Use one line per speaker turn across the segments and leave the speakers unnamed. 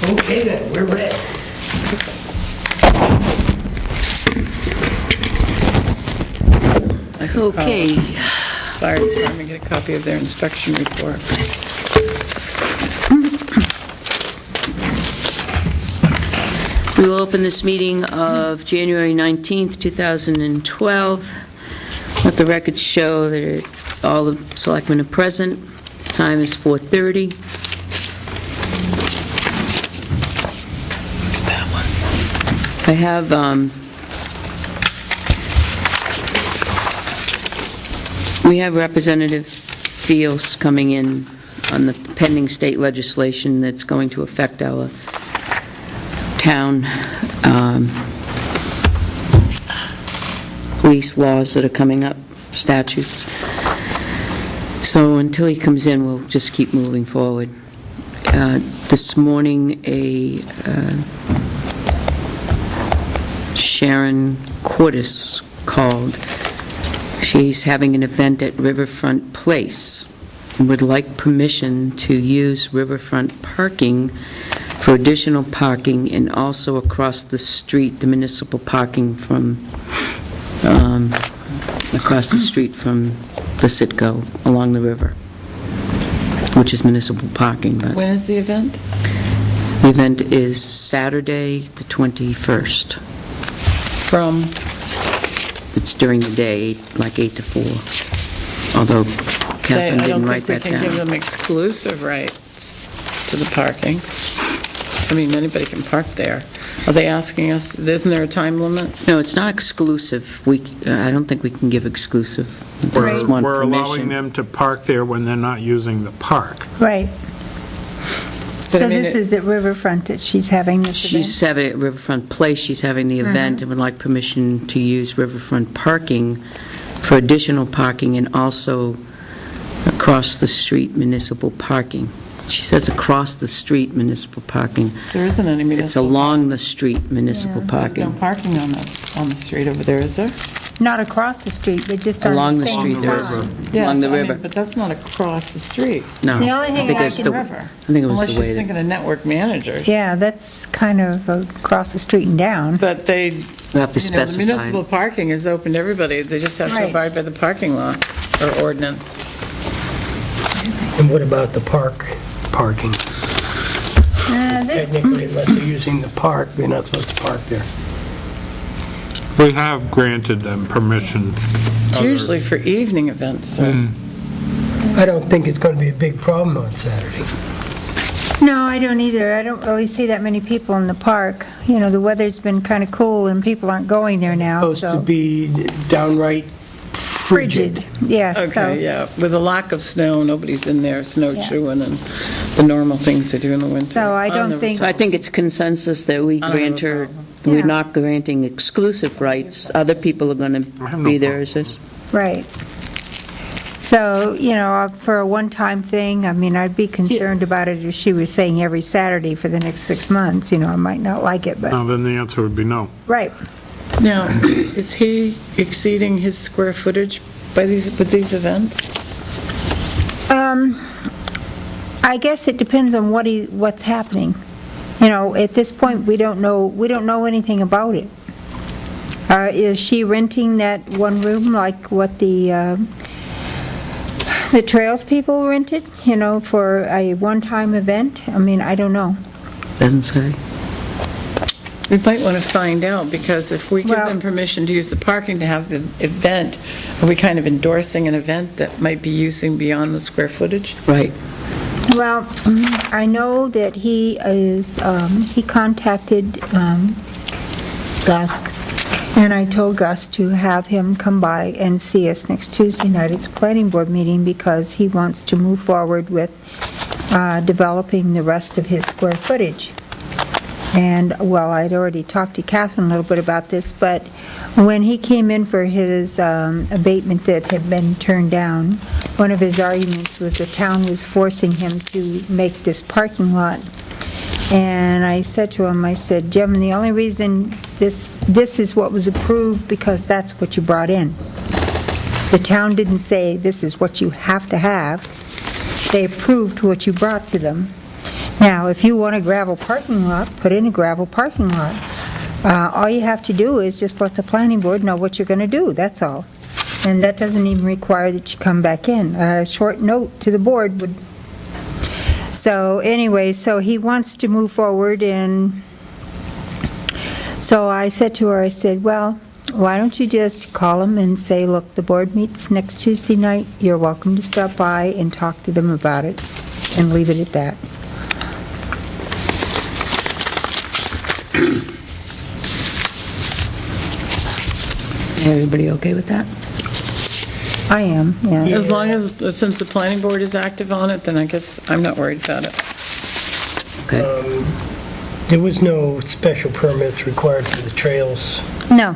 Okay then, we're ready.
Okay.
Fire department, get a copy of their inspection report.
We will open this meeting of January 19th, 2012. Let the records show that all the selectmen are present. Time is 4:30. I have we have Representative Fields coming in on the pending state legislation that's going to affect our town police laws that are coming up, statutes. So until he comes in, we'll just keep moving forward. This morning, Sharon Cordes called. She's having an event at Riverfront Place and would like permission to use riverfront parking for additional parking, and also across the street, the municipal parking from across the street from the Citgo along the river, which is municipal parking. But
When is the event?
the event is Saturday, the 21st.
From?
It's during the day, like 8 to 4. Although Catherine didn't write that
I don't think we can give
down.
them exclusive rights to the parking. I mean, anybody can park there. Are they asking us, isn't there a time limit?
No, it's not exclusive. I don't think we can give exclusive. They just want
We're allowing
permission.
them to park there when they're not using the park.
Right.
But
So
I mean,
this is at Riverfront that she's having this event?
She's having at Riverfront Place, she's having the event and would like permission to use riverfront parking for additional parking, and also across the street municipal parking. She says across the street municipal parking.
There isn't any
It's
municipal.
along the street municipal
There's no
parking.
parking on the street over there, is there?
Not across the street, but just on
Along
the
the
same
street there is.
side.
Along the
Yes, I mean,
river.
but that's not across the street.
No.
The only thing
think
I
it's
can-
the-
River.
I think it was
Unless
the
she's
way that...
thinking of network managers.
Yeah, that's kind of across the street and down.
But they,
We have to
you know, the
specify.
municipal parking is open to everybody. They just have to
Right.
abide by the parking law or ordinance.
And what about the park parking?
This,
Technically, unless they're using the park, they're not supposed to park there.
We have granted them permission.
It's usually for evening events, though.
I don't think it's going to be a big problem on Saturday.
no, I don't either. I don't really see that many people in the park. You know, the weather's been kind of cool and people aren't going there now,
Supposed to
so.
be downright frigid.
Yes, so.
Okay, yeah. With a lack of snow, nobody's in there snowshoeing and the normal things they do in the winter.
So I don't think-
So I think it's consensus that we
I don't
grant
have a
her,
problem.
we're
Yeah.
not granting exclusive rights. Other people are going
I
to
have no
be there,
problem.
is this?
Right. So, you know, for a one-time thing, I mean, I'd be concerned about it if she was saying every Saturday for the next 6 months. You know, I might not like it, but,
Now, then the answer would be no.
right.
Now, is he exceeding his square footage with these events?
I guess it depends on what's happening. You know, at this point, we don't know anything about it. Is she renting that one room like what the Trails people rented, you know, for a one-time event? I mean, I don't know.
Doesn't say.
We might want to find out, because if we give
Well-
them permission to use the parking to have the event, are we kind of endorsing an event that might be using beyond the square footage?
Right.
Well, I know that he contacted Gus, and I told Gus to have him come by and see us next Tuesday night at the planning board meeting, because he wants to move forward with developing the rest of his square footage. And, well, I'd already talked to Catherine a little bit about this, but when he came in for his abatement that had been turned down, one of his arguments was the town was forcing him to make this parking lot. And I said to him, I said, Jim, the only reason this is what was approved because that's what you brought in. The town didn't say this is what you have to have. They approved what you brought to them. Now, if you want a gravel parking lot, put in a gravel parking lot. All you have to do is just let the planning board know what you're going to do, that's all. And that doesn't even require that you come back in. A short note to the board would... So anyway, so he wants to move forward, and so I said to her, I said, well, why don't you just call him and say, look, the board meets next Tuesday night, you're welcome to stop by and talk to them about it, and leave it at that.
Everybody okay with that?
I am, yeah.
As long as, since the planning board is active on it, then I guess I'm not worried about it.
Okay.
There was no special permits required for the trails
No.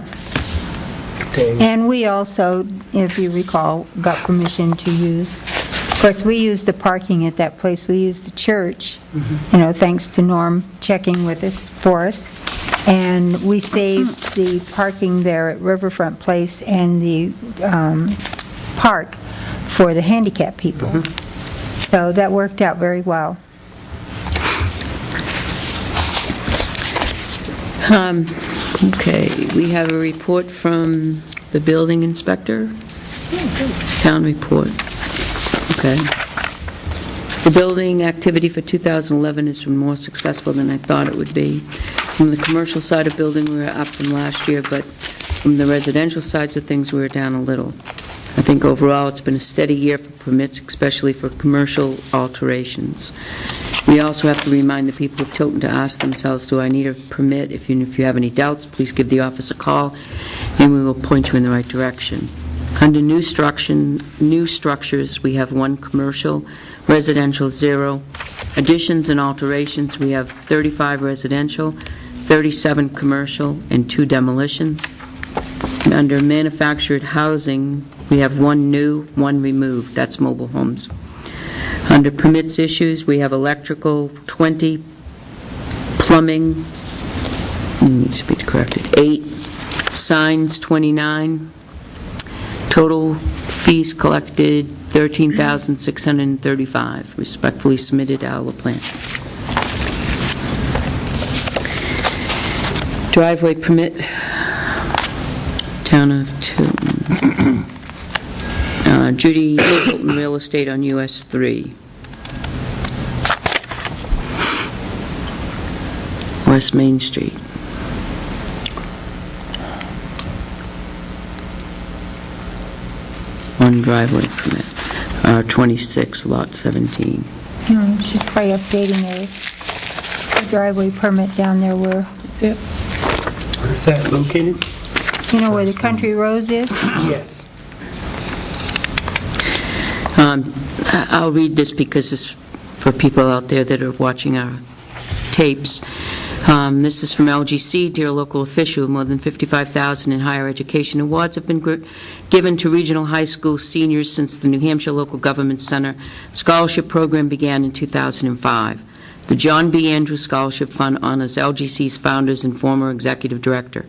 thing.
And we also, if you recall, got permission to use, of course, we used the parking at that place, we used the church, thanks to Norm checking with us, for us, and we saved the parking there at Riverfront Place and the park for the handicapped people. So that worked out very well.
Okay, we have a report from the building inspector. Town report. Okay. The building activity for 2011 has been more successful than I thought it would be. From the commercial side of building, we were up from last year, but from the residential sides of things, we were down a little. I think overall, it's been a steady year for permits, especially for commercial alterations. We also have to remind the people of Tilton to ask themselves, do I need a permit? If you have any doubts, please give the office a call, and we will point you in the right direction. Under new structures, we have 1 commercial, residential 0. Additions and alterations, we have 35 residential, 37 commercial, and 2 demolitions. And under manufactured housing, we have 1 new, 1 removed. That's mobile homes. Under permits issues, we have electrical 20, plumbing, it needs to be corrected, 8, signs 29, total fees collected $13,635. Respectfully submitted, Al LaPlante. Driveway permit, Town of Tilton. Judy Tilton Real Estate on US 3. West Main Street. One driveway permit. 26, lot 17.
She's probably updating the driveway permit down there where,
Where's that located?
where the country rose is?
Yes.
I'll read this because it's for people out there that are watching our tapes. This is from LGC. Dear local official, more than $55,000 in higher education awards have been given to regional high school seniors since the New Hampshire Local Government Center Scholarship Program began in 2005. The John B. Andrews Scholarship Fund honors LGC's founders and former executive director.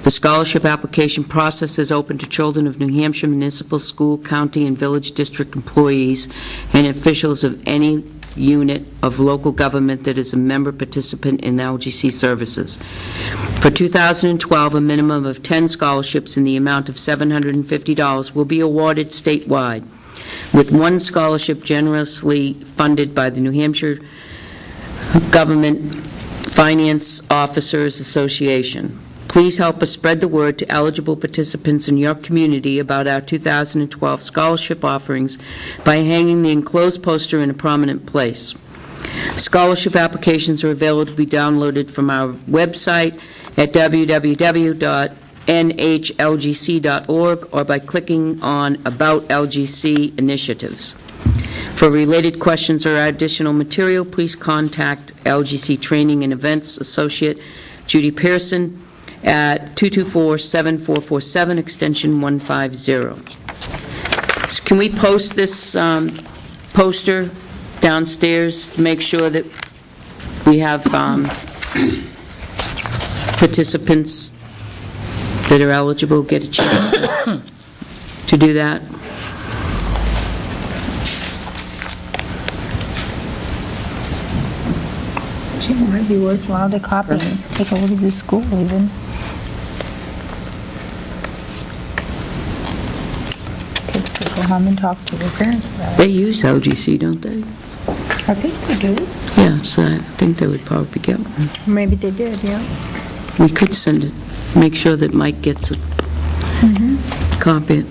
The scholarship application process is open to children of New Hampshire municipal, school, county, and village district employees and officials of any unit of local government that is a member participant in LGC services. For 2012, a minimum of 10 scholarships in the amount of $750 will be awarded statewide, with 1 scholarship generously funded by the New Hampshire Government Finance Officers Association. Please help us spread the word to eligible participants in your community about our 2012 scholarship offerings by hanging the enclosed poster in a prominent place. Scholarship applications are available to be downloaded from our website at www.nhlgc.org or by clicking on About LGC Initiatives. For related questions or additional material, please contact LGC Training and Events Associate Judy Pearson at 224-7447, extension 150. So can we post this poster downstairs to make sure that we have participants that are eligible get a chance to do that?
It might be worthwhile to copy and take a look at the school even. Take people home and talk to their parents about
They
it.
use LGC, don't they?
I think they do.
Yeah, so I think they would probably get one.
Maybe they did, yeah.
We could send it, make sure that Mike gets a copy.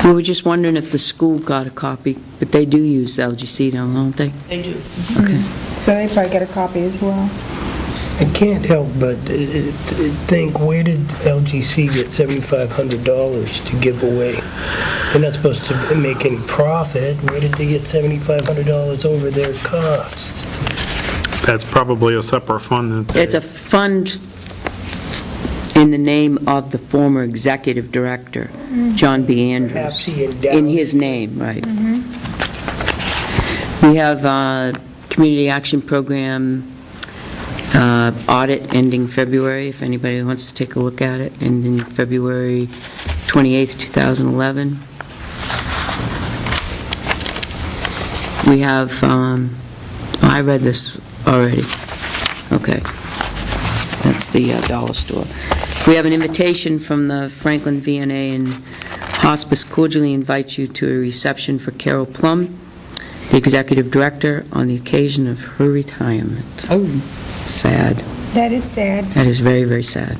We were just wondering if the school got a copy, but they do use LGC now, don't they?
They do.
Okay.
So they probably get a copy as well.
I can't help but think, where did LGC get $7,500 to give away? They're not supposed to make any profit. Where did they get $7,500 over their costs?
That's probably a separate fund. that
It's a fund in the name of the former executive director, John B.
Perhaps
Andrews.
he endowed.
In his name, right. We have Community Action Program audit ending February, if anybody wants to take a look at it, ending February 28th, 2011. We have, I read this already. Okay. That's the dollar store. We have an invitation from the Franklin VNA and Hospice cordially invites you to a reception for Carol Plum, the executive director, on the occasion of her retirement.
Oh,
Sad.
That is sad.
That is very, very sad.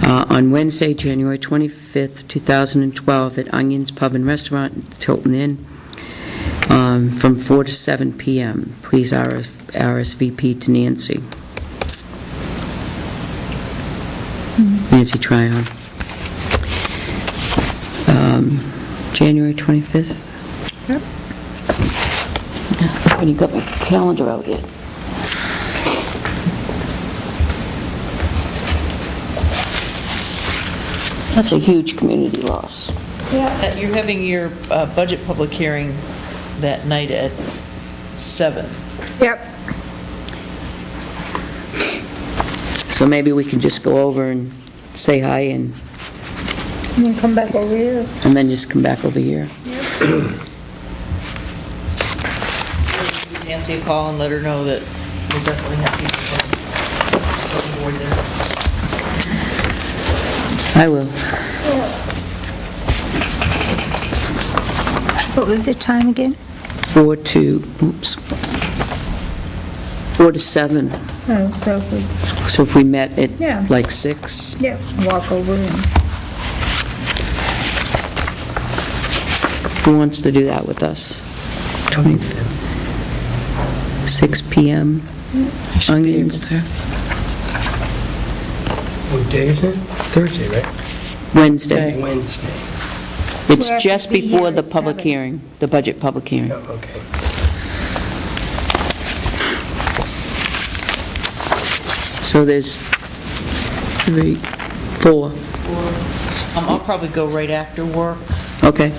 On Wednesday, January 25th, 2012, at Onions Pub and Restaurant, Tilton Inn, from 4 to 7 p.m. Please RSVP to Nancy. Nancy Tryon. January 25th?
Yep.
I haven't got my calendar out yet. That's a huge community loss.
You're having your budget public hearing that night at 7.
Yep.
So maybe we can just go over and say hi and
You can come back over here.
then just come back over here.
Give Nancy a call and let her know that we'll definitely have people from the board there.
I will.
What was the time again?
4 to 7.
Oh, so if we,
So if we met at
Yeah.
like 6,
yeah, walk over and,
who wants to do that with us? 25th. 6 p.m.
I should be able
Onions.
to.
What day is it? Thursday, right?
Wednesday.
Wednesday.
It's
We have to
just
be
before
here
the
at
public
7.
hearing, the budget public hearing.
Oh, okay.
So there's 3, 4.
I'll probably go right after work.
Okay.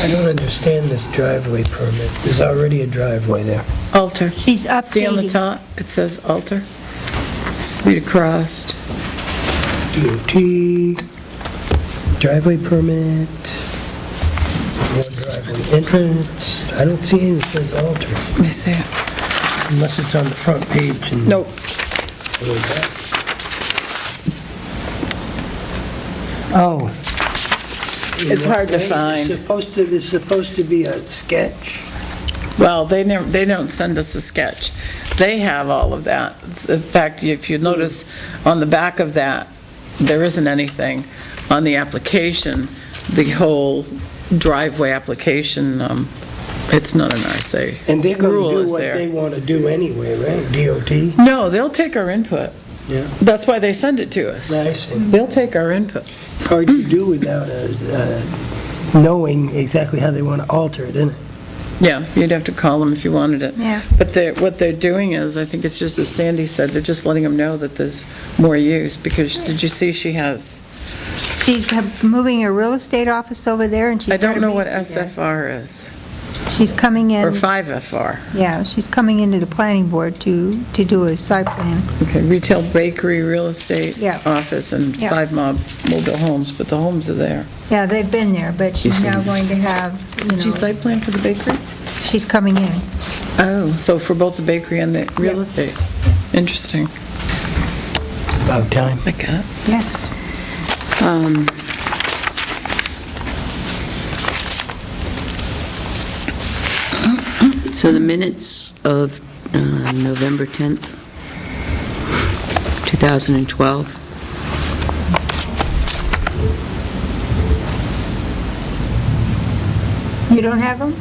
I don't understand this driveway permit. There's already a driveway there.
Alter.
she's updating.
See on the top, it says alter. Read across.
DOT, driveway permit, more driveway entrance. I don't see anything that says alter,
Let me see it.
unless it's on the front page. And
Nope.
Oh.
It's hard to find.
There's supposed to be a sketch.
Well, they don't send us a sketch. They have all of that. In fact, if you notice on the back of that, there isn't anything. On the application, the whole driveway application, it's not an RSA.
And they're going
Rule
to
is
do what
there.
they want to do anyway, right? DOT?
No, they'll take our input.
Yeah.
That's why they send it to us.
I see.
They'll take our input.
Hard to do without knowing exactly how they want to alter it, isn't it?
Yeah, you'd have to call them if you wanted it.
Yeah.
But what they're doing is, I think it's just as Sandy said, they're just letting them know that there's more use, because did you see she has,
She's moving a real estate office over there, and she's...
I don't
gonna
know what
be there.
SFR is,
She's coming
or
in,
5FR.
yeah, she's coming into the planning board to do a site plan.
Okay, retail bakery, real estate,
Yeah.
office, and
Yeah.
5 mobile homes, but the homes are there.
Yeah, they've been there, but she's now going to have,
Did she site plan for the bakery?
she's coming in.
Oh, so for both the bakery and the real
Yeah.
estate. Interesting.
About time.
Like that.
Yes.
So the minutes of November 10th, 2012.
You don't have them?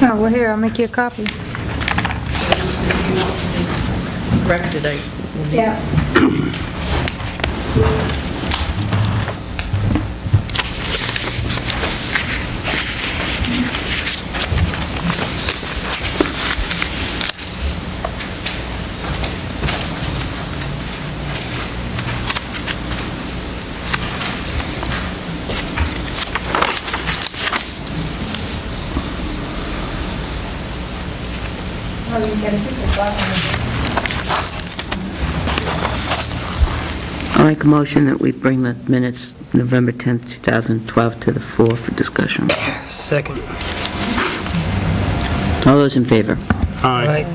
Oh, well, here, I'll make you a copy.
Corrected,
Yeah. Oh, you gotta pick the bottom.
I'll make a motion that we bring the minutes November 10th, 2012 to the floor for discussion.
Second.
All those in favor?
Aye.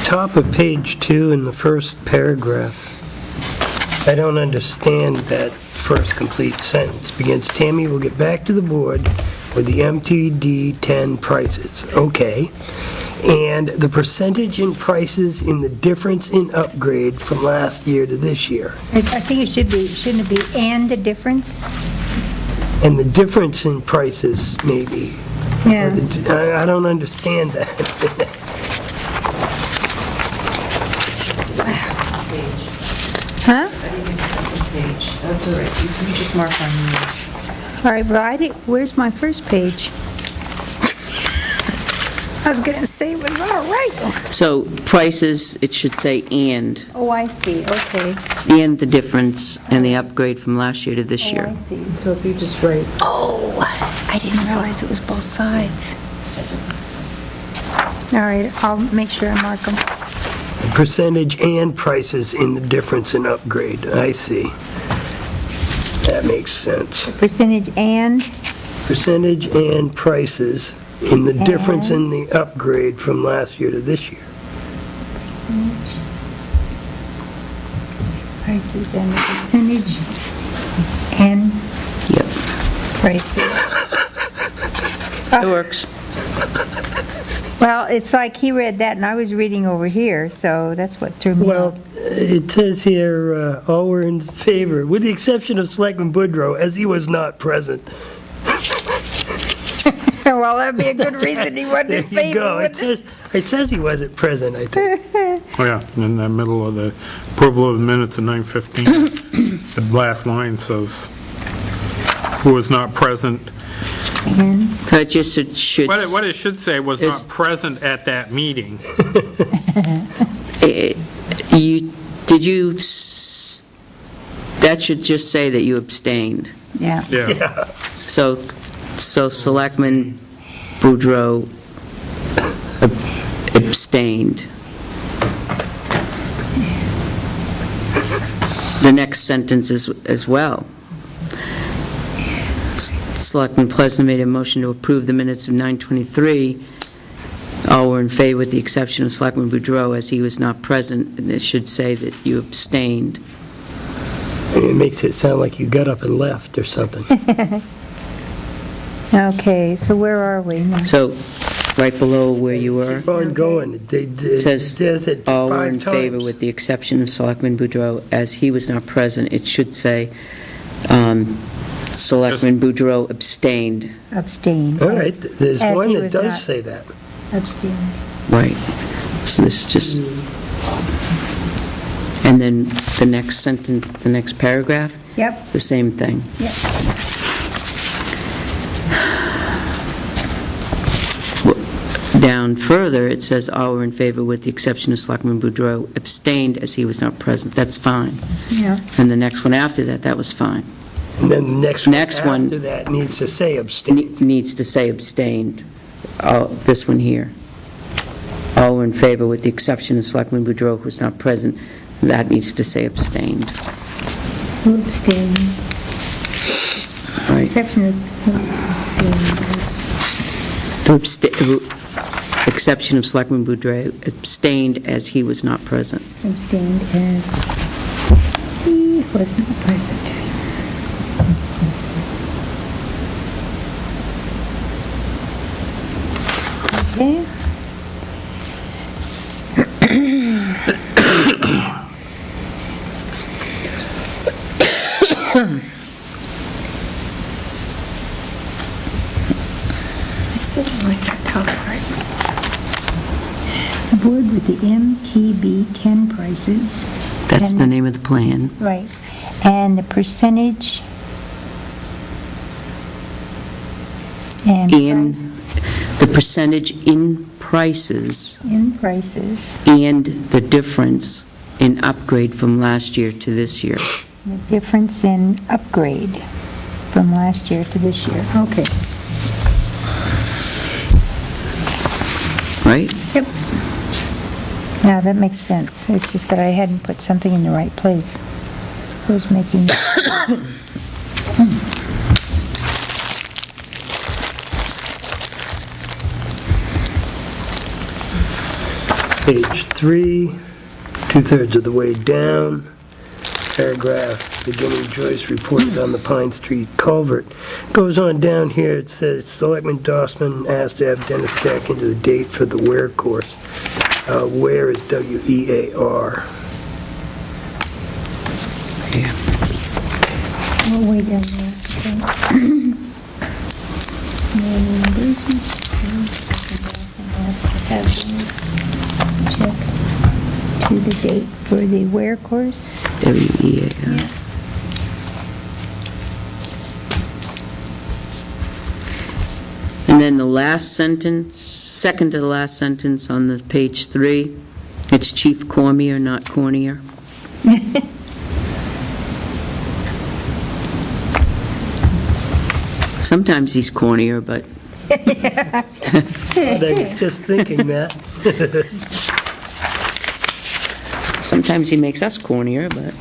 Top of page 2 in the first paragraph. I don't understand that first complete sentence. Begins, Tammy will get back to the board with the MTD 10 prices. Okay. And the percentage in prices in the difference in upgrade from last year to this year.
I think it should be, shouldn't it be and the difference?
And the difference in prices, maybe.
Yeah.
I don't understand that.
Huh?
I think it's second page. That's all right. You just mark on yours.
All right, but I didn't, where's my first page? I was gonna say it was all right.
So prices, it should say "and,"
Oh, I see, okay.
and the difference and the upgrade from last year to this
Oh,
year.
I see.
So if you just write,
Oh, I didn't realize it was both sides. All right, I'll make sure I mark them.
Percentage and prices in the difference in upgrade. I see. That makes sense.
Percentage and,
Percentage and prices in the difference in the upgrade from last year to this year.
percentage, prices and the percentage and
Yep,
prices.
it works.
Well, it's like he read that and I was reading over here, so that's what threw me
Well,
off.
it says here, all were in favor, with the exception of Selectman Boudreau, as he was not present.
Well, that'd be a good reason he wasn't
There
in
you
favor,
go.
wouldn't
It says he wasn't present, I think.
Oh, yeah, in the middle of the approval of the minutes at 9:15. The last line says, "Who was not present."
And
So it just should,
What it should say was
Is-
not present at that meeting.
that should just say that you abstained.
yeah.
Yeah.
So So Selectman Boudreau abstained. The next sentence is as well. Selectman Plesner made a motion to approve the minutes of 9:23. All were in favor with the exception of Selectman Boudreau, as he was not present, and it should say that you abstained.
And it makes it sound like you got up and left or something.
Okay, so where are we now?
So, right below where you were,
Keep on going.
it says,
it
all were
5
in favor
times.
with the exception of Selectman Boudreau, as he was not present. It should say, Selectman Boudreau abstained.
Abstained.
All right,
as-
there's
as
one
he
that
was
does
not
say that.
Abstained.
Right. So this just, and then the next sentence, the next paragraph,
Yep,
the same thing.
yep.
Down further, it says, all were in favor with the exception of Selectman Boudreau abstained, as he was not present. That's fine.
Yeah.
And the next one after that, that was fine.
And then the next
Next
one
one-
after that needs to say abstain.
Needs to say abstained. This one here. All were in favor with the exception of Selectman Boudreau, who was not present. That needs to say abstained.
Who abstained?
Right.
Exception is who abstained.
Exception of Selectman Boudreau abstained, as he was not present.
Abstained as he was not present. Okay. I still don't like that top part. Aboard with the MTB 10 prices.
That's
and-
the name of the plan.
Right, and the percentage and
In, the percentage in prices
in prices,
and the difference in upgrade from last year to this year.
the difference in upgrade from last year to this year. Okay.
Right?
Yep. Now, that makes sense. It's just that I hadn't put something in the right place. I was making...
Page 3, 2/3 of the way down, paragraph beginning Joyce reported on the Pine Street culvert. Goes on down here, it says Selectman Dossman asked to have Dennis check into the date for the Ware course. Ware is W-E-A-R.
Oh, way down there. Okay. No reimbursement. Has to have this check to the date for the Ware course.
W-E-A-R. And then the last sentence, second to the last sentence on the page 3, it's Chief Cormier, not Cornier. Sometimes he's cornier, but
I was just thinking that.
sometimes he makes us cornier, but...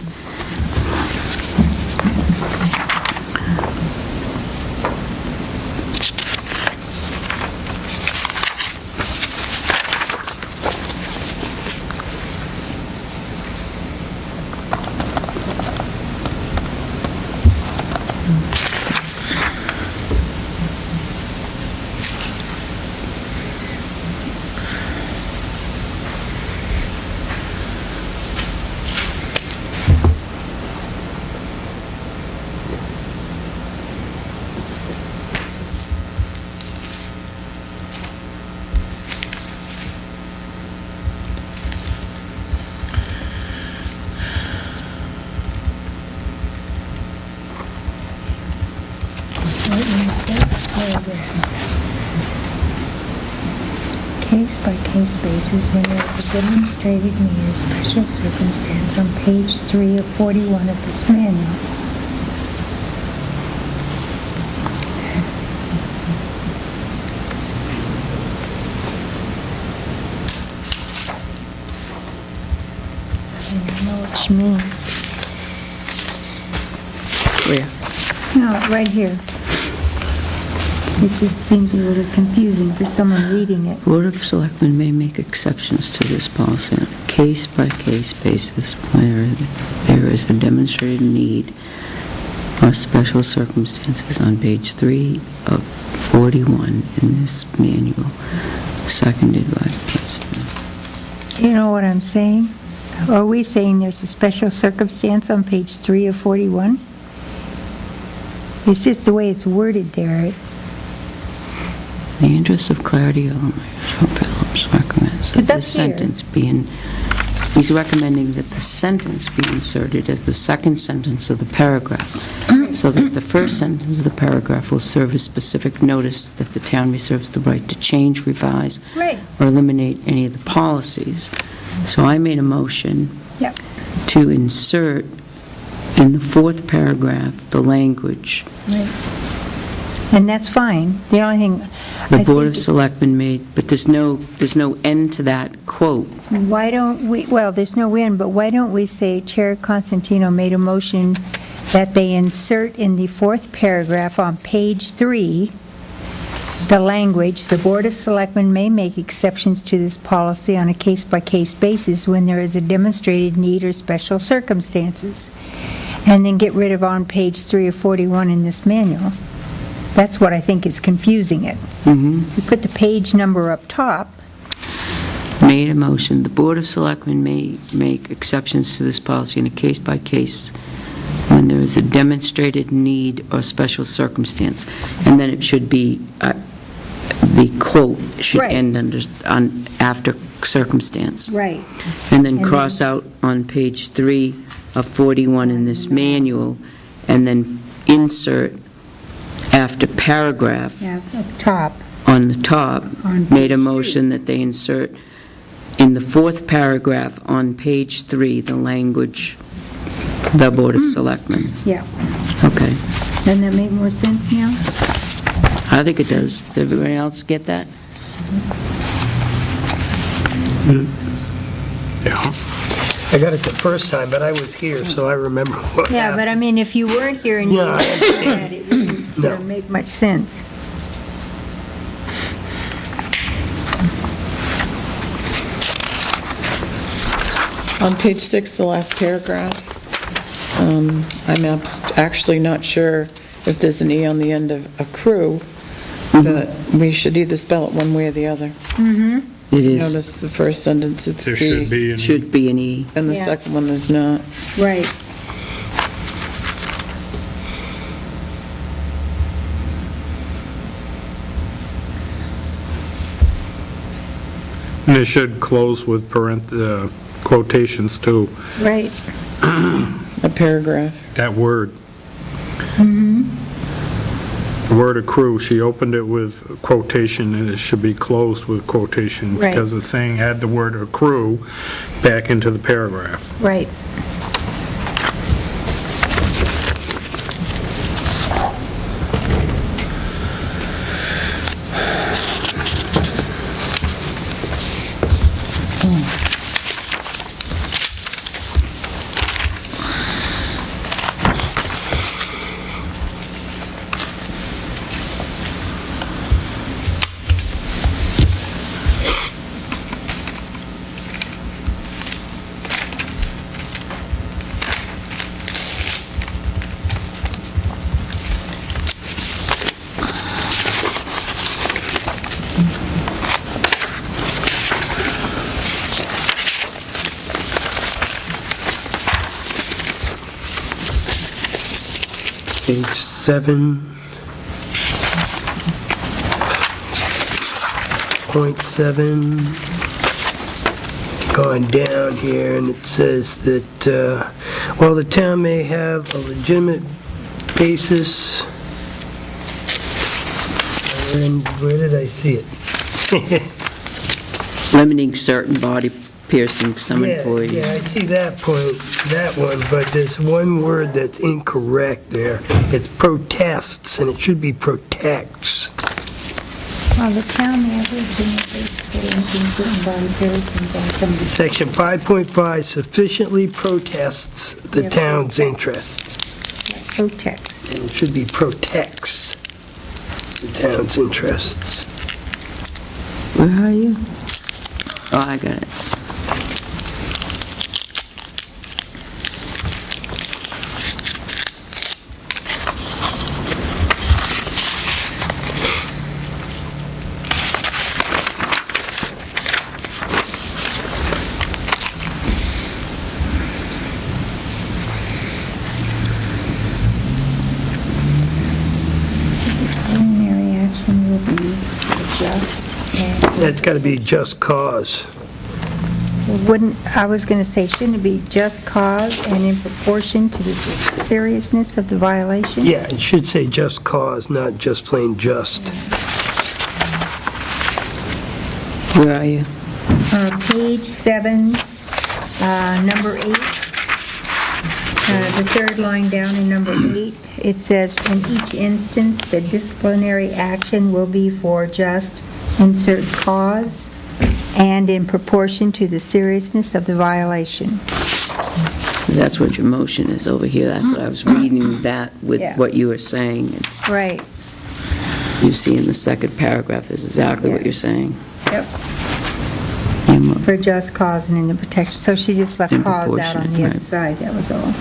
Case-by-case basis, when there is a demonstrated need or special circumstance on page 3 of 41 of this manual. I know what you mean.
Where?
No, right here. It just seems a little confusing for someone reading it.
Board of Selectmen may make exceptions to this policy on a case-by-case basis where there is a demonstrated need or special circumstances on page 3 of 41 in this manual, seconded by the president.
You know what I'm saying? Are we saying there's a special circumstance on page 3 of 41? It's just the way it's worded there.
In the interest of clarity, Phillips recommends that
Is that
this
here?
sentence be in, he's recommending that the sentence be inserted as the second sentence of the paragraph, so that the first sentence of the paragraph will serve as specific notice that the town reserves the right to change, revise,
Right.
or eliminate any of the policies. So I made a motion
Yep.
to insert in the fourth paragraph the language,
Right. And that's fine. The only thing,
the
I
Board of
think,
Selectmen made, but there's no end to that quote.
why don't we, well, there's no end, but why don't we say Chair Constantino made a motion that they insert in the fourth paragraph on page 3, the language, "The Board of Selectmen may make exceptions to this policy on a case-by-case basis when there is a demonstrated need or special circumstances," and then get rid of on page 3 of 41 in this manual. That's what I think is confusing it.
Mm-hmm.
You put the page number up top.
Made a motion, the Board of Selectmen may make exceptions to this policy in a case-by-case when there is a demonstrated need or special circumstance. And then it should be, the quote should
Right.
end after circumstance.
Right.
And then
And
cross out on page 3 of 41 in this manual, and then insert after paragraph
Yeah, up top.
on the top,
On
made a
page
motion that they insert in the fourth paragraph on page 3, the language, the Board of Selectmen.
Yeah.
Okay.
Doesn't that make more sense now?
I think it does. Does everybody else get that?
Yeah.
I got it the first time, but I was here, so I remember what
Yeah,
happened.
but I mean, if you weren't here and you
Yeah, I
read that, it wouldn't
No.
make much sense.
On page 6, the last paragraph, I'm actually not sure if there's an E on the end of accrue, but we should either spell it one way or the other.
It is,
Notice the first sentence, it's
There should
the,
be an...
should be an E.
and the
Yeah.
second one is not.
Right.
And it should close with quotations too,
Right.
A paragraph.
that word. The word accrue, she opened it with quotation, and it should be closed with quotation,
Right.
because it's saying add the word accrue back into the paragraph.
Right.
Page 7.7, going down here, and it says that, while the town may have a legitimate basis, where did I see it?
Limiting certain body piercing some employees.
Yeah, I see that point, that one, but there's one word that's incorrect there. It's protests, and it should be protects.
Well, the town may have legitimate basis
Section 5.5 sufficiently protests the
Yeah,
town's
protects.
interests.
Protects.
It should be protects the town's interests.
Where are you? Oh, I got it.
Disciplinary action will be just and
That's got to be just cause.
I was going to say, shouldn't it be just cause and in proportion to the seriousness of the violation?
Yeah, it should say just cause, not just plain just.
Where are you?
Page 7, number 8, the third line down in number 8, it says, "In each instance, the disciplinary action will be for just insert cause and in proportion to the seriousness of the violation."
That's what your motion is over here. That's what I was reading that with
Yeah.
what you were saying.
Right.
You see in the second paragraph, this is exactly what
Yeah.
you're saying.
Yep.
And what-
For just cause and in the protection. So she just left
In
cause out on
proportionate,
the other
right.
side, that was all.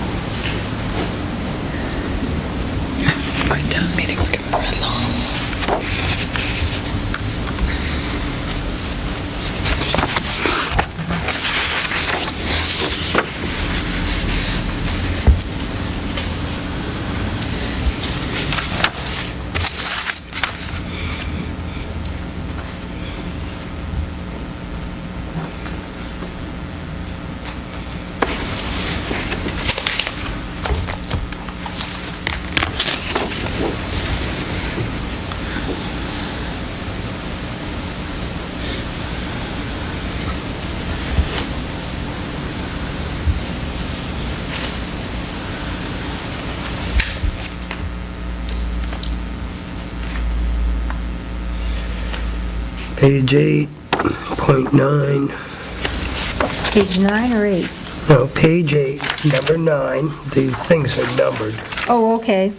Our town meetings get very long.
Page 8.9,
Page 9 or 8?
no, page 8, number 9, these things are numbered.
Oh, okay.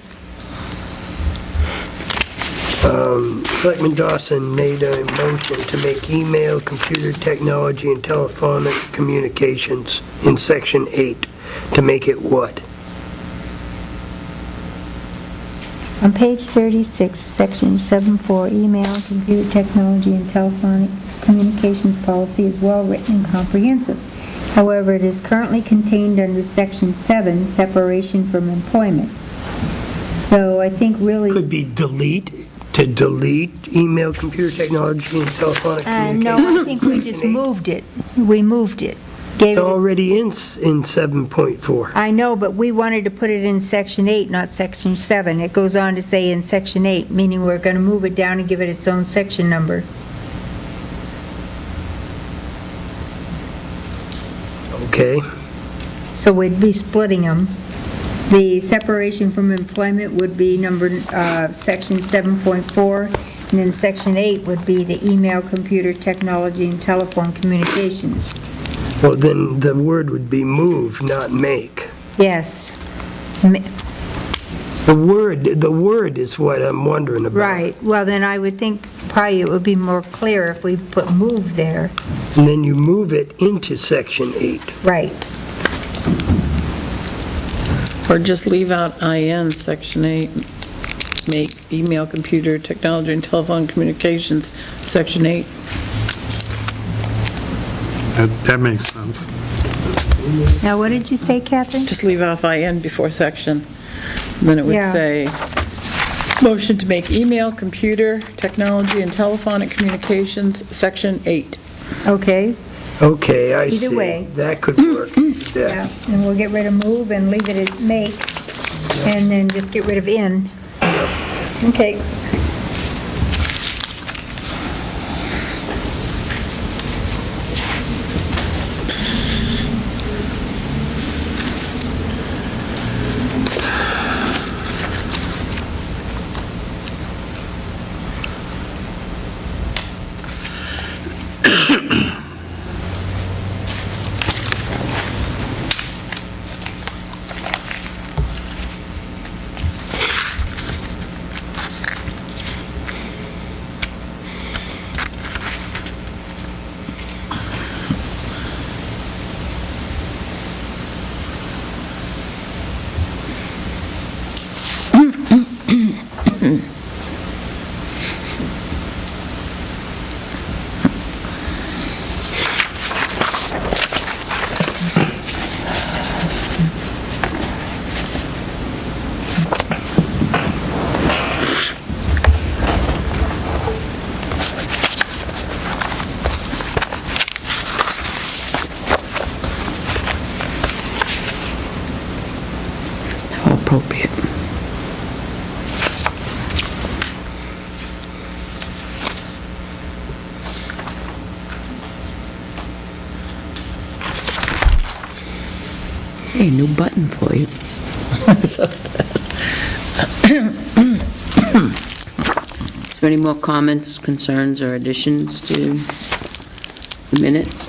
Selectman Dawson made a motion to make email, computer technology, and telephonic communications in section 8, to make it what?
On page 36, section 7.4, email, computer technology, and telephonic communications policy is well-written and comprehensive. However, it is currently contained under section 7, separation from employment. So I think really...
Could be delete, to delete email, computer technology, and telephonic communications.
No, I think we just moved it. We moved it. Gave
It's
it its-
already in 7.4.
I know, but we wanted to put it in section 8, not section 7. It goes on to say in section 8, meaning we're going to move it down and give it its own section number.
Okay,
So we'd be splitting them. The separation from employment would be section 7.4, and then section 8 would be the email, computer technology, and telephone communications.
well, then the word would be move, not make.
Yes.
The word is what I'm wondering about.
Right. Well, then I would think probably it would be more clear if we put move there.
And then you move it into section 8.
Right.
Or just leave out IN, section 8, make email, computer, technology, and telephone communications, section 8.
That makes sense.
Now, what did you say, Catherine?
Just leave off IN before section. Then it would
Yeah.
say, motion to make email, computer, technology, and telephonic communications, section 8.
Okay.
Okay, I see.
Either way.
That could work.
Yeah, and we'll get rid of move and leave it at make, and then just get rid of in. Okay.
appropriate. Hey, new button for you. Is there any more comments, concerns, or additions to the minutes?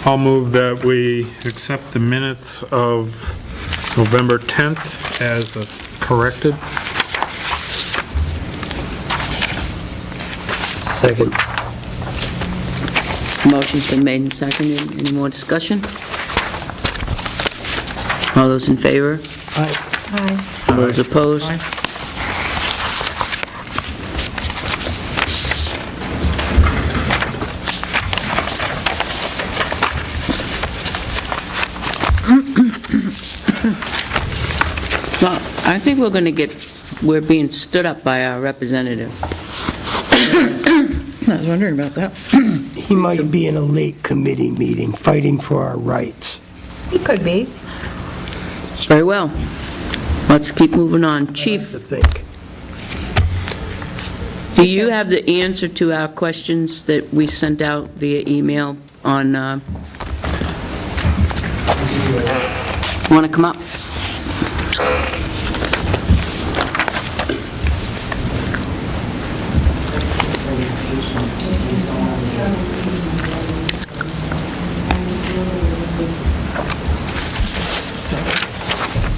I'll move that we accept the minutes of November 10th as corrected.
Second.
Motion's been made and seconded. Any more discussion? All those in favor?
Aye.
All those opposed? Well, I think we're being stood up by our representative.
I was wondering about that.
He might be in a late committee meeting, fighting for our rights.
He could be.
Very well. Let's keep moving on.
To
Chief,
think.
do you have the answer to our questions that we sent out via email on, want to come up?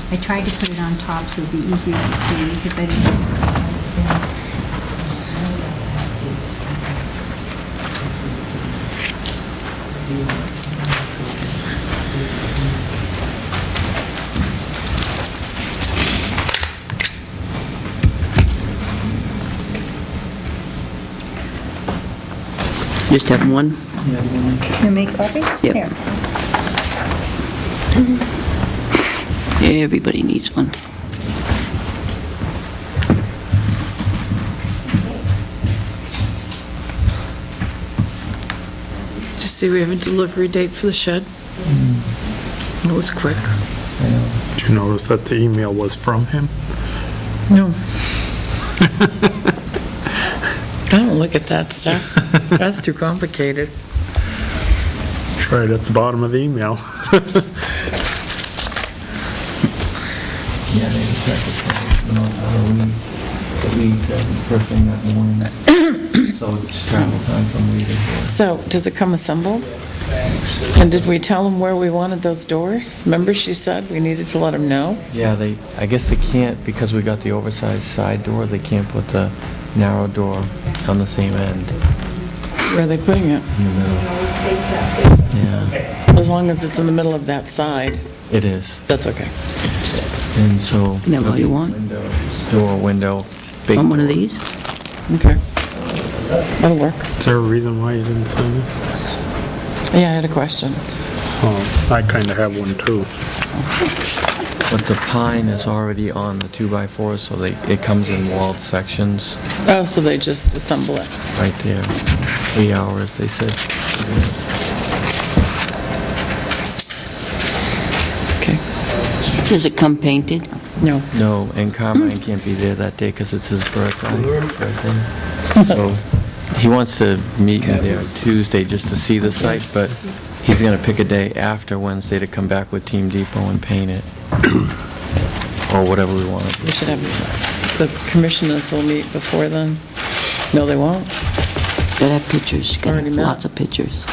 I tried to put it on top so it'd be easier to see, because I didn't...
Just have one?
You make copies?
Yep.
Here.
Everybody needs one.
Just see, we have a delivery date for the shed. It was quick.
Did you notice that the email was from him?
No. I don't look at that stuff. That's too complicated.
It's right at the bottom of the email.
Yeah, they check the weeds first thing that morning. So it's travel time from Lee to here.
So, does it come assembled? And did we tell them where we wanted those doors? Remember she said we needed to let them know?
Yeah, I guess they can't, because we got the oversized side door, they can't put the narrow door on the same end
Where are they putting it?
in the middle. Yeah,
As long as it's in the middle of that side,
it is.
that's okay.
And so.
Isn't that what you want?
Window, big
Want one of
door.
these?
Okay. That'll work.
Is there a reason why you didn't sign this?
Yeah, I had a question.
Oh, I kind of have one too.
But the pine is already on the 2x4s, so it comes in walled sections
Oh, so they just assemble it.
right there. 8 hours, they said.
Okay.
Does it come painted?
No.
No, and Carmine can't be there that day because it's his birthday. So he wants to meet me there Tuesday just to see the site, but he's going to pick a day after Wednesday to come back with Team Depot and paint it. Or whatever we want.
We should have, the commissioners will meet before then. No, they won't.
Gotta have pictures. You gotta
Already
have
met.
lots of pictures.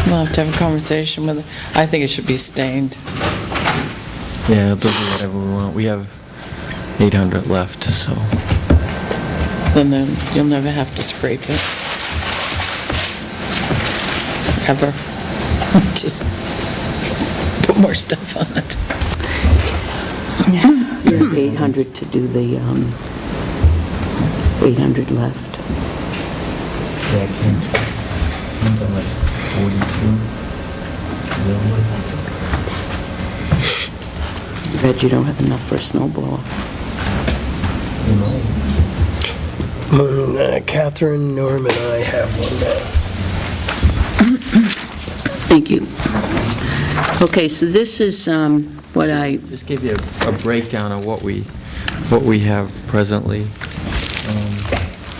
We'll have to have a conversation with, I think it should be stained.
Yeah, they'll do whatever we want. We have 800 left, so.
Then you'll never have to scrape it. Ever. Just put more stuff on it.
You have 800 to do the, 800 left.
Yeah, Kim's done like 42.
Bet you don't have enough for a snow blower.
Catherine, Norm, and I have one now.
Thank you. Okay, so this is what I,
Just give you a breakdown of what we have presently.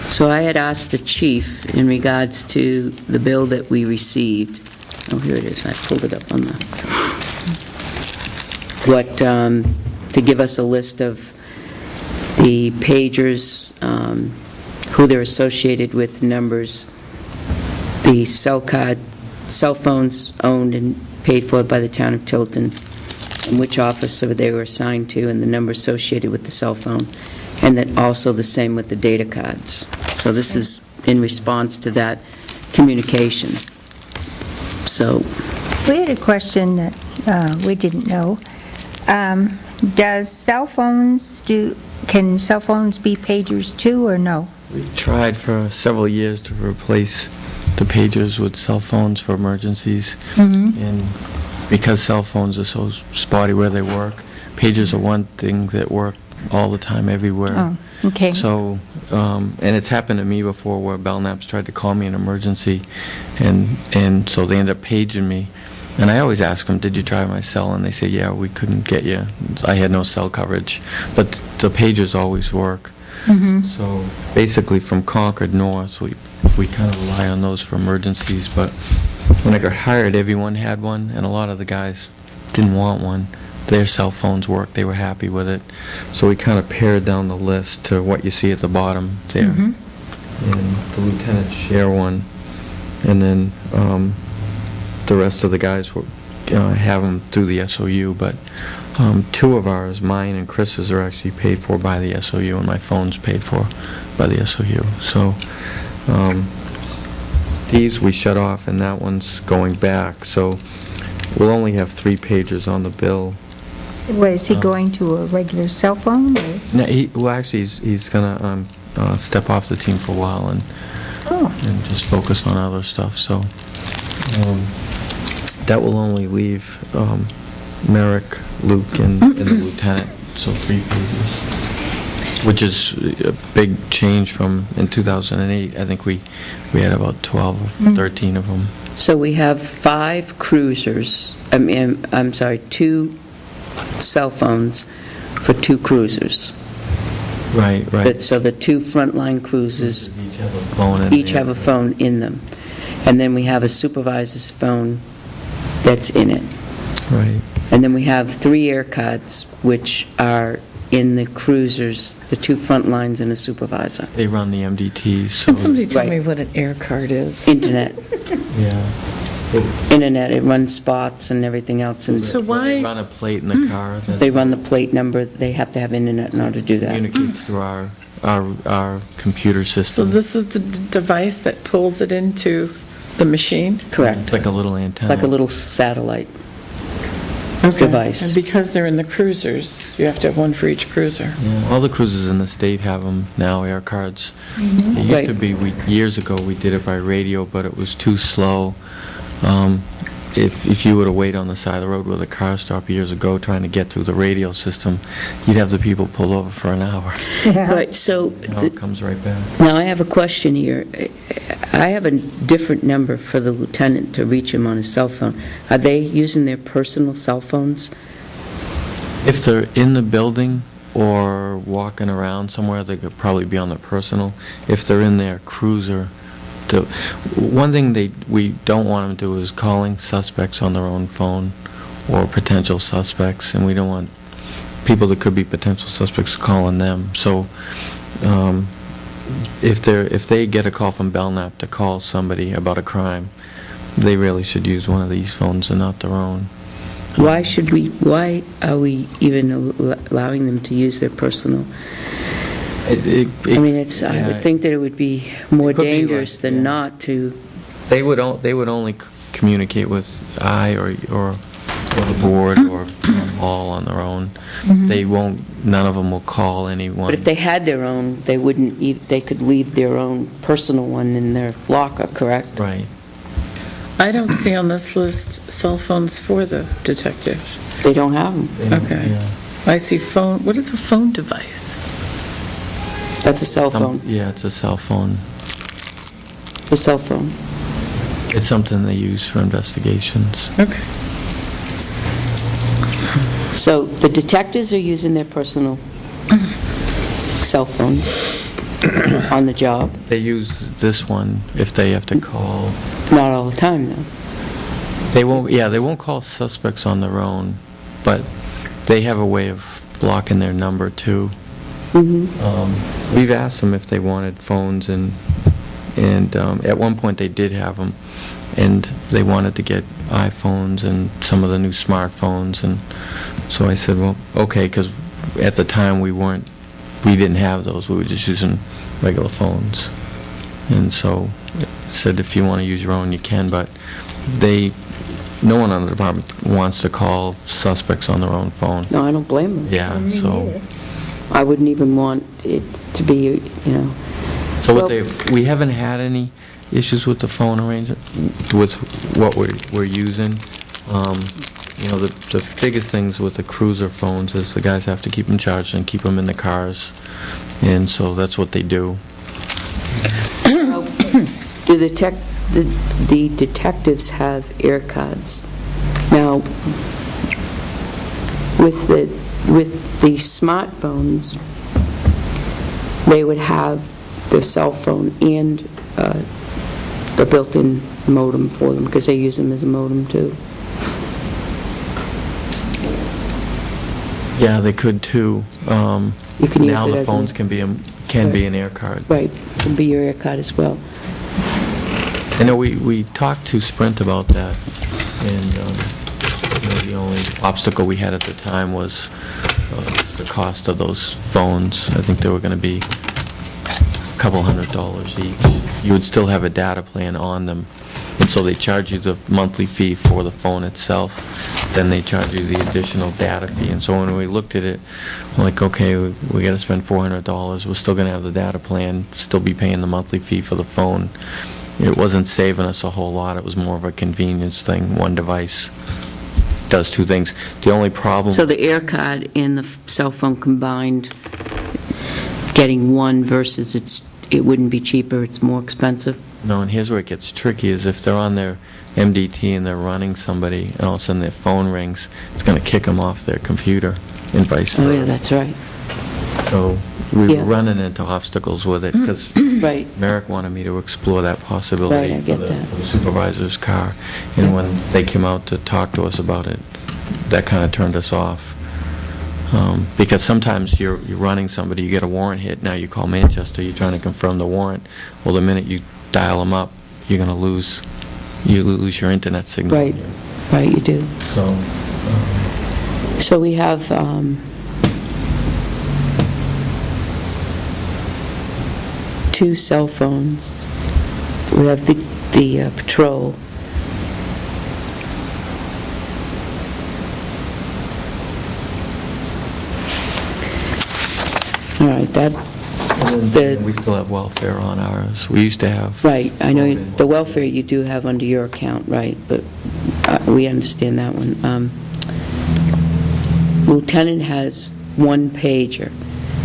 so I had asked the chief in regards to the bill that we received. Oh, here it is, I pulled it up on the, to give us a list of the pagers, who they're associated with, numbers, the cell phones owned and paid for by the town of Tilton, and which officer they were assigned to, and the number associated with the cell phone, and then also the same with the data cards. So this is in response to that communication. So,
We had a question that we didn't know. Can cell phones be pagers too, or no?
We tried for several years to replace the pagers with cell phones for emergencies. And because cell phones are so spotty where they work, pagers are one thing that work all the time everywhere.
Oh, okay.
So, and it's happened to me before where Belknap's tried to call me an emergency, and so they end up paging me. And I always ask them, did you try my cell? And they say, yeah, we couldn't get you. I had no cell coverage. But the pagers always work. So basically from Concord north, we kind of rely on those for emergencies. But when I got hired, everyone had one, and a lot of the guys didn't want one. Their cell phones worked. They were happy with it. So we kind of pared down the list to what you see at the bottom there. And the lieutenants share one. And then the rest of the guys will have them through the SOU. But two of ours, mine and Chris's, are actually paid for by the SOU, and my phone's paid for by the SOU. So these we shut off, and that one's going back. So we'll only have 3 pagers on the bill.
What, is he going to a regular cell phone? Or?
No, he's going to step off the team for a while and just focus on other stuff. So that will only leave Merrick, Luke, and the lieutenant. So 3 pages, which is a big change from in 2008. I think we had about 12 or 13 of them.
so we have 5 cruisers, I'm sorry, 2 cell phones for 2 cruisers.
Right.
So the 2 frontline cruisers
Each have a phone in
each
there.
have a phone in them. And then we have a supervisor's phone that's in it.
Right.
And then we have 3 air cards, which are in the cruisers, the 2 front lines and a supervisor.
They run the MDTs. So
Can somebody tell
Right.
me what an air card is?
Internet,
yeah.
internet, it runs spots and everything else, and
So
They
why,
run a plate in the car that
they run the plate number, they have to have internet in order to do that.
communicates through our computer
so
system.
this is the device that pulls it into the machine?
Correct.
It's like a little
It's
antenna.
like a little satellite.
Okay.
Device.
And because they're in the cruisers, you have to have one for each cruiser.
Yeah, all the cruises in the state have them now, air cards. It used
Right.
to be, years ago, we did it by radio, but it was too slow. If you were to wait on the side of the road with a car stop years ago trying to get through the radio system, you'd have the people pull over for an hour.
Right, so,
Now it comes right back.
now I have a question here. I have a different number for the lieutenant to reach him on his cell phone. Are they using their personal cell phones?
If they're in the building or walking around somewhere, they could probably be on their personal. If they're in their cruiser, one thing we don't want them to do is calling suspects on their own phone or potential suspects, and we don't want people that could be potential suspects calling them. So if they get a call from Belknap to call somebody about a crime, they really should use one of these phones and not their own.
Why are we even allowing them to use their personal? I mean, I would think that it would be more
It could be
dangerous
like,
than
yeah.
not to,
They would only communicate with I or the board or all on their own. They won't. None of them will call anyone.
but if they had their own, they wouldn't, they could leave their own personal one in their locker, correct?
Right.
I don't see on this list cell phones for the detectives.
They don't have them.
Okay.
Yeah.
I see phone, what is a phone device?
That's a cell phone,
Yeah, it's a cell phone.
a cell phone.
It's something they use for investigations.
Okay.
So the detectives are using their personal cell phones on the job,
They use this one if they have to call.
not all the time, though.
They won't call suspects on their own, but they have a way of blocking their number too. We've asked them if they wanted phones, and at one point they did have them, and they wanted to get iPhones and some of the new smartphones, and so I said, well, okay, because at the time we didn't have those, we were just using regular phones, and so I said if you want to use your own you can, but no one on the department wants to call suspects on their own phone.
No, I don't blame them.
Yeah, so.
I wouldn't even want it to be,
So
Well-
we haven't had any issues with the phone arrangement, with what we're using. The biggest things with the cruiser phones is the guys have to keep them charged and keep them in the cars, and so that's what they do.
do the detectives have air cards? Now, with the smartphones, they would have their cell phone and the built-in modem for them, because they use them as a modem too.
Yeah, they could too.
You can use
Now
it
the
as
phones can be an air card.
Right, can be your air card as well.
I know we talked to Sprint about that, and the only obstacle we had at the time was the cost of those phones. I think they were going to be a couple $100 each. You would still have a data plan on them, and so they charge you the monthly fee for the phone itself, then they charge you the additional data fee. And so when we looked at it, we're like, okay, we got to spend $400. We're still going to have the data plan, still be paying the monthly fee for the phone. It wasn't saving us a whole lot. It was more of a convenience thing. One device does two things. The only problem...
So the air card and the cell phone combined, getting one versus it wouldn't be cheaper, it's more expensive?
No, and here's where it gets tricky, is if they're on their MDT and they're running somebody, and all of a sudden their phone rings, it's going to kick them off their computer, and vice versa.
Oh, yeah, that's right.
So we
Yeah.
were running into obstacles with it, because
Right.
Merrick wanted me to explore that possibility
Right, I get
for
that.
the supervisor's car. And when they came out to talk to us about it, that kind of turned us off. Because sometimes you're running somebody, you get a warrant hit, now you call Manchester, you're trying to confirm the warrant. Well, the minute you dial them up, you're going to lose your internet signal.
Right, right, you do.
So,
So we have, two cell phones. We have the patrol. All right, that,
and
The-
we still have welfare on ours. We used to have.
right, I know the welfare you do have under your account, right, but we understand that one. Lieutenant has one pager,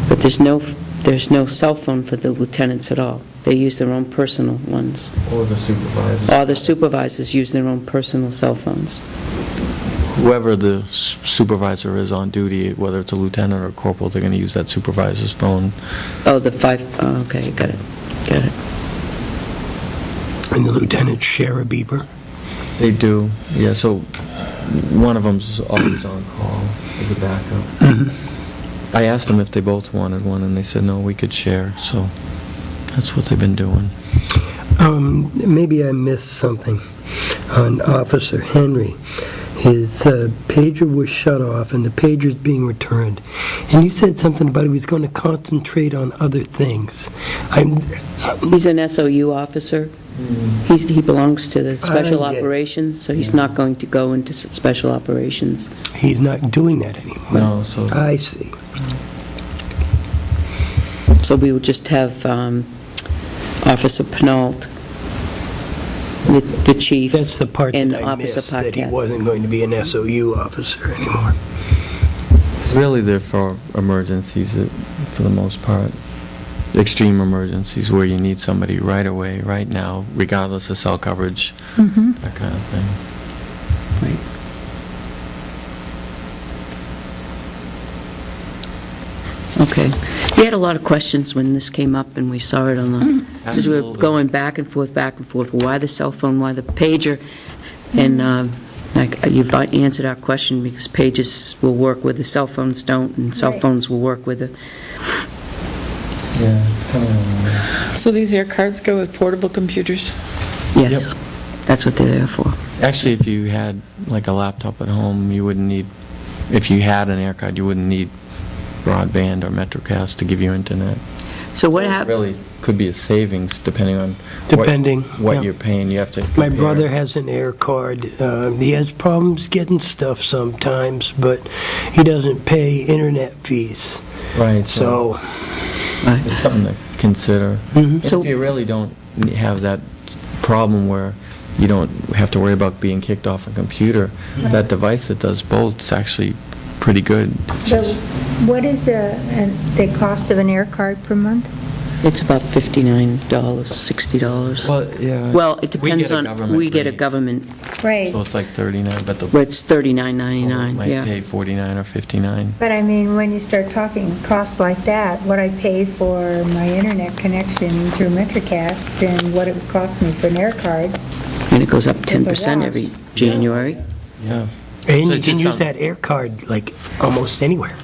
but there's no cell phone for the lieutenants at all. They use their own personal ones.
Or the supervisor.
All the supervisors use their own personal cell phones.
Whoever the supervisor is on duty, whether it's a lieutenant or a corporal, they're going to use that supervisor's phone.
Oh, okay, got it.
And the lieutenants share a beeper.
They do, yeah, so one of them's always on call as a backup. I asked them if they both wanted one, and they said, no, we could share, so that's what they've been doing.
Maybe I missed something on Officer Henry. His pager was shut off, and the pager's being returned. And you said something about he was going to concentrate on other things.
He's an SOU officer. He belongs to the special
I get it.
operations, so he's not going to go into special operations.
He's not doing that anymore.
No, so
I see.
So we would just have Officer Penault with the chief.
That's the part
and
that I
Officer
missed, that he
Paquette.
wasn't going to be an SOU officer anymore.
really they're for emergencies for the most part. extreme emergencies where you need somebody right away, right now, regardless of cell coverage, that kind of thing.
Right. Okay. We had a lot of questions when this came up, and we saw it on the, because we were
Absolutely.
going back and forth, why the cell phone, why the pager? And you've answered our question, because pagers will work where the cell phones don't, and cell
Right.
phones will work with the,
Yeah, it's kind of...
So these air cards go with portable computers?
yes, that's what they're there for.
Actually, if you had like a laptop at home, you wouldn't need, if you had an air card, you wouldn't need broadband or MetroCast to give you internet.
So what
It
happened?
really could be a savings depending on
Depending,
what
yeah.
you're paying. You have to
My
compare.
brother has an air card. He has problems getting stuff sometimes, but he doesn't pay internet fees.
Right,
So,
it's something to consider. And
So-
if you really don't have that problem where you don't have to worry about being kicked off a computer, that device that does both is actually pretty good.
So what is the cost of an air card per month?
It's about $59, $60.
Well, yeah.
Well, it
We
depends
get a
on,
government
we get a
rate,
government,
Right.
So it's like 39, but the
but it's
public
$39.99,
might
yeah.
pay 49 or 59.
But I mean, when you start talking costs like that, what I pay for my internet connection through MetroCast and what it would cost me for an air card,
And it goes up
It's a
10%
wash.
every January.
Yeah.
and
So
you
it's
can
just
use
some-
that air card like almost anywhere.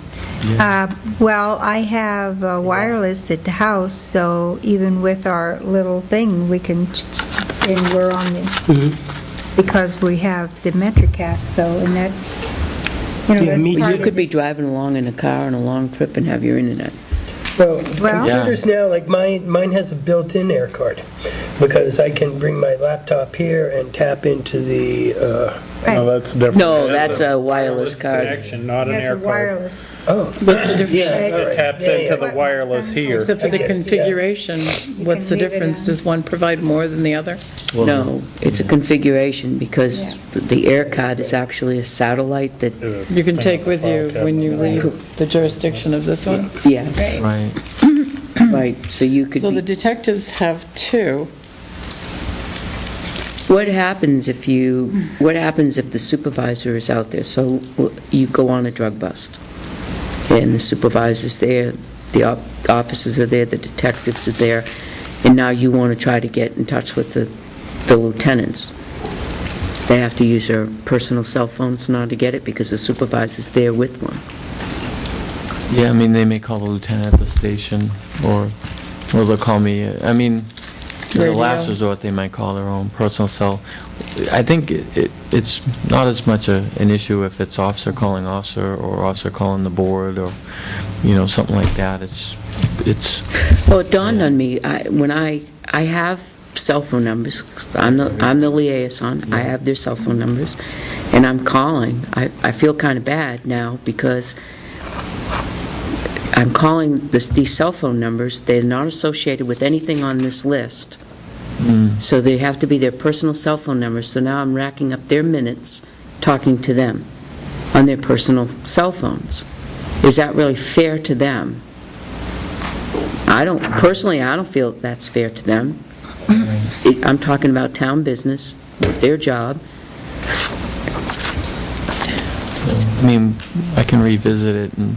well, I have wireless at the house, so even with our little thing, we can, and we're on the, because we have the MetroCast, so, and that's,
Yeah,
that's
me
part
You
of
could
it.
be driving along in a car on a long trip and have your internet.
Well,
Well-
computers now, like mine has a built-in air card, because I can bring my laptop here and tap into the,
No, that's different.
No, that's a wireless card.
Connection, not an
That's
air
a
card.
wireless.
oh.
What's the difference?
Yeah, all
It
right.
taps
Yeah,
into
yeah.
the wireless here.
Except for the
I get it, yeah.
configuration, what's the
can leave it
difference?
on.
Does one provide more than the other?
Well,
No, it's a configuration, because the air card is actually a satellite that,
You can take with you when you leave the jurisdiction of this one?
yes,
Right.
right, so you could
So the
be,
detectives have two.
what happens if the supervisor is out there? So you go on a drug bust, and the supervisor's there, the officers are there, the detectives are there, and now you want to try to get in touch with the lieutenants. They have to use their personal cell phones in order to get it, because the supervisor's there with one.
Yeah, I mean, they may call the lieutenant at the station, or they'll call me. I mean, as a last
Radio.
resort, they might call their own personal cell. I think it's not as much an issue if it's officer calling officer, or officer calling the board, or, something like that. It's
Well, it dawned on me, when I have cell phone numbers, I'm the liaison, I have their cell phone numbers, and I'm calling. I feel kind of bad now, because I'm calling these cell phone numbers, they're not associated with anything on this list, so they have to be their personal cell phone numbers, so now I'm racking up their minutes talking to them on their personal cell phones. Is that really fair to them? Personally, I don't feel that's fair to them. I'm talking about town business, their job.
I mean, I can revisit it, and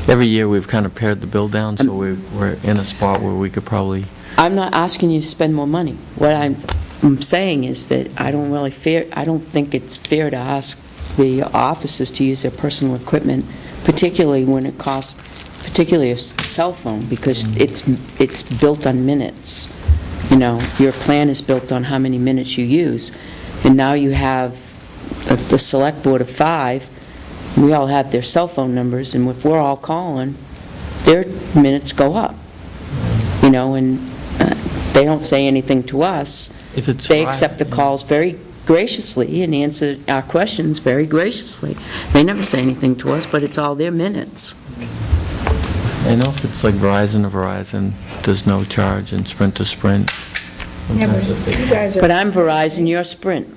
every year we've kind of pared the bill down, so we're in a spot where we could probably...
I'm not asking you to spend more money. What I'm saying is that I don't think it's fair to ask the officers to use their personal equipment, particularly when it costs, particularly a cell phone, because it's built on minutes. Your plan is built on how many minutes you use, and now you have the select board of 5, we all have their cell phone numbers, and if we're all calling, their minutes go up, and they don't say anything to us.
If it's
They
Friday,
accept the calls very graciously and answer our questions very graciously. They never say anything to us, but it's all their minutes.
I know if it's like Verizon to Verizon, there's no charge, and Sprint to Sprint.
Yeah, but
sometimes it's
you guys are.
But I'm Verizon, you're Sprint.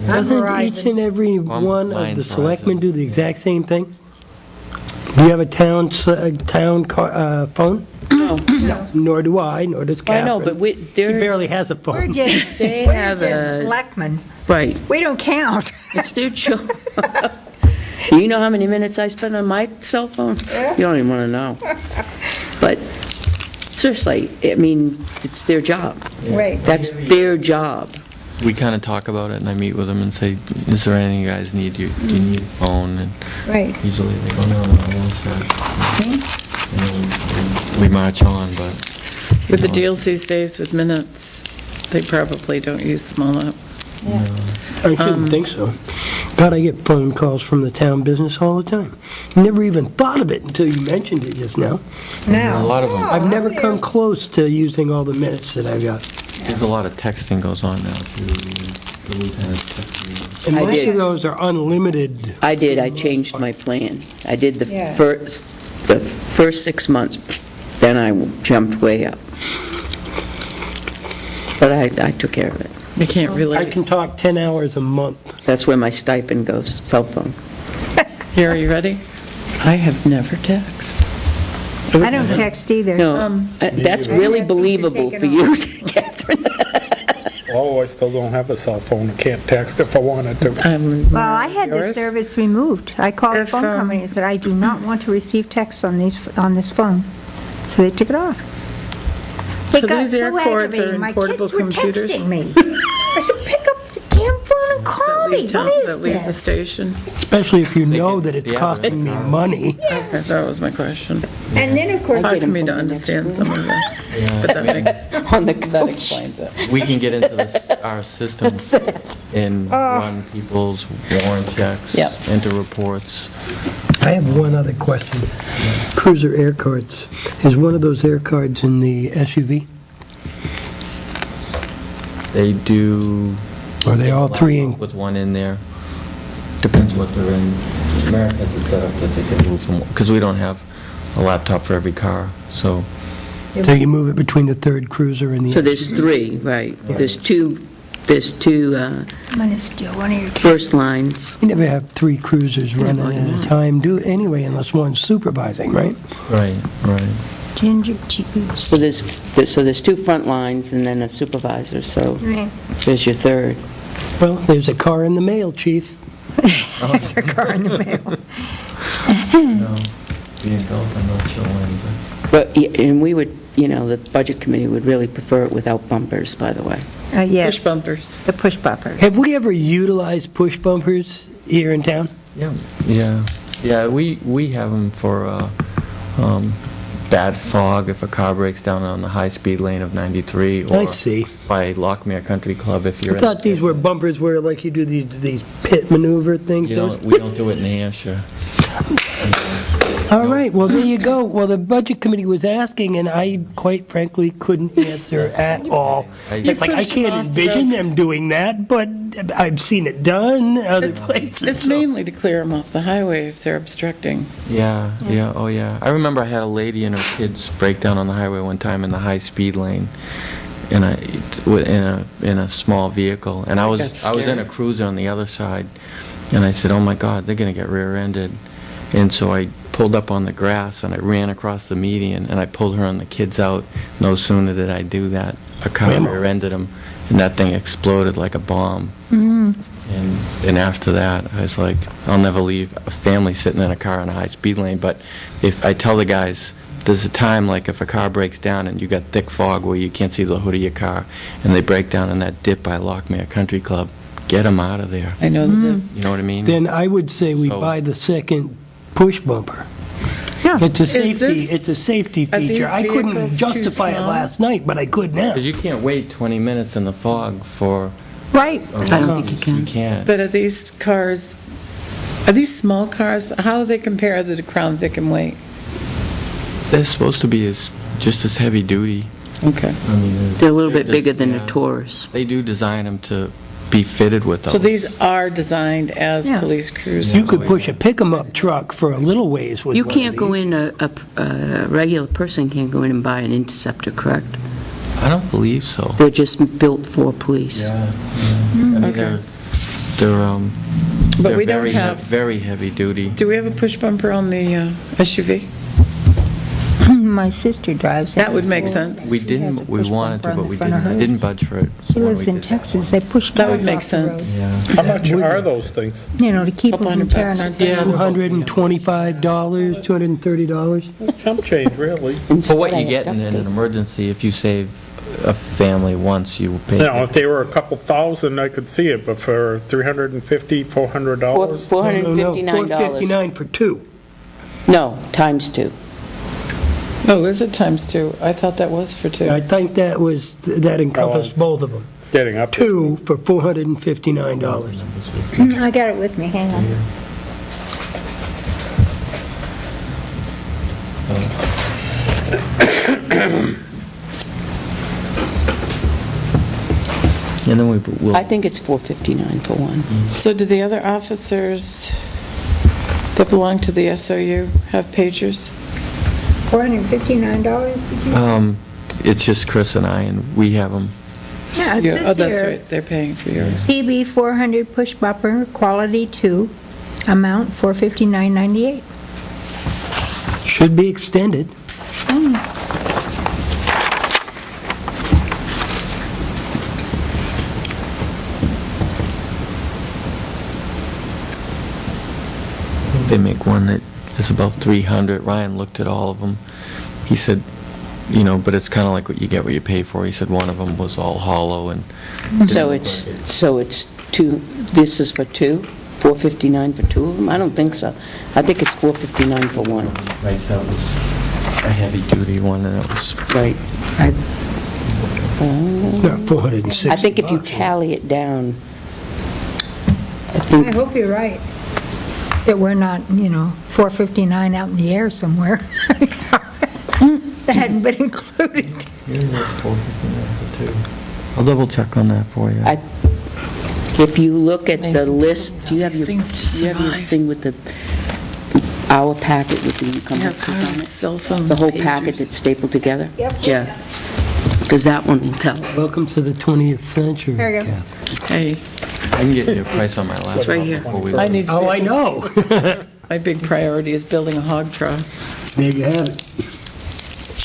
I'm
Doesn't
Verizon.
each and every one of
mine's
the selectmen
Verizon.
do the exact same thing? Do you have a town phone?
No.
Nor do I, nor does
I
Catherine.
know, but
She
they're,
barely has a
We're
phone.
just,
They
we're
have
just
a-
selectmen.
right,
We don't count.
it's their job. You know how many minutes I spend on my cell phone? You don't even want to know. But seriously, I mean, it's their job.
Right.
That's their job.
We kind of talk about it, and I meet with them and say, is there anything you guys need? Do you need a phone? And
Right.
usually they go, no, one sec. And then we march on, but...
With the deals these days with minutes, they probably don't use them all up.
I shouldn't think so. God, I get phone calls from the town business all the time. Never even thought of it until you mentioned it just now.
Now.
A lot of them.
I've never come close to using all the minutes that I've got.
There's a lot of texting goes on now, too. The lieutenant's texting.
And
I
most
did.
of those are unlimited.
I did, I changed my plan. I did the
Yeah.
first 6 months, then I jumped way up. But I took care of it.
They can't
I
really.
can talk 10 hours a month.
That's where my stipend goes, cell phone.
Here, are you ready? I have never texted.
I don't text either.
No, that's really believable for you, Catherine.
Oh, I still don't have a cell phone. I can't text if I wanted to.
Well, I had the
Yours?
service removed. I called the
If,
phone company and said, I do not want to receive texts on this phone. So they took it off. It
So
got
these air
so
cords are
aggravating.
in
My
portable
kids were
computers?
texting me. I said, pick up the damn phone and call me. What
That
is
leaves the
this?
station.
Especially if you know
get
that it's
the
costing me
average.
money.
Okay, that was my question.
And then, of course,
Hard
get
for
them
me
from
to
the next
understand
room.
some of this, but that makes,
On the
that
coach.
explains it.
We can get into this, our system and run people's warrant checks,
Yep.
enter reports.
I have one other question. Cruiser air cards. Is one of those air cards in the SUV?
They do...
Are they all three in?
With one in there. Depends what they're in. America has it set up that they can move from, because we don't have a laptop for every car, so...
So you move it between the third cruiser and the
So there's three, right. There's two
I'm going to steal one of your
first lines.
You never have three cruisers running at a time, do it anyway, unless one's supervising, right?
Right, right.
ginger juice.
So there's two front lines and then a supervisor, so
Right.
there's your third.
Well, there's a car in the mail, chief.
There's a car in the mail.
No, being built, I'm not sure when,
But, and we would, the Budget Committee would really prefer it without bumpers, by the way.
Yes.
Push bumpers.
The push bumpers.
Have we ever utilized push bumpers here in town?
Yeah, we have them for bad fog if a car breaks down on the high-speed lane of 93,
I
or
see.
by Lockmere Country Club if you're
I
in...
thought these were bumpers where, like, you do these pit maneuver things.
We don't do it in New Hampshire.
All right, well, there you go. Well, the Budget Committee was asking, and I, quite frankly, couldn't answer at all. It's like, I
push them
can't
off the
envision
road.
them doing that, but I've seen it done other places.
It's
so-
mainly to clear them off the highway if they're obstructing.
Yeah, oh yeah. I remember I had a lady and her kids break down on the highway one time in the high-speed lane, and in a small vehicle, and I was
That's
in
scary.
a cruiser on the other side, and I said, oh my God, they're gonna get rear-ended, and so I pulled up on the grass and I ran across the median and I pulled her and the kids out. No sooner did I do that, a car
Whammo.
rear-ended them, and that thing exploded like a bomb. And after that, I was like, I'll never leave a family sitting in a car in a high-speed lane. But if I tell the guys, there's a time, like if a car breaks down and you got thick fog where you can't see the hood of your car, and they break down in that dip by Lockmere Country Club, get them out of there.
I know that.
You know what I mean?
Then I would say we
So-
buy the second push bumper.
Yeah.
It's a
Is
safety,
this-
it's a safety
are these
feature. I couldn't
vehicles too
justify it
small?
last night, but I could now.
Because you can't wait 20 minutes in the fog for...
Right.
I don't think you can.
You can't.
But are these small cars? How do they compare to the Crown Vic in weight?
They're supposed to be just as heavy duty.
Okay.
I mean,
They're a little bit
just-
bigger than
yeah.
a Taurus.
They do design them to be fitted with those.
So these are designed as
Yeah.
police cruisers?
You could push a pick-em-up truck for a little ways with
You
one of
can't go
these.
in, a regular person can't go in and buy an Interceptor, correct?
I don't believe so.
They're just built for police.
I mean,
Okay.
they're
But we don't
very
have,
very heavy duty.
do we have a push bumper on the SUV?
my sister drives.
That would make sense.
We
She has a
didn't, we
push
wanted
bumper
to,
on
but
the
we
front of
didn't, I
hers.
didn't budge for it.
She
when
lives
we
in
did that.
Texas. They push
That would
cars
make
off the road.
sense.
Yeah.
How much are those things?
You know, to keep them
Couple
from
$100
tearing
on
up.
Yeah.
$225, $230.
That's chump change, really.
For what you get in an emergency, if you save a family once, you pay.
Now, if they were a couple thousand, I could see it, but for $350, $400?
$459.
$459 for two.
No, times two.
Oh, is it times 2? I thought that was for 2.
I think that encompassed both of them.
It's getting up.
Two for $459.
I got it with me, hang on.
And then we'll.
I think it's $459 for one.
So do the other officers that belong to the SOU have pagers?
$459, did you say?
It's just Chris and I, and we have them.
Yeah, it
Oh,
says
that's
here,
right, they're paying for yours.
CB 400 push bumper, quality 2, amount $459.98.
Should be extended.
They make one that is about 300. Ryan looked at all of them. He said, but it's kind of like what you get what you pay for. He said one of them was all hollow and.
So it's two, this is for two? $459 for two of them? I don't think so. I think it's $459 for one.
Right, that was a heavy-duty one, and it was.
Right.
It's not $460.
I think if you tally it down, I
I
think,
hope you're right, that we're not, $459 out in the air somewhere. That hadn't been included.
I'll double check on that for you.
if you look at the list, do you have your,
These things to
do you have your
survive.
thing with the our packet with the encumbrances on it?
Cell phone
The whole
pagers.
packet that's stapled together?
Yep.
Yeah. Because that one will tell.
Welcome to the 20th century.
There you go.
Kathy.
Hey,
I can get you a price on my last
It's right
one
here.
before we
I
leave.
need,
Oh, I know.
my big priority is building a hog trough.
There you have it.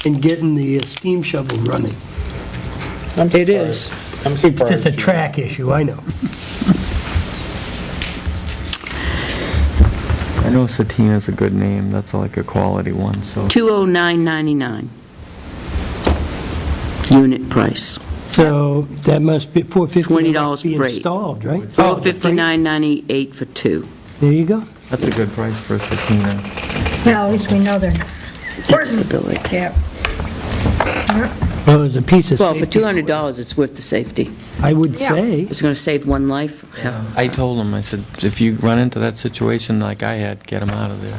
And getting the steam shovel running.
It is.
I'm
It's
surprised.
just a track issue, I know.
I know Satina's a good name. That's like a quality one, so.
$209.99. Unit price.
So that must be $459
$20
be
freight.
installed, right? Oh, the freight.
$459.98 for two.
There you go.
That's a good price for Satina.
Well, at least we know they're not.
That's the billing.
Yeah.
Well, it's a piece of
Well, for
safety.
$200, it's worth the safety.
I would
Yeah.
say.
It's going to save one life. Yeah.
I told him, I said, if you run into that situation like I had, get him out of there.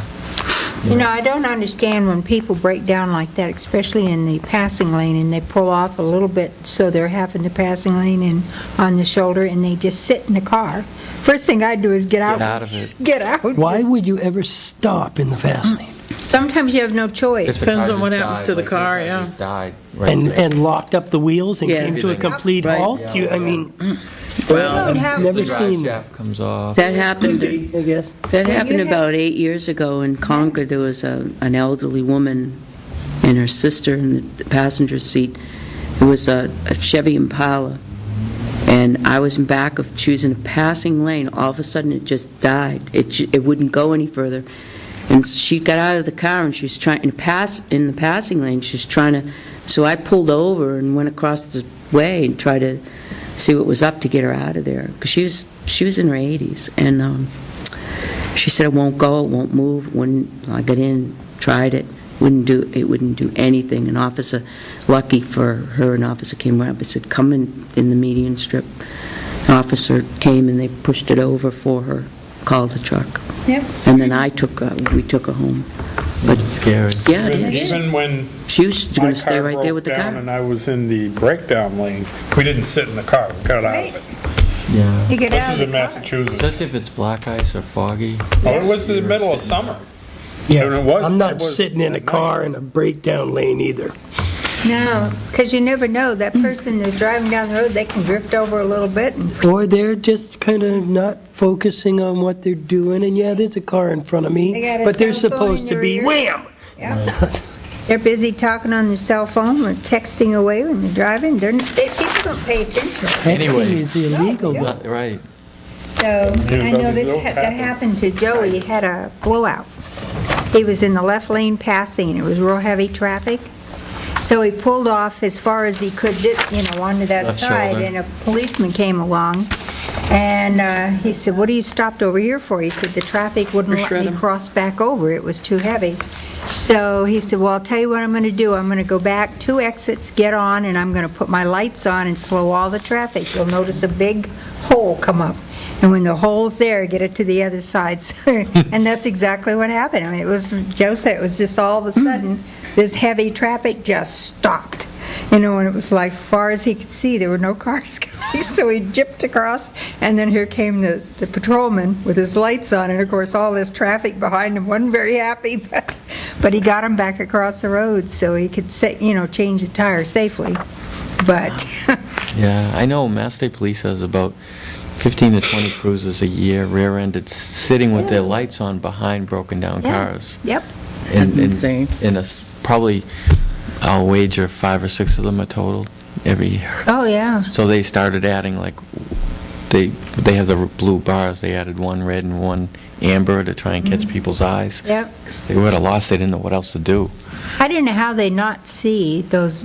I don't understand when people break down like that, especially in the passing lane, and they pull off a little bit so they're half in the passing lane and on the shoulder, and they just sit in the car. First thing I'd do is get out.
Get out of it.
Get out.
Why
Just-
would you ever stop in the fast lane?
Sometimes you have no choice.
If the
Depends
car
on what
just
happens
died,
to the
like
car,
this, I
yeah.
just died right
And
there.
and locked up the wheels and
Yeah.
came to a complete
Right.
halt? I mean,
Well,
don't have-
never
The drive
seen that,
shaft comes off.
That happened,
I guess.
that happened
you have-
about 8 years ago in Concord. There was an elderly woman and her sister in the passenger seat. It was a Chevy Impala, and I was in back of, she was in a passing lane. All of a sudden, it just died. It wouldn't go any further. And she got out of the car, and she was trying, in the passing lane, she was trying to, so I pulled over and went across the way and tried to see what was up to get her out of there, because she was in her 80s, and she said it won't go, it won't move. I got in, tried it, wouldn't do anything. An officer, lucky for her, an officer came around and said, come in the median strip. An officer came and they pushed it over for her, called a truck,
Yep.
and then we took her home. But
Scary.
yeah, it is.
Even when
She was
my
going to stay
car
right there with
broke
the
down
car.
and I was in the breakdown lane, we didn't sit in the car, we got out of it.
Yeah.
You get
This
out
is
of
in
the car.
Massachusetts.
Especially if it's black ice or foggy.
Oh, it was the middle of summer.
Yeah,
And it was-
I'm not
it was
sitting in a
at
car
night.
in a breakdown lane either.
No, because you never know. That person that's driving down the road, they can drift over a little bit and
Or they're just kind of not focusing on what they're doing, and yeah, there's a car in front of
They
me,
got a
but they're
cell phone in
supposed to
their
be
ear.
wham!
yeah. They're busy talking on their cell phone or texting away when they're driving. People don't pay attention.
Anyway.
Texting is illegal,
No,
though.
Right.
So, I know that happened to Joey. He had a blowout. He was in the left lane passing, and it was real heavy traffic. So he pulled off as far as he could, onto that
Left
side,
shoulder.
and a policeman came along, and he said, "What are you stopped over here for?" He said, "The traffic wouldn't let
shred
me
him.
cross back over. It was too heavy." So he said, "Well, I'll tell you what I'm going to do. I'm going to go back 2 exits, get on, and I'm going to put my lights on and slow all the traffic. You'll notice a big hole come up. And when the hole's there, get it to the other side." And that's exactly what happened. I mean, Joe said it was just all of a sudden, this heavy traffic just stopped. And it was like, far as he could see, there were no cars coming. So he jipped across, and then here came the patrolman with his lights on, and of course, all this traffic behind him wasn't very happy, but he got him back across the road so he could, change the tire safely. But,
Yeah, I know Mass State Police has about 15 to 20 cruisers a year, rear-ended, sitting with their lights on behind broken-down
yeah,
cars.
yep.
And-
That's insane.
And probably, I'll wager 5 or 6 of them are totaled every year.
Oh, yeah.
So they started adding, they have the blue bars, they added one red and one amber to try and catch people's eyes.
Yep.
'Cause they were at a loss, they didn't know what else to do.
I don't know how they not see those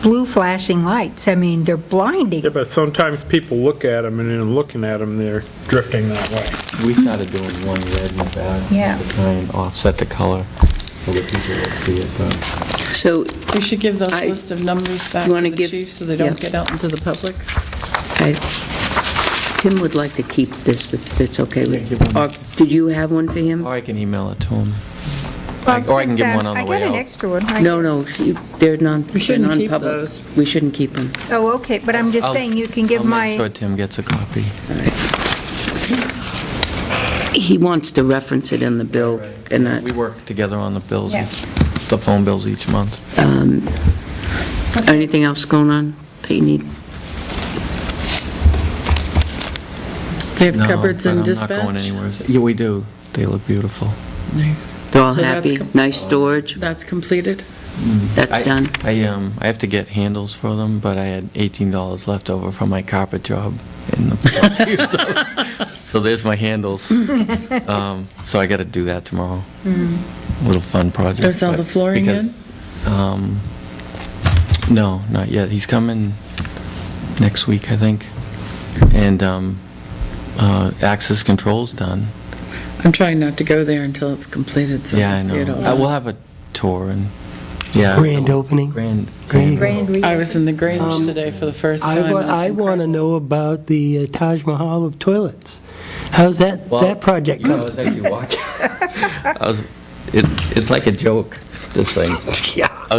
blue flashing lights. I mean, they're blinding.
Yeah, but sometimes people look at them, and in looking at them, they're drifting that way.
We started doing one red in the back
Yeah.
to try and offset the color so that people would see it, but...
So
We should give those
I-
list of numbers back
You
to
wanna
the
give-
chief so they don't
yeah.
get out into the public.
Tim would like to keep this, if it's okay with you.
give him-
Or did you have one for him?
Or I can email it to him.
Well,
Or I can give him one on the way
I got an
out.
extra one.
No, they're
shouldn't keep
non-public.
those.
We shouldn't keep them.
Oh, okay, but I'm just saying, you can give
I'll make sure
my,
Tim gets a copy.
He wants to reference it in the bill, and
We work together on the bills,
Yeah.
the phone bills each month.
anything else going on that you need?
They have
No,
cupboards
but
and
I'm
dispatch?
not going anywhere. Yeah, we do. They look beautiful.
Nice.
They're all
So that's
happy? Nice storage?
That's completed?
That's done?
I have to get handles for them, but I had $18 left over from my carpet job in the so there's my handles. So I got to do that tomorrow. Little fun project.
Is all the
but
flooring
because, no, not yet. He's coming next week, I think. And access control's done.
I'm trying not to go there until it's completed, so I
Yeah, I
can see it all.
know. We'll have a tour and, yeah.
Grand opening.
Grand.
Grand Re-
I was in the Grange today for the first
I
time.
want
That's
to
incredible.
know about the Taj Mahal of toilets. How's that project
I
going?
was actually watching. It's like a joke, this thing.
Yeah.
I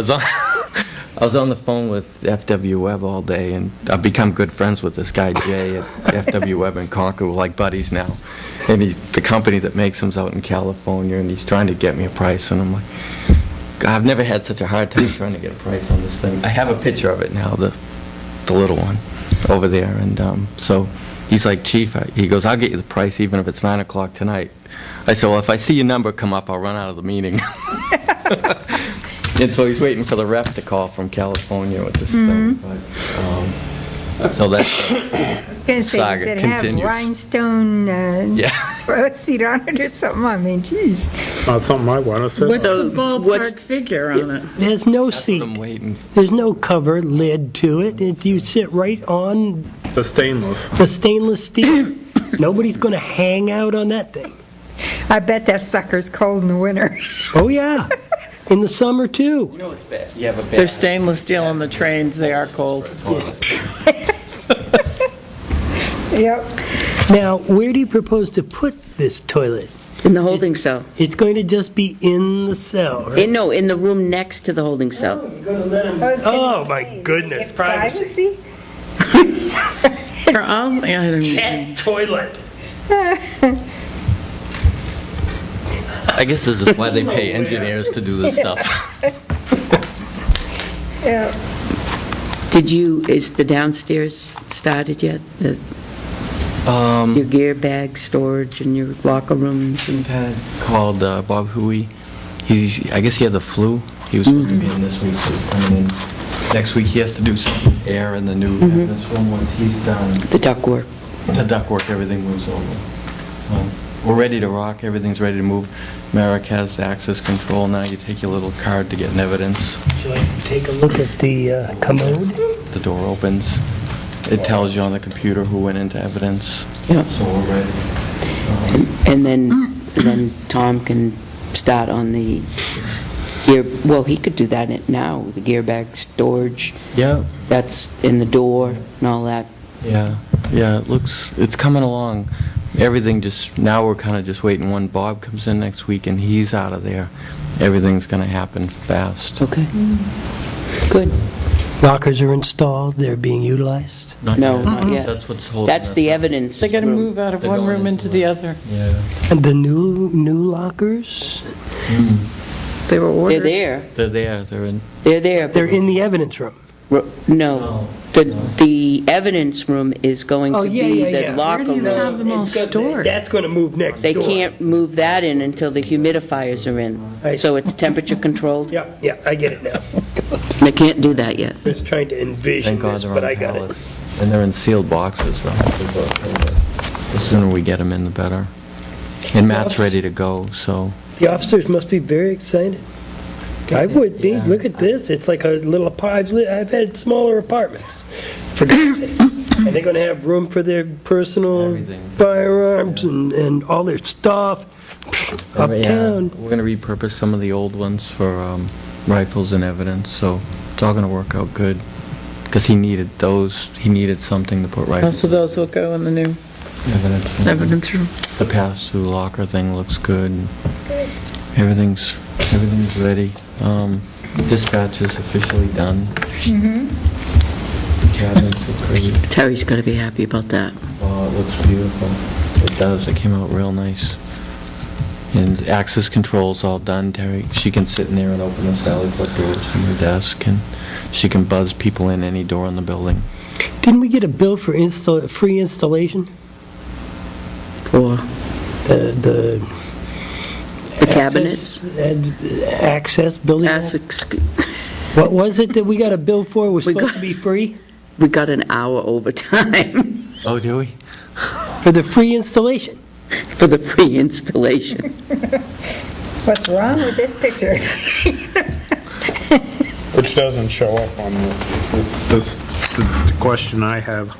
was on the phone with FW Webb all day, and I've become good friends with this guy, Jay, at FW Webb in Concord. We're like buddies now. And the company that makes them's out in California, and he's trying to get me a price, and I'm like, God, I've never had such a hard time trying to get a price on this thing. I have a picture of it now, the little one, over there, and so he's like, Chief, he goes, I'll get you the price even if it's 9 o'clock tonight. I said, well, if I see your number come up, I'll run out of the meeting. And so he's waiting for the rep to call from California with this thing. But, so that's,
I was going to say,
saga
does it have
continues.
rhinestone
yeah.
toilet seat on it or something? I mean, geez.
It's not something I want to say.
What's the
what's-
ballpark figure on it?
There's no
That's what I'm
seat.
waiting.
There's no cover lid to it. You sit right on
The stainless.
the stainless steel. Nobody's going to hang out on that thing.
I bet that sucker's cold in the winter.
Oh, yeah. In the summer, too.
You know it's bad. You have a bad.
They're stainless steel on the trains, they are cold.
Yep.
Now, where do you propose to put this toilet?
In the holding cell?
It's going to just be in the cell, right?
No, in the room next to the holding cell.
I was gonna
Oh,
say,
my goodness,
get
privacy.
Here, I don't
Cat toilet.
I guess this is why they pay engineers to do this stuff.
Yeah.
Is the downstairs started yet? Your gear bag storage and your locker rooms and...
Called Bob Huey. I guess he had the flu, He was supposed to be in this week, so he's coming in. Next week, he has to do some air in the new evidence room. Once he's done,
The ductwork.
the ductwork, everything moves over. So we're ready to rock, everything's ready to move. Merrick has access control now. You take your little card to get an evidence.
Would you like to take a look at the commode?
The door opens. It tells you on the computer who went into evidence.
Yeah.
So we're ready.
And then Tom can start on the gear, well, he could do that now, the gear bag storage,
Yeah,
that's in the door and all that.
yeah, it's coming along. Everything just, now we're kind of just waiting when Bob comes in next week and he's out of there. Everything's going to happen fast.
Okay. Good.
Lockers are installed, they're being utilized.
Not
No,
yet.
not yet.
That's what's holding
That's
us
the
up.
evidence.
They got to
room.
move out of
They're
one
going
room into the other.
Yeah.
And the new lockers,
They were
They're
ordered.
there.
They're there, they're in.
They're there.
they're in the evidence room.
No. The evidence room is going to
Oh, yeah,
be
yeah,
the
yeah.
locker
Where do you
room.
have them all
It's got-
stored?
That's going to move next
They
door.
can't move that in until the humidifiers are in.
Right.
So it's temperature controlled.
Yeah, yeah, I get it now.
They can't do that yet.
I was trying to envision
Thank God
this,
they're
but
on
I got it.
pallets. And they're in sealed boxes, so the sooner we get them in, the better. And Matt's ready to go, so.
The officers must be very excited. I would be.
Yeah.
Look at this. It's like a little, I've had smaller apartments, for God's sake. And they're going to have room for their personal
Everything.
firearms and all their stuff
Yeah,
uptown.
we're going to repurpose some of the old ones for rifles and evidence, so it's all going to work out good. Because he needed those, he needed something to put rifles.
So those will go in the new
Evidence.
evidence room.
The pass-through locker thing looks good. Everything's ready. Dispatch is officially done. Cabinets look great.
Terry's going to be happy about that.
Oh, it looks beautiful. It does. It came out real nice. And access control's all done, Terry. She can sit in there and open the Sally Port doors from her desk, and she can buzz people in any door in the building.
Didn't we get a bill for free installation?
For
The
cabinets?
Access, building? What was it that we got a bill for? It was
We
supposed
got-
to be free?
We got an hour overtime
Oh, do we?
For the free installation?
for the free installation.
What's wrong with this picture?
Which doesn't show up on this, the question I have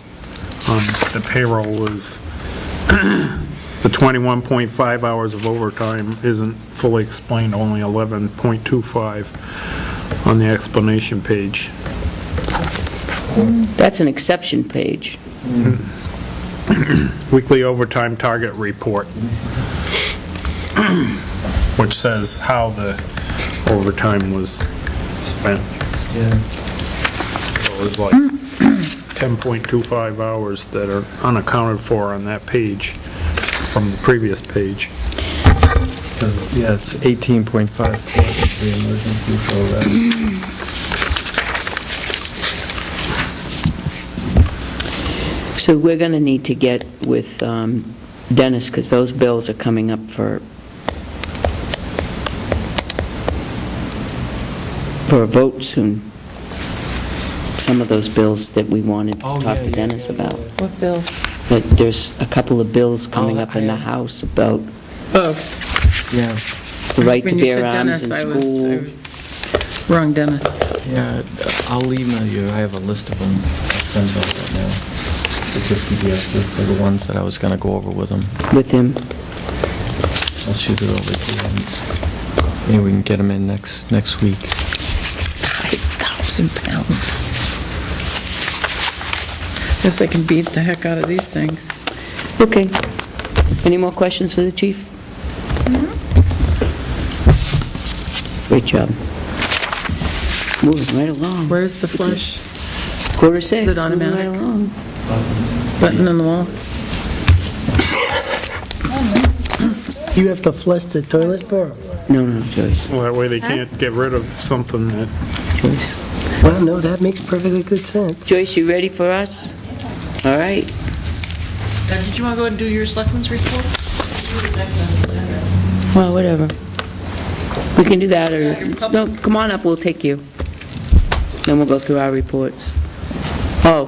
on the payroll is, the 21.5 hours of overtime isn't fully explained, only 11.25 on the explanation page.
That's an exception page.
Weekly overtime target report, which says how the overtime was spent.
Yeah.
So it was like 10.25 hours that are unaccounted for on that page from the previous page.
Yeah, it's 18.5 for the emergency, so that.
So we're going to need to get with Dennis, because those bills are coming up for a vote soon. Some of those bills that we wanted to
Oh,
talk
yeah,
to
yeah,
Dennis
yeah,
about.
What bill?
That there's a couple of bills coming up in the
I-
House about
Oh,
Yeah,
the right to
when you
bear
said
arms
Dennis,
in
I was
school.
wrong Dennis.
yeah, I'll email you, I have a list of them, I'll send those right now. It's a PDF list of the ones that I was gonna go over with them.
With him.
I'll shoot it over to you. Maybe we can get them in next week.
5,000 pounds. Guess they can beat the heck out of these things.
Okay. Any more questions for the chief? Great job. Moving right along.
Where's the flush
Quarter six.
Is it
moving
automatic?
right along.
button on the wall?
You have to flush the toilet for them?
No, Joyce.
Well, that way they can't get rid of something that,
Joyce.
Well, no, that makes perfectly good sense.
Joyce, you ready for us? All right.
Now, did you want to go ahead and do your selectmen's report?
Well, whatever. We can do that, or, no, come on up, we'll take you. Then we'll go through our reports. Oh,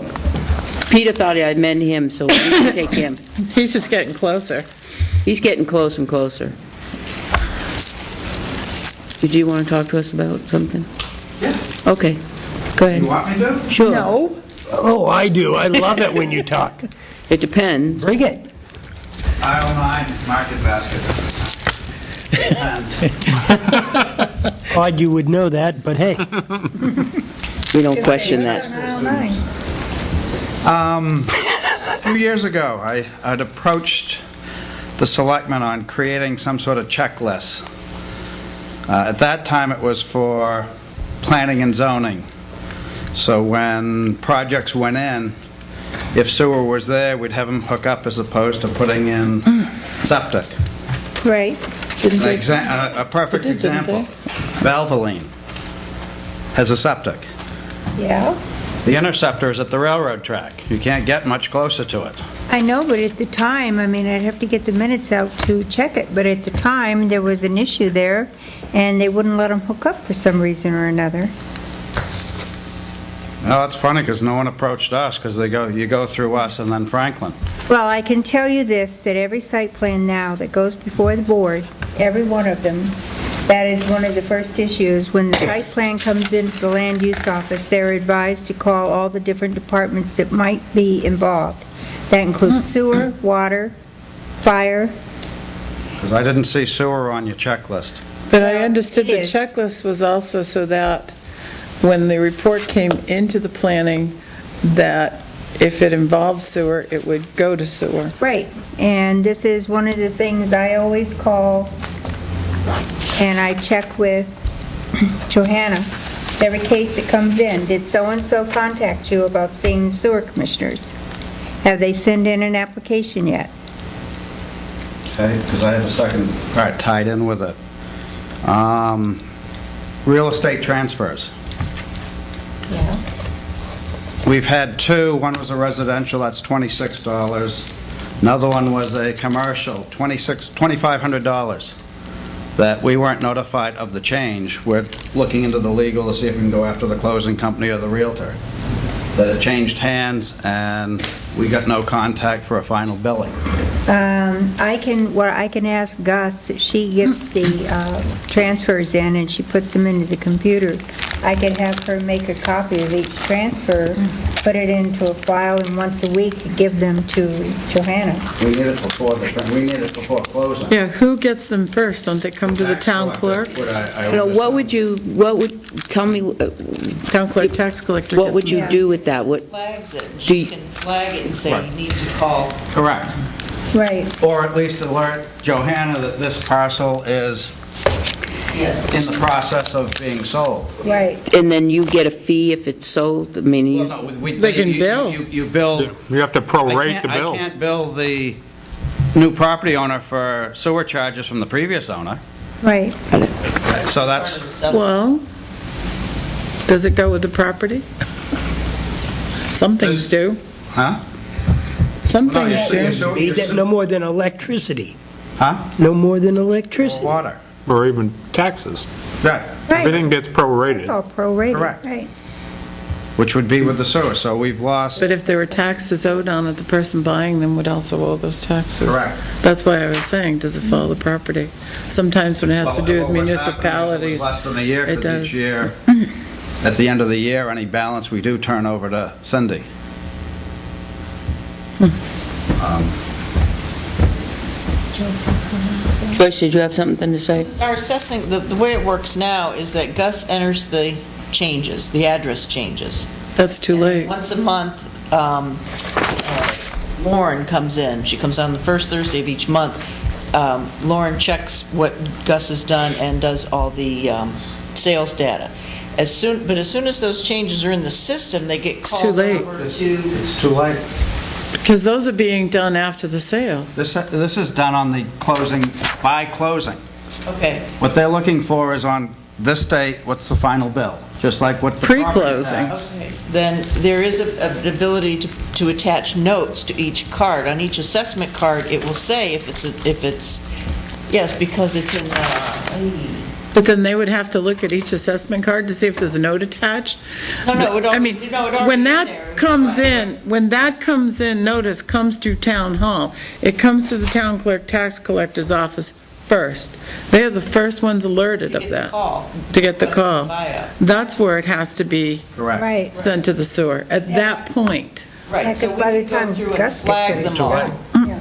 Peter thought I meant him, so we can take him.
He's just getting closer.
He's getting closer and closer. Did you want to talk to us about something? Yeah. Okay, go ahead.
You want me to?
Sure.
No.
Oh, I do. I love it when you talk.
It depends.
Bring it.
Aisle 9, Market Basket.
Odd you would know that, but hey.
We don't question that.
A few years ago, I'd approached the selectmen on creating some sort of checklist. At that time, it was for planning and zoning. So when projects went in, if sewer was there, we'd have them hook up as opposed to putting in septic.
Right.
A perfect
Didn't they?
example, Valvoline has a septic.
Yeah.
The interceptor is at the railroad track. You can't get much closer to it.
I know, but at the time, I mean, I'd have to get the minutes out to check it, but at the time, there was an issue there, and they wouldn't let them hook up for some reason or another.
Well, it's funny because no one approached us because you go through us and then Franklin.
Well, I can tell you this, that every site plan now that goes before the board, every one of them, that is one of the first issues. When the site plan comes into the land use office, they're advised to call all the different departments that might be involved. That includes sewer, water, fire.
Because I didn't see sewer on your checklist.
But I understood
it
the
is.
checklist was also so that when the report came into the planning, that if it involved sewer, it would go to sewer.
Right, and this is one of the things I always call, and I check with Johanna, every case that comes in. Did so-and-so contact you about seeing the sewer commissioners? Have they sent in an application yet?
Okay, because I have a second part tied in with it. Real estate transfers.
Yeah.
We've had two. One was a residential, that's $26. Another one was a commercial, $2,500, that we weren't notified of the change. We're looking into the legal to see if we can go after the closing company or the realtor. That it changed hands, and we got no contact for a final billing.
I can ask Gus, she gets the transfers in and she puts them into the computer. I can have her make a copy of each transfer, put it into a file, and once a week give them to Johanna.
We need it before closing.
Yeah, who gets them first? Don't they come to the town clerk?
Tell me,
Town clerk, tax collector
what
gets
would
them.
you do with that? What,
Flags it.
Do
She
you-
can flag it and say, you need to call.
Correct.
Right.
Or at least alert Johanna that this parcel is
Yes.
in the process of being sold.
Right.
and then you get a fee if it's sold? I mean,
Well,
you...
no,
They can bill.
You bill.
You have to prorate the bill.
I can't bill the new property owner for sewer charges from the previous owner.
Right.
So that's,
Part of the settlement.
Well, does it go with the property? Some things do.
huh?
Some
No, you
things
see-
do.
you see-
No more than electricity.
Huh?
No more than electricity.
Water.
Or even taxes.
Right.
Right.
Everything gets prorated.
It's all prorated.
Correct.
Right.
Which would be with the sewer, so we've lost.
But if there were taxes owed on it, the person buying them would also owe those taxes.
Correct.
That's why I was saying, does it follow the property? Sometimes when it has to do with
What was happening is it was
municipalities,
less than a year,
it
because
does.
each year, at the end of the year, any balance we do turn over to Cindy.
Joyce, did you have something to say?
Our assessing, the way it works now is that Gus enters the changes, the address changes.
that's too late.
Once a month, Lauren comes in. She comes on the first Thursday of each month. Lauren checks what Gus has done and does all the sales data. But as soon as those changes are in the system, they get
too
called
late.
over to...
It's too late.
Because those are being done after the sale.
This is done on the closing, by closing.
Okay.
What they're looking for is on this date, what's the final bill? Just like what's the property
Pre-closing.
tax.
Okay. Then there is an ability to attach notes to each card. On each assessment card, it will say if it's, yes, because it's in the,
But then they would have to look at each assessment card to see if there's a note attached?
No, it would
I
already,
mean,
it already
when
in
that
there.
comes in, notice comes to town hall, it comes to the town clerk tax collector's office first. They're the first ones alerted of that. To get the call. That's where it has to be
Correct.
Right.
sent to the sewer, at that point.
Right, so
Because
we
by the
can go
time
through and
Gus gets
flag
it,
them
it's
all.
right. Yeah.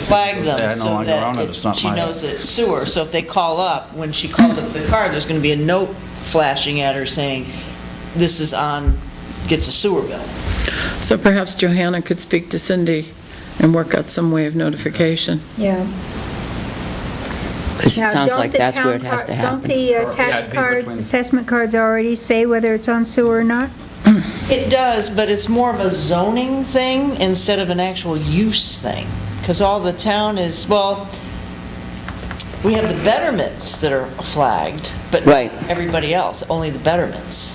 Flag
Yeah, I
them
no
so
longer own it,
that
it's not
she
mine.
knows that it's sewer. So if they call up, when she calls up the card, there's going to be a note flashing at her saying, this is on, gets a sewer bill.
So perhaps Johanna could speak to Cindy and work out some way of notification.
Yeah.
Because it
Now,
sounds
don't
like
the
that's where it
town
has to
card-
happen.
Don't the
Yeah,
tax
it'd be
cards,
between-
assessment cards already say whether it's on sewer or not?
It does, but it's more of a zoning thing instead of an actual use thing. Because all the town is, well, we have the betterments that are flagged, but not
Right.
everybody else, only the betterments.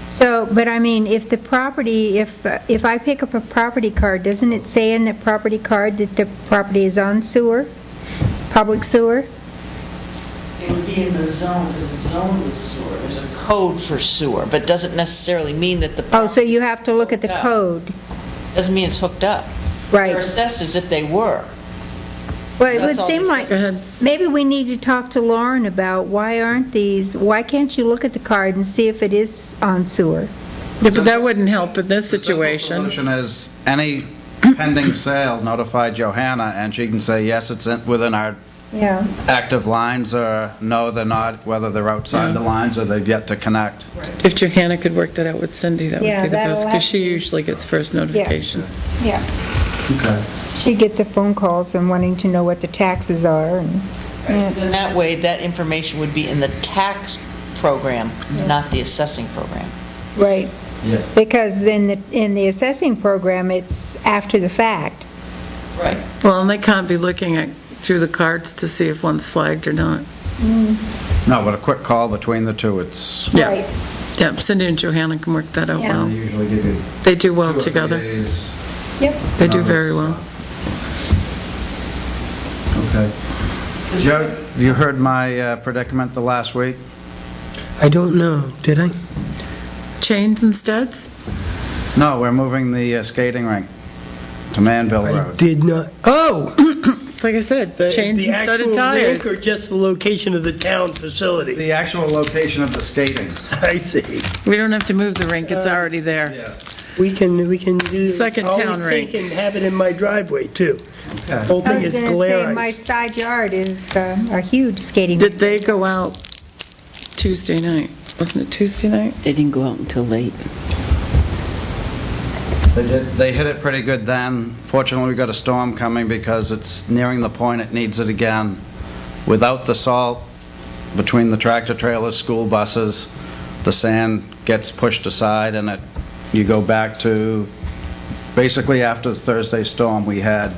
So, but I mean, if the property, if I pick up a property card, doesn't it say in the property card that the property is on sewer? Public sewer?
It would be in the zone, because it's zoned with sewer. There's a code for sewer, but doesn't necessarily mean that the.
Oh, so you have to look at the code.
Doesn't mean it's hooked up.
Right.
They're assessed as if they were.
Well, it
That's
would
all
seem
they
like,
Go ahead.
maybe we need to talk to Lauren about why can't you look at the card and see if it is on sewer?
Yeah, but that wouldn't help in this
The simple
situation.
solution is any pending sale, notify Johanna, and she can say, yes, it's within our
Yeah.
active lines, or no, they're not, whether they're outside the lines or they've yet to connect.
If Johanna could work that out with Cindy, that would
Yeah,
be the
that'll
best,
have
because
to
she
be-
usually gets first notification.
Yeah.
Okay.
She get the phone calls and wanting to know what the taxes are and, yeah.
Then that way, that information would be in the tax program, not the assessing program.
Right.
Yes.
Because in the assessing program, it's after the fact.
Right.
Well, and they can't be looking at, through the cards to see if one's flagged or not.
No, but a quick call between the two, it's,
Yeah.
Right.
Yeah, Cindy and Johanna can work that out
Yeah.
well.
they usually give you
They do well
2 or 3
together.
days
Yep.
They do very
notice.
well.
Okay. Joe, you heard my predicament the last week?
I don't know, did I?
Chains and studs?
No, we're moving the skating rink to Manville
I
Road.
did not. Oh!
Like I said, chains and studded
The
tires.
actual rink or just the location of the town facility?
The actual location of the skating.
I see.
We don't have to move the rink, it's already there.
We can do.
Second
I was
town rink.
thinking have it in my driveway, too.
Okay.
Whole
I
thing
was
is
going to
glare
say, my
ice.
side yard is a huge skating.
Did they go out Tuesday night? Wasn't it Tuesday night?
They didn't go out until late.
They hit it pretty good then. Fortunately, we got a storm coming because it's nearing the point it needs it again. Without the salt between the tractor trailers, school buses, the sand gets pushed aside and you go back to, basically after the Thursday storm, we had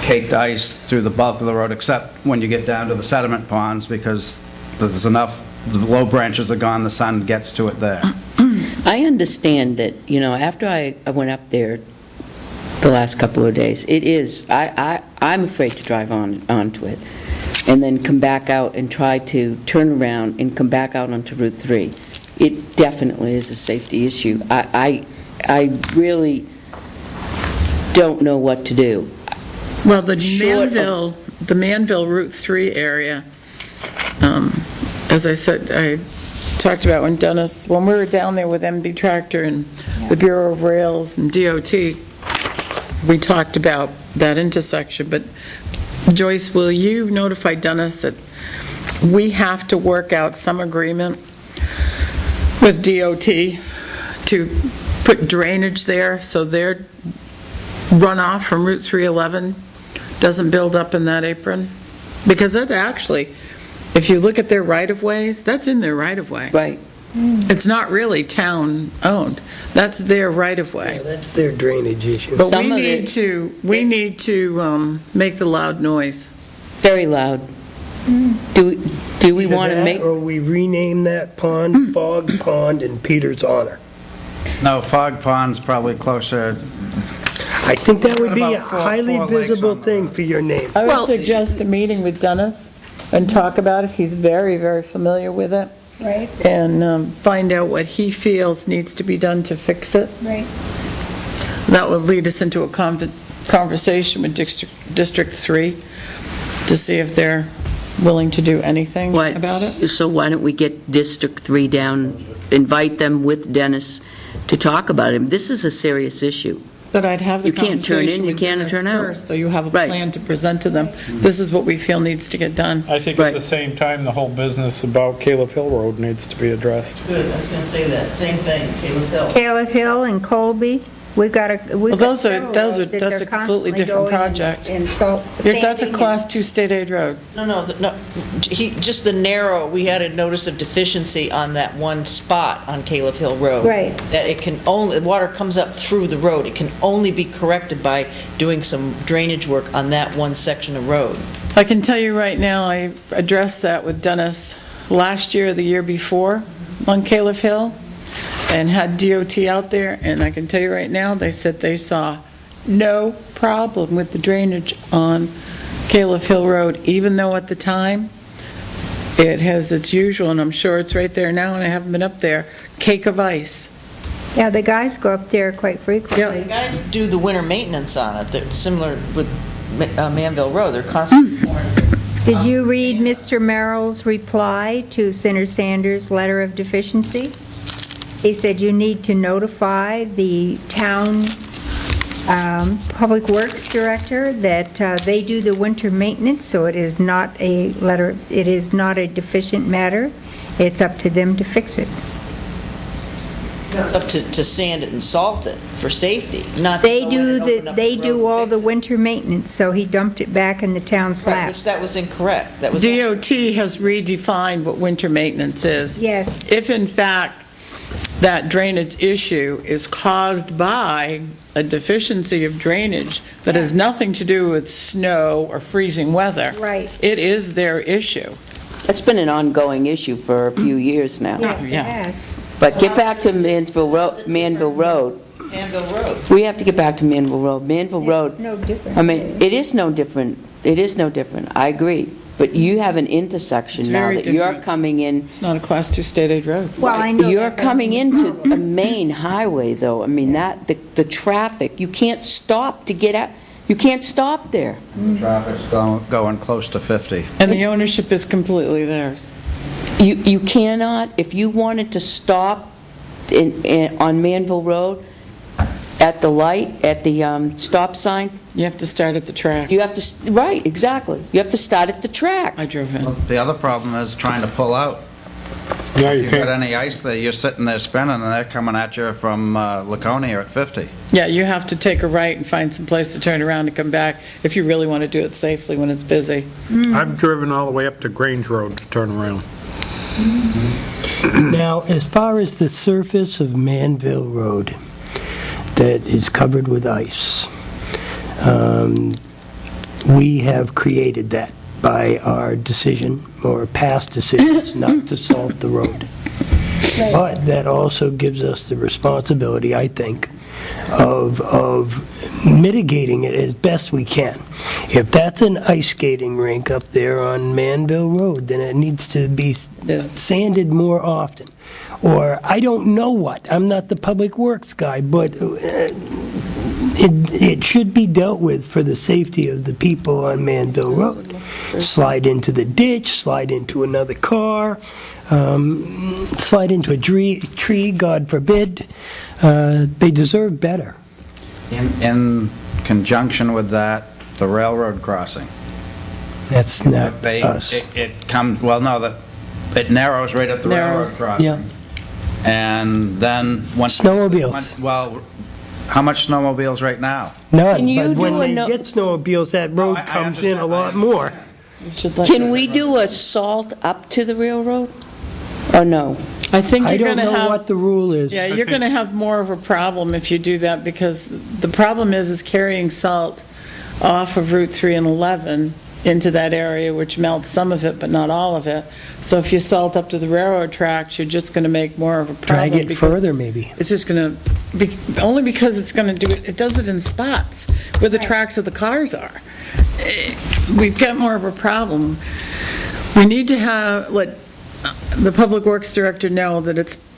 caked ice through the bulk of the road, except when you get down to the sediment ponds, because there's enough, the low branches are gone, the sun gets to it there.
I understand that, after I went up there the last couple of days, it is, I'm afraid to drive onto it, and then come back out and try to turn around and come back out onto Route 3. It definitely is a safety issue. I really don't know what to do.
Well, the
Short of-
Manville Route 3 area, as I said, I talked about when we were down there with MB Tractor and the Bureau of Rails and DOT, we talked about that intersection, but Joyce, will you notify Dennis that we have to work out some agreement with DOT to put drainage there so their runoff from Route 311 doesn't build up in that apron? Because that actually, if you look at their right-of-ways, that's in their right-of-way.
Right.
It's not really town-owned. That's their right-of-way.
Yeah, that's their drainage issue.
But
Some
we
of
need
it-
to, make the loud noise.
Very loud. Do we
Either
want to
that
make,
Or we rename that pond Fog Pond in Peter's honor.
No, Fog Pond's probably closer.
I think that would be a
About four
highly
lakes
visible
on the
thing
road.
for your name.
I
Well-
would suggest a meeting with Dennis and talk about it. He's very, very familiar with it.
Right,
And find out what he feels needs to be done to fix it.
right.
That would lead us into a conversation with District 3 to see if they're willing to do anything
What-
about it.
So why don't we get District 3 down, invite them with Dennis to talk about it? This is a serious issue.
But I'd have the
You can't turn in,
conversation
you
with
can't
Dennis
turn out.
first, so you have a
Right.
plan to present to them. This is what we feel needs to get done.
I think
Right.
at the same time, the whole business about Caleb Hill Road needs to be addressed.
Good, I was going to say that, same thing, Caleb Hill.
Caleb Hill and Colby, we've got
Well, those are- that's a completely different project.
And so,
That's a Class 2 state aid road.
No, just the narrow, we had a notice of deficiency on that one spot on Caleb Hill Road.
Right.
That it can only, water comes up through the road. It can only be corrected by doing some drainage work on that one section of road.
I can tell you right now, I addressed that with Dennis last year or the year before on Caleb Hill, and had DOT out there, and I can tell you right now, they said they saw no problem with the drainage on Caleb Hill Road, even though at the time, it has its usual, and I'm sure it's right there now, and I haven't been up there, cake of ice.
Yeah, the guys go up there quite
The
frequently.
guys do the winter maintenance on it. They're similar with Manville Road. They're constantly pouring.
Did you read Mr. Merrill's reply to Senator Sanders' letter of deficiency? He said you need to notify the town Public Works Director that they do the winter maintenance, so it is not a letter, it is not a deficient matter. It's up to them to fix it.
It's up to sand it and salt it for safety, not to
They
go in
do
and open up
they
the
do
road
all
and
the
fix it.
winter maintenance, so he dumped it back in the town's
Right,
lap.
which that was incorrect. That was.
DOT has redefined what winter maintenance is.
Yes.
If in fact that drainage issue is caused by a deficiency of drainage that has nothing to do with snow or freezing weather.
Right.
It is their issue.
That's been an ongoing issue for a few years now.
Yes, it
Yeah.
has.
But get back to Manville Road.
Manville Road.
We have to get back to Manville Road. Manville Road,
It's no different.
I mean, it is no different. It is no different. I agree. But you have an intersection
It's
now
very
that you're
different.
coming in.
It's not a Class 2 state aid road.
Well, I know
You're
that, but-
coming into a main highway, though. I mean, the traffic, you can't stop to get out. You can't stop there.
The traffic's going close to 50.
And the ownership is completely theirs.
You cannot, if you wanted to stop on Manville Road at the light, at the stop sign,
You have to start at the track.
you have to, right, exactly. You have to start at the track.
I drove in.
The other problem is trying to pull out.
Yeah,
If
you
you've got
can't,
any ice there, you're sitting there spinning, and they're coming at you from Laconia at 50.
Yeah, you have to take a right and find some place to turn around and come back if you really want to do it safely when it's busy.
I've driven all the way up to Grange Road to turn around.
Now, as far as the surface of Manville Road that is covered with ice, we have created that by our decision, or past decisions, not to salt the road. But that also gives us the responsibility, I think, of mitigating it as best we can. If that's an ice skating rink up there on Manville Road, then it needs to be
Yes.
sanded more often. Or, I don't know what, I'm not the public works guy, but it should be dealt with for the safety of the people on Manville Road. Slide into the ditch, slide into another car, slide into a tree, God forbid. They deserve better.
In conjunction with that, the railroad crossing.
That's not
They,
us.
it comes, well, no, it narrows right at the railroad
Narrows.
crossing.
Yeah.
And then once...
Snowmobiles.
Well, how much snowmobiles right now?
None,
Can you
but when
do a
they
no-
get snowmobiles, that road
I
comes in a
understand.
lot more.
You should let-
Can we do a salt up to the railroad? Or no?
I think
I
you're
don't
going to
know
have...
what the rule is.
Yeah, you're going to have more of a problem if you do that, because the problem is carrying salt off of Route 3 and 11 into that area, which melts some of it, but not all of it. So if you salt up to the railroad tracks, you're just going to make more of a problem.
Drag it
because
further, maybe.
It's just going to, only because it's going to do it, it does it in spots where the tracks of the cars are. We've got more of a problem We need to let the Public Works Director know that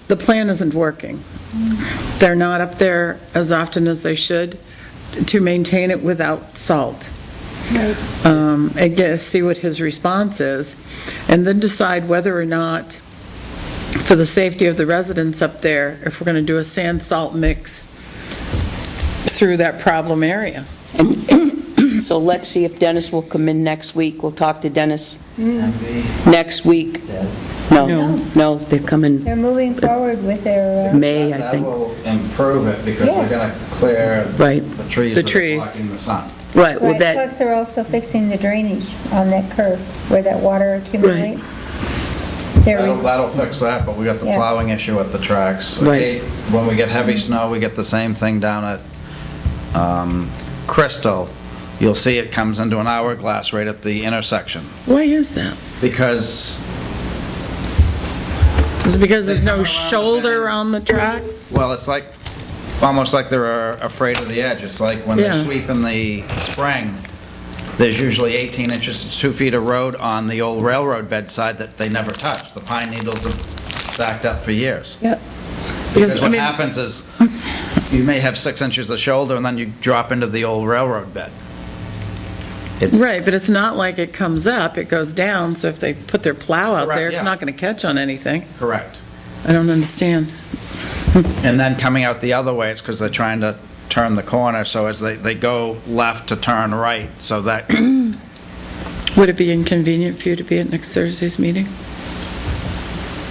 the plan isn't working. They're not up there as often as they should to maintain it without salt.
Right.
And see what his response is, and then decide whether or not, for the safety of the residents up there, if we're going to do a sand-salt mix through that problem area.
So let's see if Dennis will come in next week. We'll talk to Dennis next week. No, they're coming
They're moving forward with their,
May, I think.
That will improve it because
Yes.
they're going to clear
Right.
the trees
The
that are
trees.
blocking the sun.
Right, well,
right,
that,
plus they're also fixing the drainage on that curve where that water accumulates. They're
That'll fix that, but we got the
Yeah.
plowing issue at the tracks.
Right.
When we get heavy snow, we get the same thing down at Crystal. You'll see it comes into an hourglass right at the intersection.
Why is that?
Because,
Is it because there's
They
no
come around
shoulder on the tracks?
well, it's like, almost like they're afraid of the edge. It's like when they
Yeah.
sweep in the spring, there's usually 18 inches to 2 feet of road on the old railroad bedside that they never touch. The pine needles have stacked up for years.
Yeah.
Because
I
what
mean,
happens is, you may have 6 inches of shoulder, and then you drop into the old railroad bed. It's-
Right, but it's not like it comes up, it goes down, so if they put their plow out
Correct,
there, it's
yeah.
not going to catch on anything.
Correct.
I don't understand.
And then coming out the other way, it's because they're trying to turn the corner, so as they go left to turn right, so that,
Would it be inconvenient for you to be at next Thursday's meeting?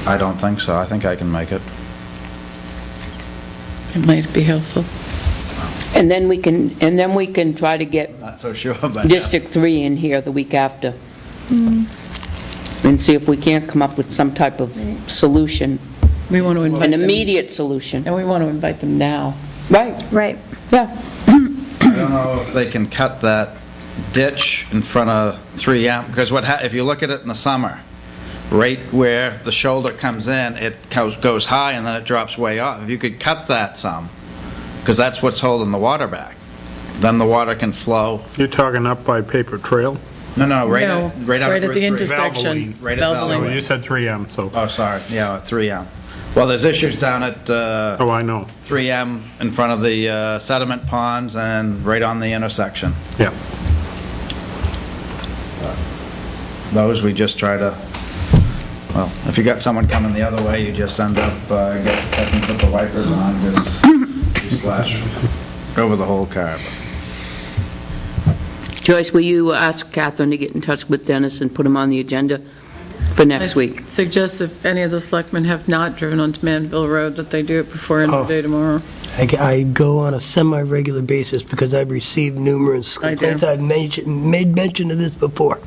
I don't think so. I think I can make it.
It might be helpful.
and then we can try to get
Not so sure, but...
District 3 in here the week after. And see if we can't come up with some type of solution,
We want to invite
an
them.
immediate solution.
And we want to invite them now.
Right,
right.
yeah.
I don't know if they can cut that ditch in front of 3M, because if you look at it in the summer, right where the shoulder comes in, it goes high and then it drops way off. If you could cut that some, because that's what's holding the water back, then the water can flow.
You're talking up by Paper Trail?
No, right
No,
at Route
at the
3.
intersection.
Right at
Oh,
Valvoline.
you said 3M, so,
Oh, sorry, yeah, at 3M. Well, there's issues down at
oh, I know,
3M in front of the sediment ponds and right on the intersection.
yeah.
Those we just try to, well, if you got someone coming the other way, you just end up having to put the wipers on because you splash over the whole car.
Joyce, will you ask Catherine to get in touch with Dennis and put him on the agenda for next week?
I suggest if any of the selectmen have not driven onto Manville Road, that they do it before end of the day tomorrow.
I go on a semi-regular basis because I've received numerous
I do.
complaints. I've made mention of this before.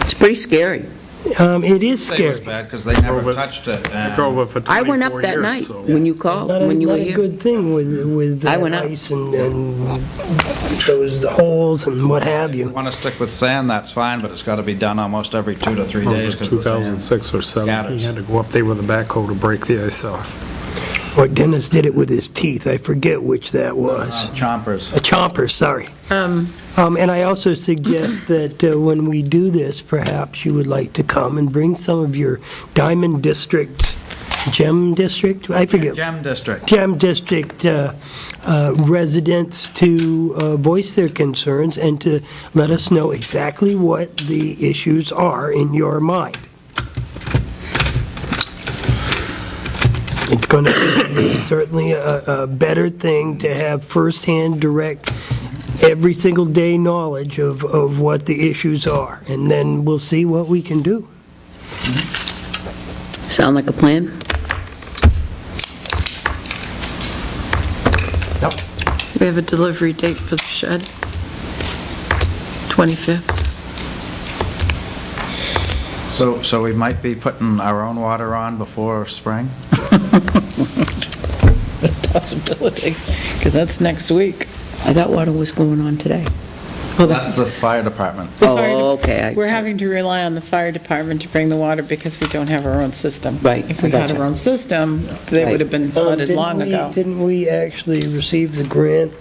It's pretty scary.
It is
Say it was
scary.
bad because they never
Drove it-
touched it.
I drove it for 24
I
years,
went up that night
so-
when you called,
Not a,
when you were
not a
here.
good thing with
I went up.
ice and those holes and what have
If you
you.
want to stick with sand, that's fine, but it's got to be done almost every 2 to 3
What
days
was it,
because the sand
2006 or 7?
scatters.
He had to go up there with a backhoe to break the ice off.
Or Dennis did it with his teeth. I forget which that was.
Chompers.
A chomper, sorry. And I also suggest that when we do this, perhaps you would like to come and bring some of your Diamond District, Gem District? I forget.
Gem District.
Gem District residents to voice their concerns and to let us know exactly what the issues are in your mind. It's going to be certainly a better thing to have firsthand, direct, every single day knowledge of what the issues are, and then we'll see what we can do.
Sound like a plan?
We have a delivery date for the shed, 25th.
So we might be putting our own water on before spring?
Possibility, because that's next week.
I thought water was going on today.
Well,
That's the fire department.
the fire
Oh,
de-
okay.
We're having to rely on the fire department to bring the water because we don't have our own system.
Right,
If we
I
had
gotcha.
our own system, they
Right.
would have been flooded long ago.
Didn't we actually receive the grant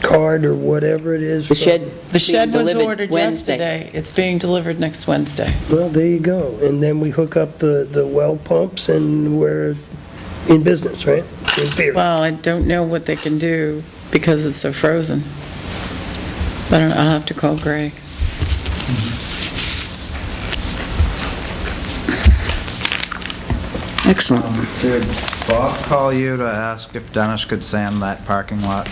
card or whatever it is.
The shed
The shed was
delivered
ordered
Wednesday.
yesterday. It's being delivered next Wednesday.
Well, there you go. And then we hook up the well pumps and we're in business, right? In theory.
Well, I don't know what they can do because it's so frozen. But I'll have to call Greg.
Excellent.
Did Bob call you to ask if Dennis could sand that parking lot?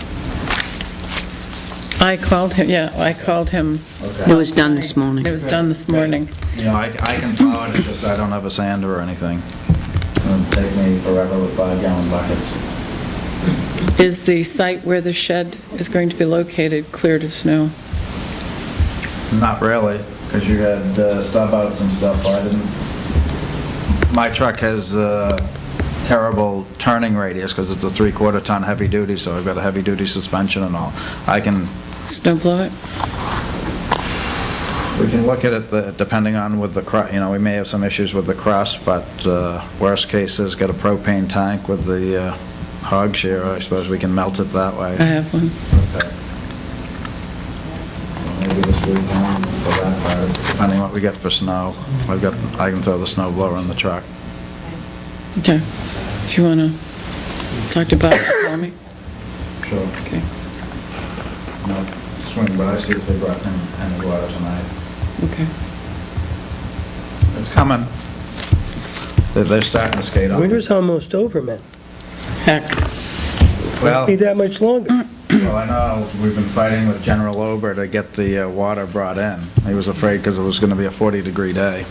I called him, yeah, I called him.
It was done this morning.
It was done this morning.
You know, I can plow it, it's just I don't have a sander or anything. It'll take me forever with 5-gallon buckets.
Is the site where the shed is going to be located cleared of snow?
Not really, because you had stub outs and stuff, I didn't. My truck has terrible turning radius because it's a 3/4 ton heavy duty, so I've got a heavy duty suspension and all. I can,
Snow blow it?
we can look at it depending on with the you know, we may have some issues with the crust, but worst case is get a propane tank with the hog shear. I suppose we can melt it that way.
I have one.
Okay. So maybe this weekend for that part, depending what we get for snow. I can throw the snow blower in the truck.
Okay. If you want to talk to Bob, call me.
Sure.
Okay.
No, swing by, see if they brought in any water tonight.
Okay.
It's coming. They're starting to skate on.
Winter's almost over, man.
Heck.
Well,
Won't be that much longer.
well, I know we've been fighting with General Ober to get the water brought in. He was afraid because it was going to be a 40-degree day.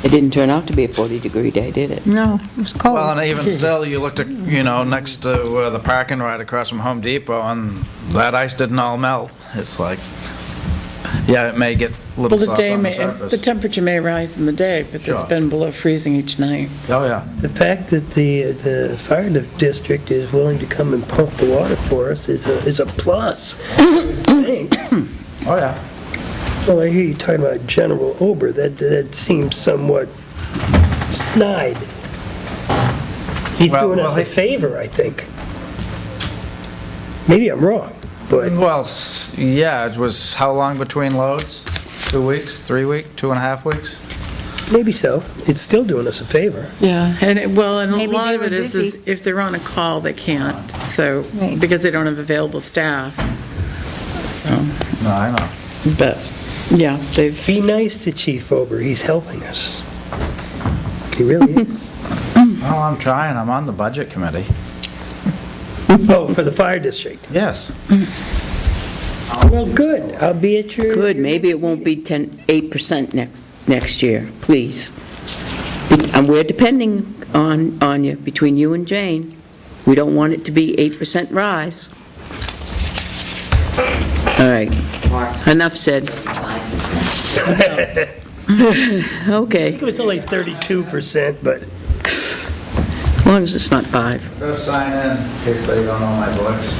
It didn't turn out to be a 40-degree day, did it?
No, it was cold.
Well, and even still, you looked at, you know, next to the parking lot across from Home Depot, and that ice didn't all melt. It's like, yeah, it may get a little
Well,
soft on the
the
surface.
temperature may rise in the day, but it's
Sure.
been below freezing each night.
Oh, yeah.
The fact that the fire district is willing to come and pump the water for us is a plus. I think.
Oh, yeah.
Well, I hear you talking about General Ober. That seems somewhat snide. He's
Well,
doing us
well,
a favor, I think. Maybe I'm wrong, but
Well, yeah, it was how long between loads? 2 weeks, 3 weeks, 2.5 weeks?
maybe so. It's still doing us a favor.
Yeah, and a
Maybe
lot
they
of it
were
is
busy.
if they're on a call, they can't, so,
Right.
because they don't have available staff. So,
No, I know.
but, yeah, they've,
Be nice to Chief Ober. He's helping us. He really is.
Oh, I'm trying. I'm on the budget committee.
Oh, for the fire district.
Yes.
Well, good. I'll be at your...
Good, maybe it won't be 8% next year, please. And we're depending on you, between you and Jane. We don't want it to be 8% rise. All right, enough said. Okay,
It was only 32%, but
as long as it's not 5.
Go sign in, in case they don't know my voice.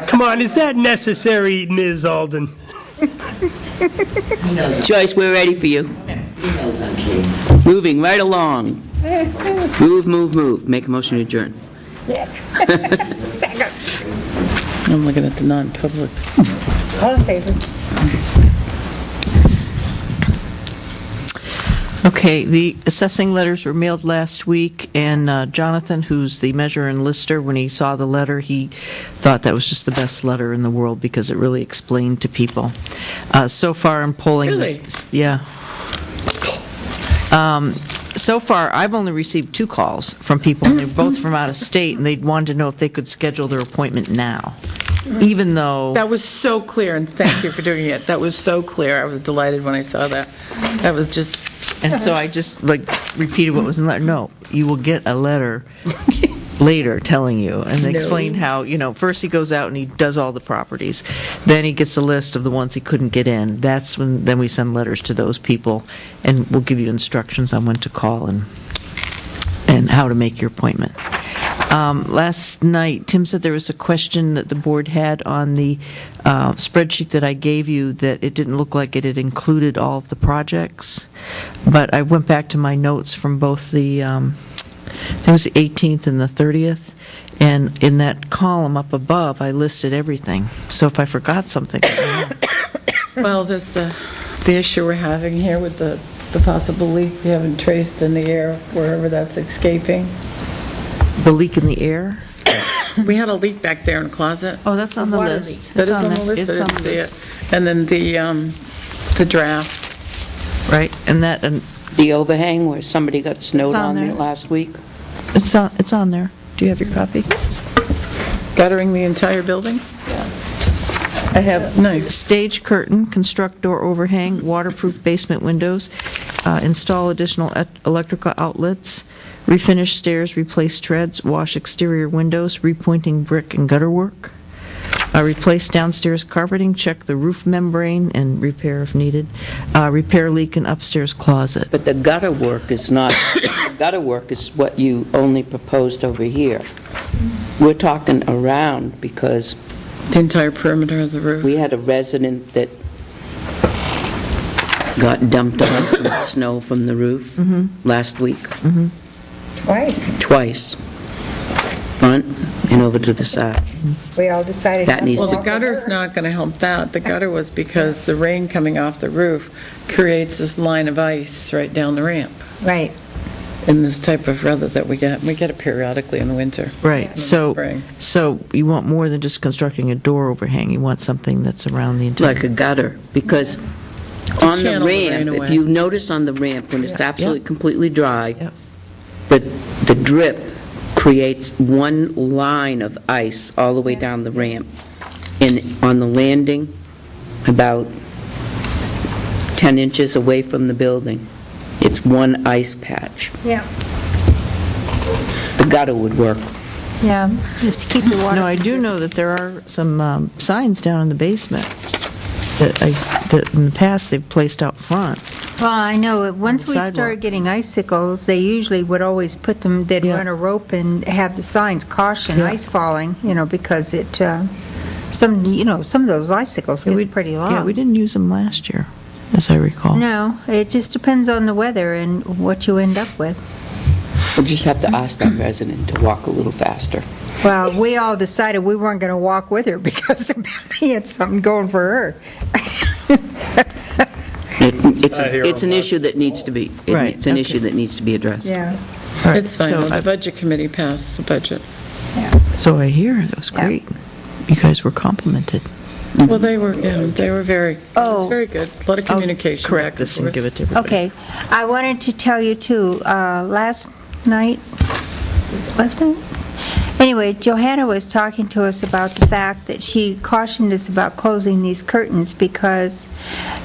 come on, is that necessary, Ms. Alden?
Joyce, we're ready for you. Moving right along. Move. Make a motion to adjourn.
Yes. Second.
I'm looking at the non-public.
All in favor?
Okay, the assessing letters were mailed last week, and Jonathan, who's the measurer and lister, when he saw the letter, he thought that was just the best letter in the world because it really explained to people. So far, in polling this, yeah. So far, I've only received 2 calls from people, and they're both from out of state, and they wanted to know if they could schedule their appointment now, even though...
That was so clear, and thank you for doing it. That was so clear. I was delighted when I saw that. That was just,
And so I just, repeated what was in the letter. No, you will get a letter later telling you. And they explained how, first he goes out and he does all the properties. Then he gets a list of the ones he couldn't get in. That's when, then we send letters to those people, and we'll give you instructions on when to call and how to make your appointment. Last night, Tim said there was a question that the board had on the spreadsheet that I gave you, that it didn't look like it had included all of the projects. But I went back to my notes from both the, I think it was the 18th and the 30th, and in that column up above, I listed everything. So if I forgot something, I don't know.
Well, there's the issue we're having here with the possible leak we haven't traced in the air, wherever that's escaping.
The leak in the air?
We had a leak back there in the closet.
Oh, that's on the
water
list.
That is
It's
on the
there.
list,
It's
I
on
didn't
the
see
list.
it. And then the draft.
Right, and that, and
The overhang where somebody got snowed
It's on
on there
there.
last week.
it's on there. Do you have your copy?
Guttering the entire building? I have, nice.
Stage curtain, construct door overhang, waterproof basement windows, install additional electrical outlets, refinish stairs, replace treads, wash exterior windows, repointing brick and gutter work, replace downstairs carpeting, check the roof membrane and repair if needed, repair leak in upstairs closet.
But the gutter work is not, the gutter work is what you only proposed over here. We're talking around because
The entire perimeter of the roof.
we had a resident that got dumped on some snow from the roof last week,
Twice.
twice, front and over to the side.
We all decided.
That
not
needs
to
Well, the
to-
walk
gutter's
over.
not going to help that. The gutter was because the rain coming off the roof creates this line of ice right down the ramp
Right.
in this type of weather that we get. We get it periodically in the winter.
Right,
And in the
so,
spring.
so you want more than just constructing a door overhang, you want something that's around the entire...
Like a gutter, because
To
on the
channel the rain
ramp, if
away.
you notice on the ramp, when it's absolutely completely dry,
Yep.
the drip creates one line of ice all the way down the ramp. And on the landing, about 10 inches away from the building, it's one ice patch.
Yeah,
The gutter would work.
yeah, just to keep the water.
No, I do know that there are some signs down in the basement that in the past they've placed out front.
Well, I know, once we
sidewalk.
started getting icicles, they usually would always put them, they'd
Yeah.
run a rope and have the signs, caution,
Yeah.
ice falling, because it, some of those icicles get pretty long.
Yeah, we didn't use them last year, as I recall.
No, it just depends on the weather and what you end up with.
We'll just have to ask that resident to walk a little faster.
Well, we all decided we weren't going to walk with her because he had something going for her.
It's an issue that needs to be,
Right,
it's an
okay.
issue that needs to be addressed.
Yeah.
All right,
It's fine.
so
The
I-
budget committee passed the budget.
So I hear, that was
Yeah.
great. You guys were complimented.
Well, they were very, it was
Oh.
very good. A lot of communication
I'll correct
back and
this and
forth.
give it to everybody.
Okay, I wanted to tell you too, last night, was it last night? Anyway, Johanna was talking to us about the fact that she cautioned us about closing these curtains because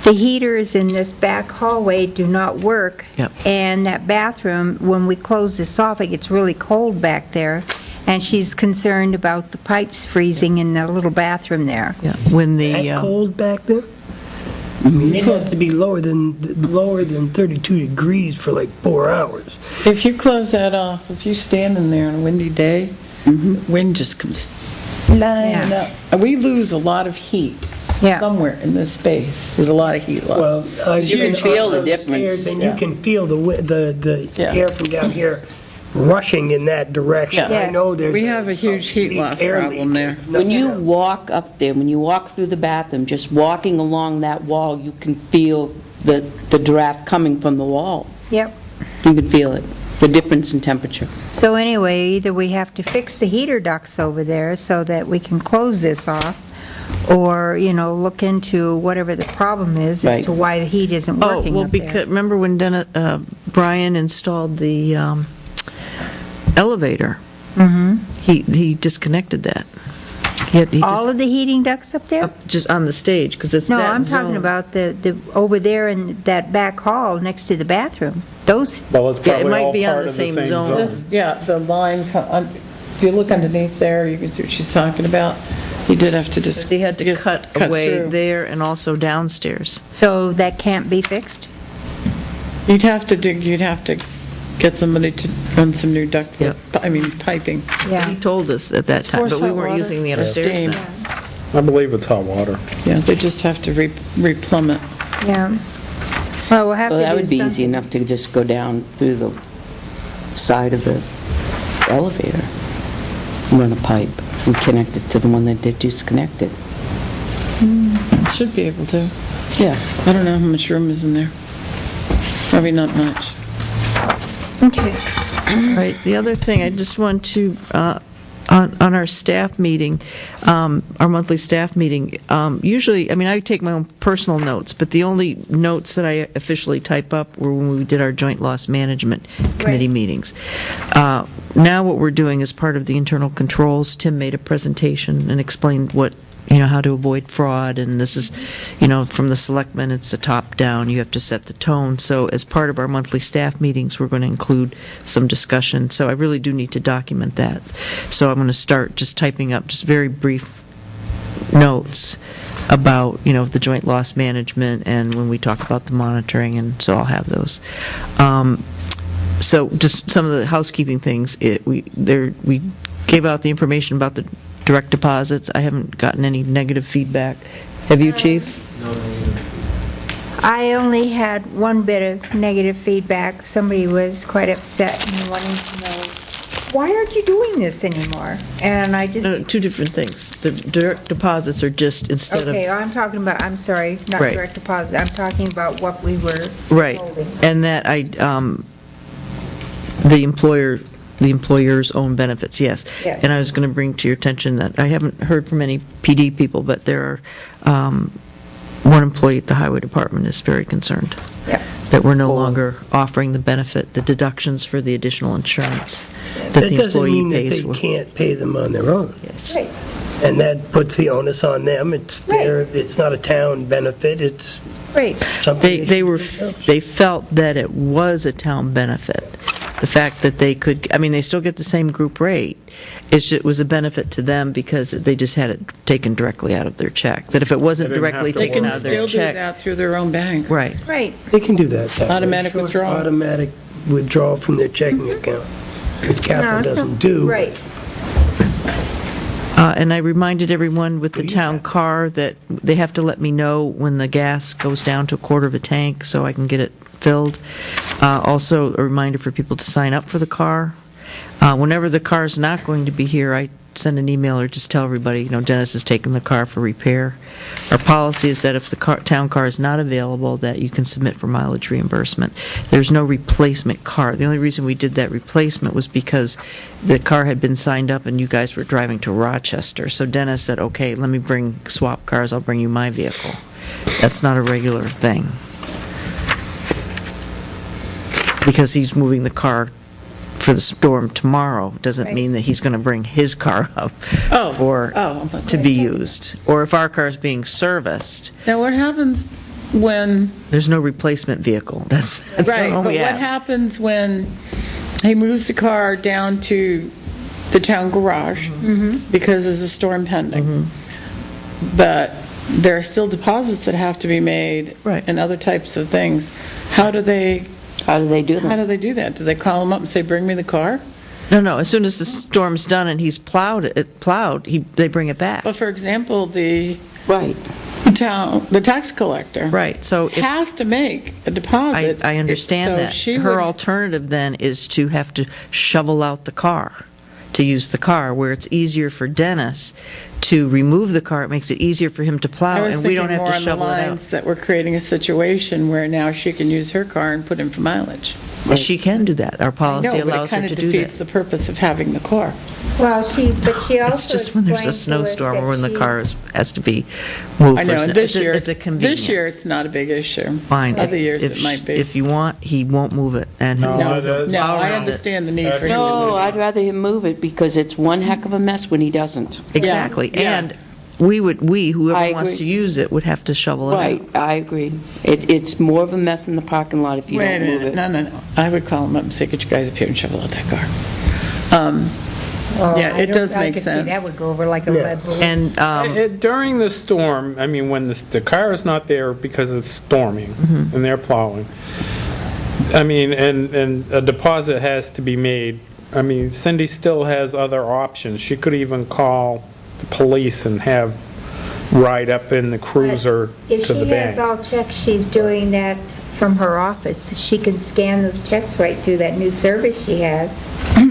the heaters in this back hallway do not work.
Yep.
And that bathroom, when we close this off, it gets really cold back there. And she's concerned about the pipes freezing in the little bathroom there.
Yeah, when the,
That cold back there? I mean, it has to be lower than 32 degrees for like 4 hours.
If you close that off, if you stand in there on a windy day, the wind just comes flying
Yeah.
up. And we lose a lot of heat
Yeah.
somewhere in this space. There's a lot of heat loss.
Well,
You can feel the difference.
And you can feel the
Yeah.
air from down here rushing in that direction.
Yeah.
I know there's.
We have a huge heat
big
loss
air
problem
leak.
there.
When you walk up there, when you walk through the bathroom, just walking along that wall, you can feel the draft coming from the wall.
Yep.
You can feel it, the difference in temperature.
So anyway, either we have to fix the heater ducts over there so that we can close this off, or, look into whatever the problem is as
Right.
to why the heat isn't
oh,
working
well,
up there.
because, remember when Brian installed the elevator? He disconnected that. He
All of the heating ducts up there?
just on the stage, because it's
No,
that
I'm talking
zone.
about the over there in that back hall next to the bathroom. Those,
Well, it's
Yeah, it
probably
might
all
be on
part
the
of the
same
same
zone.
zone.
This, yeah, the line, if you look underneath there, you can see what she's talking about. You did have to just.
He had to
just
cut away
through.
there and also downstairs.
so that can't be fixed?
You'd have to dig, you'd have to get somebody to run some new ductwork, piping.
Yeah.
He told us at that
It's
time, but
forced
we
hot
weren't
water
using the
or
upstairs
steam?
then.
I believe it's hot water.
Yeah, they just have to replumb it.
Yeah. Well, we'll have to
Well,
do
that would be easy
something.
enough to just go down through the side of the elevator, run a pipe, and connect it to the one that they disconnected.
Should be able to.
Yeah.
I don't know how much room is in there. Probably not much.
Okay.
All right, the other thing, I just want to, on our staff meeting, our monthly staff meeting, usually, I take my own personal notes, but the only notes that I officially type up were when we did our joint loss management committee
Right.
meetings. Now what we're doing is part of the internal controls. Tim made a presentation and explained how to avoid fraud, and this is, from the selectmen, it's a top-down, you have to set the tone. So as part of our monthly staff meetings, we're going to include some discussion, so I really do need to document that. So I'm going to start just typing up just very brief notes about, the joint loss management and when we talk about the monitoring, and so I'll have those. So just some of the housekeeping things, we gave out the information about the direct deposits. I haven't gotten any negative feedback. Have you, Chief?
I only had one bit of negative feedback. Somebody was quite upset and wanting to know, why aren't you doing this anymore? And I just,
No, two different things. The direct deposits are just instead
okay,
of,
I'm talking about, I'm sorry, not
Right.
direct deposit. I'm talking about what we were
right,
holding.
and that the employer's own benefits, yes.
Yes.
And I was going to bring to your attention that I haven't heard from any PD people, but there are, one employee at the highway department is very concerned
Yeah.
that we're no longer offering the benefit, the deductions for the additional insurance that
That
the
doesn't
employee
mean that
pays
they
for.
can't pay them on their own.
Yes.
Right.
And that puts the onus on them. It's it's not a town benefit, it's
Right.
something.
They felt that it was a town benefit. The fact that they could, they still get the same group rate. It was a benefit to them because they just had it taken directly out of their check. That if it wasn't
They didn't
directly
have to
They
taken
can
out of their
still do
check.
that through their own bank.
Right.
Right.
They can do that. way.
Automatic
Sure,
withdrawal.
Automatic withdrawal from their checking account, which
No,
capital
it's not-
doesn't do.
Right.
And I reminded everyone with the town car that they have to let me know when the gas goes down to a quarter of a tank so I can get it filled. Also, a reminder for people to sign up for the car. Whenever the car is not going to be here, I send an email or just tell everybody, Dennis is taking the car for repair. Our policy is that if the town car is not available, that you can submit for mileage reimbursement. There's no replacement car. The only reason we did that replacement was because the car had been signed up and you guys were driving to Rochester. So Dennis said, okay, let me bring swap cars, I'll bring you my vehicle. That's not a regular thing. Because he's moving the car for the storm tomorrow, doesn't
Right.
mean that he's going to bring his car up
Oh,
to be used. Or if our car is being serviced,
now what happens when,
there's no replacement vehicle. That's the
right,
one
but
we
what
have.
happens when he moves the car down to the town garage because there's a storm pending? But there are still deposits that have to be made
Right.
and other types of things. How do they
How do they do
How
that?
do they do that? Do they call him up and say, bring me the car?
No, as soon as the storm's done and he's plowed, they bring it back.
Well, for example, the
Right.
tax collector
Right, so if,
has to make a deposit.
I understand
So
that.
she
Her
would-
alternative then is to have to shovel out the car, to use the car, where it's easier for Dennis to remove the car. It makes it easier for him to plow,
I was
and we don't
thinking
have
more
to
on the
shovel it out.
lines that we're creating a situation where now she can use her car and put in for mileage.
She can do that. Our policy
No, but
allows
it
her
kind
to
of
do
defeats
that.
the purpose of having the car.
Well, she also
It's just when there's a
explained to us
snowstorm or
that
when the
she-
car has to be moved.
I know,
for
and
snow.
this year,
It's a convenience.
this year it's not a big issue.
Fine.
Other
If-
years
if
it might be.
If you want, he won't move it, and
No,
No,
that-
no,
I'll
I
run it.
understand the need for him to
No,
move.
I'd rather him move it because it's one heck of a mess when he doesn't.
Exactly,
Yeah.
and whoever
I
wants
agree.
to use it would have to shovel it out.
Right, I agree. It's more of a mess in the parking lot if you
Wait a
don't move
minute,
it.
no. I would call him up and say, get you guys up here and shovel out that car.
Well,
Yeah,
I
it
don't-
does
I
make
could see
sense.
that would go over like a lead balloon.
And,
During the storm, when the car is not there because it's storming and they're plowing, I mean, and a deposit has to be made. I mean, Cindy still has other options. She could even call the police and have ride up in the cruiser
If
to the
she has
bank.
all checks, she's doing that from her office. She can scan those checks right through that new service she has.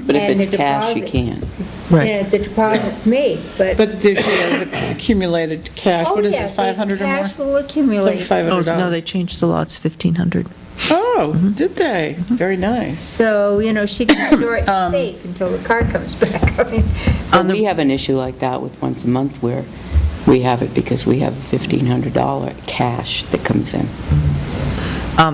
But if
And
it's
the
cash, you
deposit-
can't.
Yeah, the deposit's made, but...
But if she has accumulated cash, what is it, 500 or more?
Cash will accumulate.
$500.
Oh, no, they changed the law, it's 1,500.
Oh, did they? Very nice.
So, she can store it safe until the car comes back. I mean,
But we have an issue like that with once a month where we have it because we have $1,500 cash that comes in.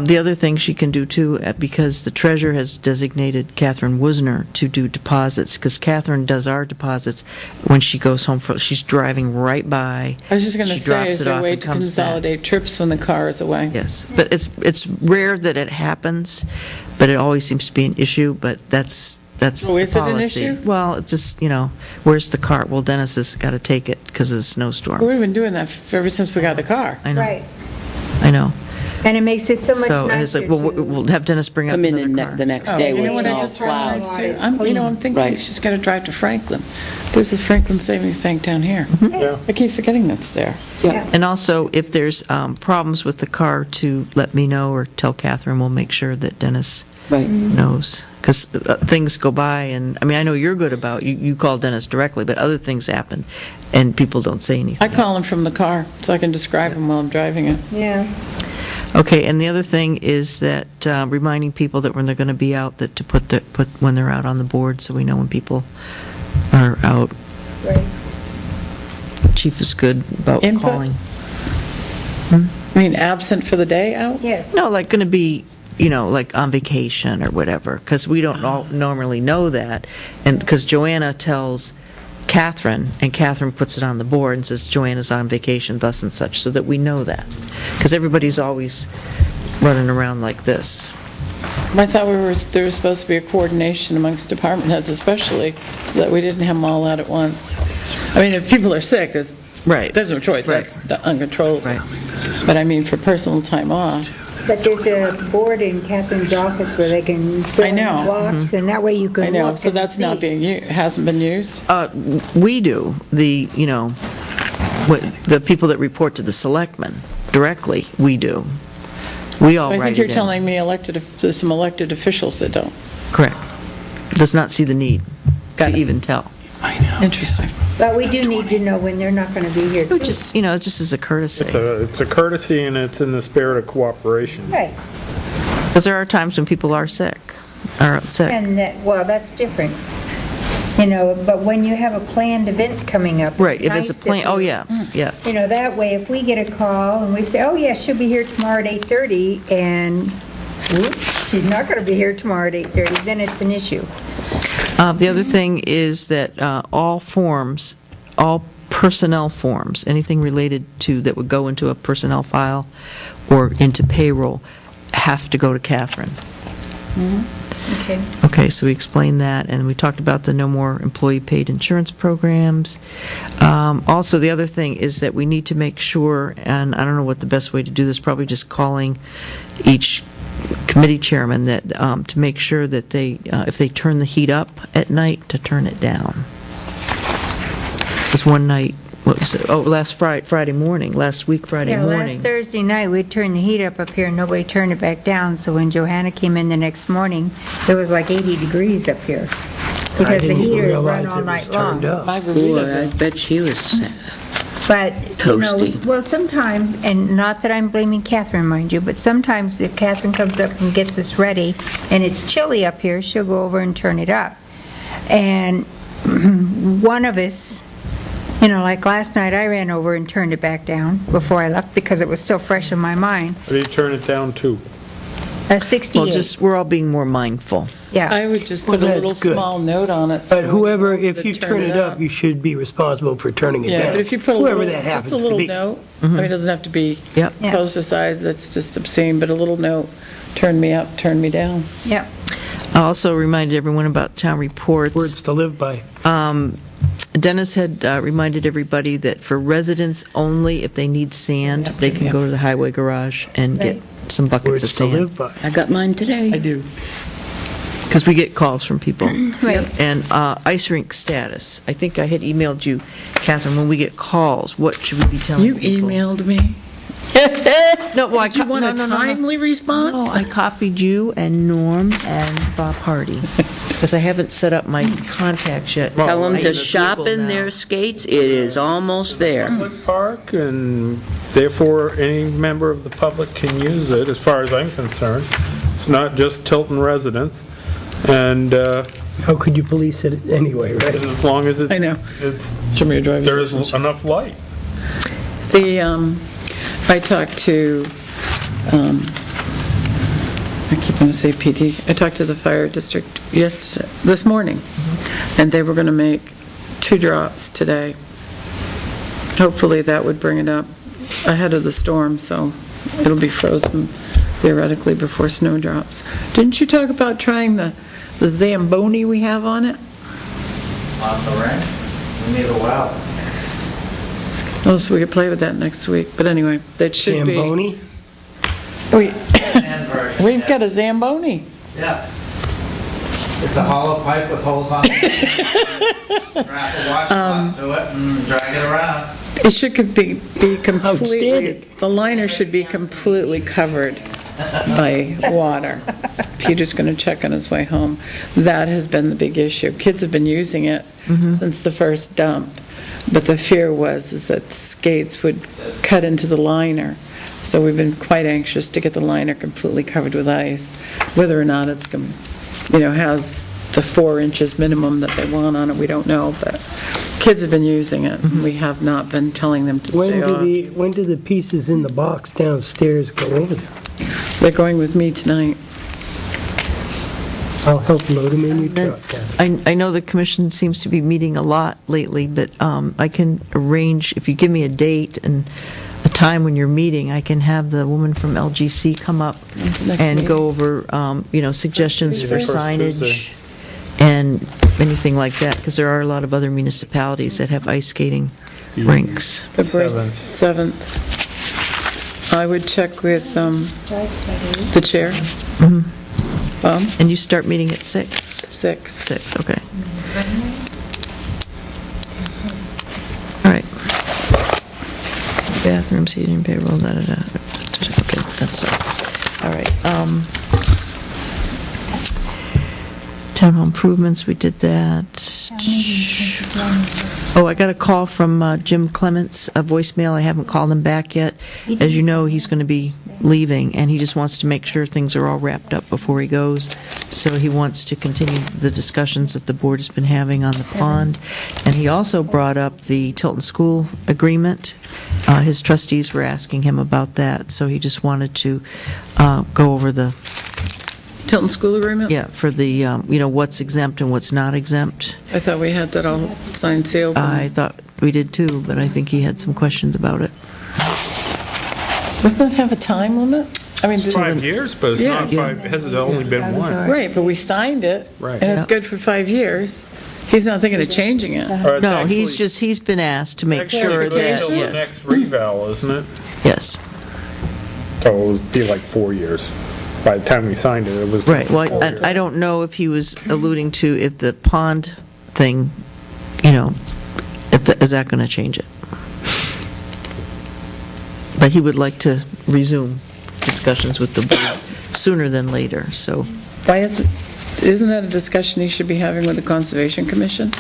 The other thing she can do too, because the treasurer has designated Catherine Wisner to do deposits, because Catherine does our deposits when she goes home, she's driving right by.
I was just going to
she
say,
drops
is
it
there a
off
way
and
to
comes back.
consolidate trips when the car is away?
Yes, but it's rare that it happens, but it always seems to be an issue, but that's
Oh,
the
is it an
policy.
issue?
Well, it's just, where's the car? Well, Dennis has got to take it because of the snowstorm.
We've been doing that ever since we got the car.
I know.
right.
I know.
And it makes it so much
So, and it's
nicer
like, well,
to...
we'll have Dennis bring up
Come in
another car.
the next
Oh,
day
you
when
know
it's
what I
all
just
plowed.
realized too?
It's
I'm
clean.
thinking
Right.
she's got to drive to Franklin. This is Franklin Savings Bank down here.
Yes.
I keep forgetting that's there.
Yeah.
And also, if there's problems with the car, to let me know or tell Catherine, we'll make sure that Dennis
Right.
knows. Because things go by, and, I know you're good about, you call Dennis directly, but other things happen, and people don't say
I
anything.
call him from the car so I can describe him while I'm driving it.
Yeah.
Okay, and the other thing is that reminding people that when they're going to be out, that to put when they're out on the board, so we know when people are out.
Right.
Chief is good about
Input?
calling.
I mean, absent for the day out?
Yes.
No, like going to be, like on vacation or whatever, because we don't normally know that. And because Joanna tells Catherine, and Catherine puts it on the board and says, Joanna's on vacation, thus and such, so that we know that. Because everybody's always running around like this.
I thought there was supposed to be a coordination amongst department heads especially, so that we didn't have them all out at once. I mean, if people are sick, there's no choice,
Right.
that's uncontrollable.
Right.
But I mean, for personal time off,
But there's a board in Catherine's office where they can fill
I
in
know.
blocks, and that way you can
I know,
look
so
and
that's not
see.
being, hasn't been used?
We do, the people that report to the selectmen directly, we do. We all
I
write
think
it
you're
in.
telling me there's some elected officials that don't.
Correct. Does not see the need
Got
to
it.
even tell.
Interesting.
But we do need to know when they're not going to be here, too.
Just, just as a courtesy.
It's a courtesy, and it's in the spirit of cooperation.
Right.
Because there are times when people are sick, are sick.
And that's different. But when you have a planned event coming up,
Right,
it's
if it's a
nice
plan, oh,
you-
yeah, yeah.
That way, if we get a call and we say, oh, yeah, she'll be here tomorrow at 8:30, and whoops, she's not going to be here tomorrow at 8:30, then it's an issue.
The other thing is that all personnel forms, anything related to, that would go into a personnel file or into payroll, have to go to Catherine.
Okay.
Okay, so we explained that, and we talked about the no more employee-paid insurance programs. Also, the other thing is that we need to make sure, and I don't know what the best way to do this, probably just calling each committee chairman, that to make sure that they, if they turn the heat up at night, to turn it down. Because one night, what was it? Oh, last Friday morning, last week Friday
Yeah,
morning.
last Thursday night, we turned the heat up here, and nobody turned it back down, so when Johanna came in the next morning, it was like 80 degrees up here,
I
because the
didn't
heater
realize
ran all
it was
night
turned
long.
up.
My
Boy,
Bermuda
I
bill.
bet she was
But,
Toasty.
well, sometimes, and not that I'm blaming Catherine, mind you, but sometimes if Catherine comes up and gets us ready, and it's chilly up here, she'll go over and turn it up. And one of us, like last night, I ran over and turned it back down before I left, because it was still fresh in my mind.
What do you turn it down to?
68,
we're all being more mindful.
yeah.
I would just
Well,
put a
that's
little
good.
small note on it.
But
so
whoever,
we know
if
to
you turn it up, you should be responsible for turning it down.
Yeah, but if you put a
Whoever
little,
that
just
happens
a
to
little
be.
note, I mean, it doesn't have to be
Yep.
Yeah.
poster size, that's just obscene, but a little note, turn me up, turn me down.
Yep.
I also reminded everyone about town reports.
Words to live by.
Dennis had reminded everybody that for residents only, if they need sand, they can go to the highway garage and get some buckets of
Words to
sand.
live by.
I got mine today.
I do. Because we get calls from people.
Right.
And ice rink status. I think I had emailed you, Catherine, when we get calls, what should we be telling
You
people?
emailed me.
No, well,
Did you want a timely response?
No, I copied you and Norm and Bob Hardy, because I haven't set up my contacts yet.
Tell them
I
to
use
sharpen
Google now.
their skates, it is almost there.
Public park, and therefore any member of the public can use it, as far as I'm concerned. It's not just Tilton residents, and
How could you police it anyway, right?
as long as it's...
I know.
It's,
Show me your driving
there is
license.
enough light.
I talked to, I keep wanting to say PD, I talked to the fire district this morning, and they were going to make 2 drops today. Hopefully that would bring it up ahead of the storm, so it'll be frozen theoretically before snow drops. Didn't you talk about trying the Zamboni we have on it?
On the ranch, we need a well.
Oh, so we could play with that next week, but anyway, that should be...
Zamboni?
We've got a Zamboni.
Yeah. It's a hollow pipe with holes on it. Strap a washcloth to it and drag it around.
It should be completely,
Outstanding.
the liner should be completely covered by water. Peter's going to check on his way home. That has been the big issue. Kids have been using it since the first dump, but the fear is that skates would cut into the liner. So we've been quite anxious to get the liner completely covered with ice, whether or not it's, has the 4 inches minimum that they want on it, we don't know, but kids have been using it. We have not been telling them to stay off.
When do the pieces in the box downstairs go over there?
They're going with me tonight.
I'll help load them in your truck. Kathy.
I know the commission seems to be meeting a lot lately, but I can arrange, if you give me a date and a time when you're meeting, I can have the woman from LGC come up
Next
and
meeting.
go over, suggestions for
First
signage
Tuesday.
and anything like that, because there are a lot of other municipalities that have ice skating rinks.
February 7th. I would check with the chair. Bob,
And you start meeting at 6?
6.
6, okay. All right. Bathroom, seating, payroll, da-da-da. Okay, that's all right. Town hall improvements, we did that. Oh, I got a call from Jim Clements, a voicemail. I haven't called him back yet. As you know, he's going to be leaving, and he just wants to make sure things are all wrapped up before he goes. So he wants to continue the discussions that the board has been having on the pond. And he also brought up the Tilton School agreement. His trustees were asking him about that, so he just wanted to go over the,
Tilton School Agreement?
for the, what's exempt and what's not exempt.
I thought we had that all signed, sealed.
I thought we did too, but I think he had some questions about it.
Doesn't that have a time limit? I mean,
It's 5 years, but it's not
Yeah.
5, it hasn't only been one.
right, but we signed it,
Right.
and it's good for 5 years. He's not thinking of changing it.
Or it's
No,
actually-
he's been asked to make
actually
sure
good
that,
till the
yes,
next reval, isn't it?
yes,
So it would be like 4 years. By the time we signed it, it was...
right.
4
Well,
years.
I don't know if he was alluding to if the pond thing, is that going to change it? But he would like to resume discussions with the board sooner than later, so.
Why isn't that a discussion he should be having with the Conservation Commission?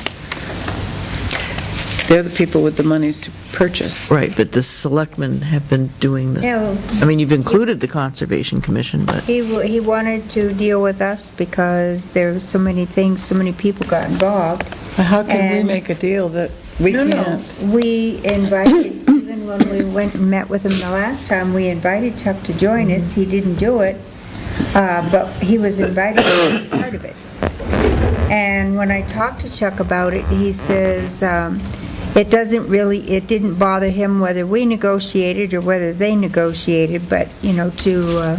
They're the people with the monies to purchase.
Right, but the selectmen have been doing the,
No,
I mean, you've included the Conservation Commission, but,
he wanted to deal with us because there were so many things, so many people got involved.
But how can we
And-
make a deal that we can't?
No, we invited, even when we went and met with him the last time, we invited Chuck to join us. He didn't do it, but he was invited to be part of it. And when I talked to Chuck about it, he says, it didn't bother him whether we negotiated or whether they negotiated, but, to,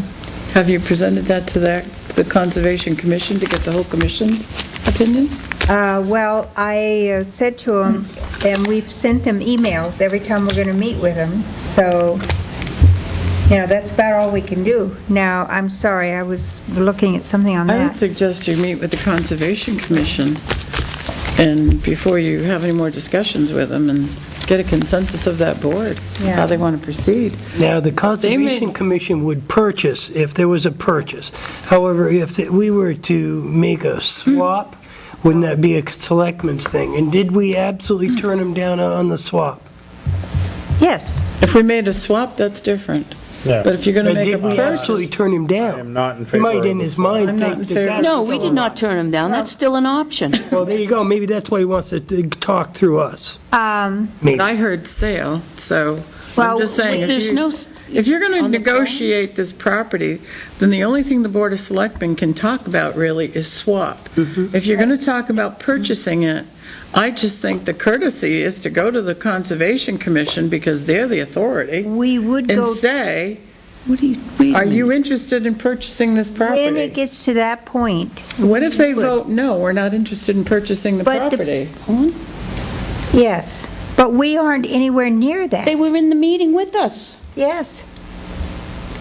Have you presented that to the Conservation Commission to get the whole commission's opinion?
well, I said to him, and we've sent them emails every time we're going to meet with him, so, That's about all we can do. Now, I'm sorry, I was looking at something on
I would
that.
suggest you meet with the Conservation Commission, and before you have any more discussions with them, and get a consensus of that board,
Yeah.
how they want to proceed.
Now, the Conservation Commission would purchase if there was a purchase. However, if we were to make a swap, wouldn't that be a selectmen's thing? And did we absolutely turn them down on the swap?
Yes.
If we made a swap, that's different.
Yeah.
But if you're going to make a
Did we absolutely
purchase,
turn him down?
I am not in
He
favor
might,
of
in
the
his
swap.
mind,
I'm not
think
in
that
favor.
that's...
No, we did not turn him down. That's still an option.
Well, there you go. Maybe that's why he wants to talk through us. Maybe.
I heard sale, so
Well,
I'm just saying,
There's no,
if you're going to
on the plan?
negotiate this property, then the only thing the Board of Selectmen can talk about really is swap. If you're going to talk about purchasing it, I just think the courtesy is to go to the Conservation Commission, because they're the authority,
We would
and
go,
say,
what do you, wait a
are you
minute.
interested in purchasing this
when it
property?
gets to that point.
What if they
would.
vote, no, we're not interested in purchasing the
But the-
property?
Yes, but we aren't anywhere near
They
that.
were in the meeting with us.
Yes.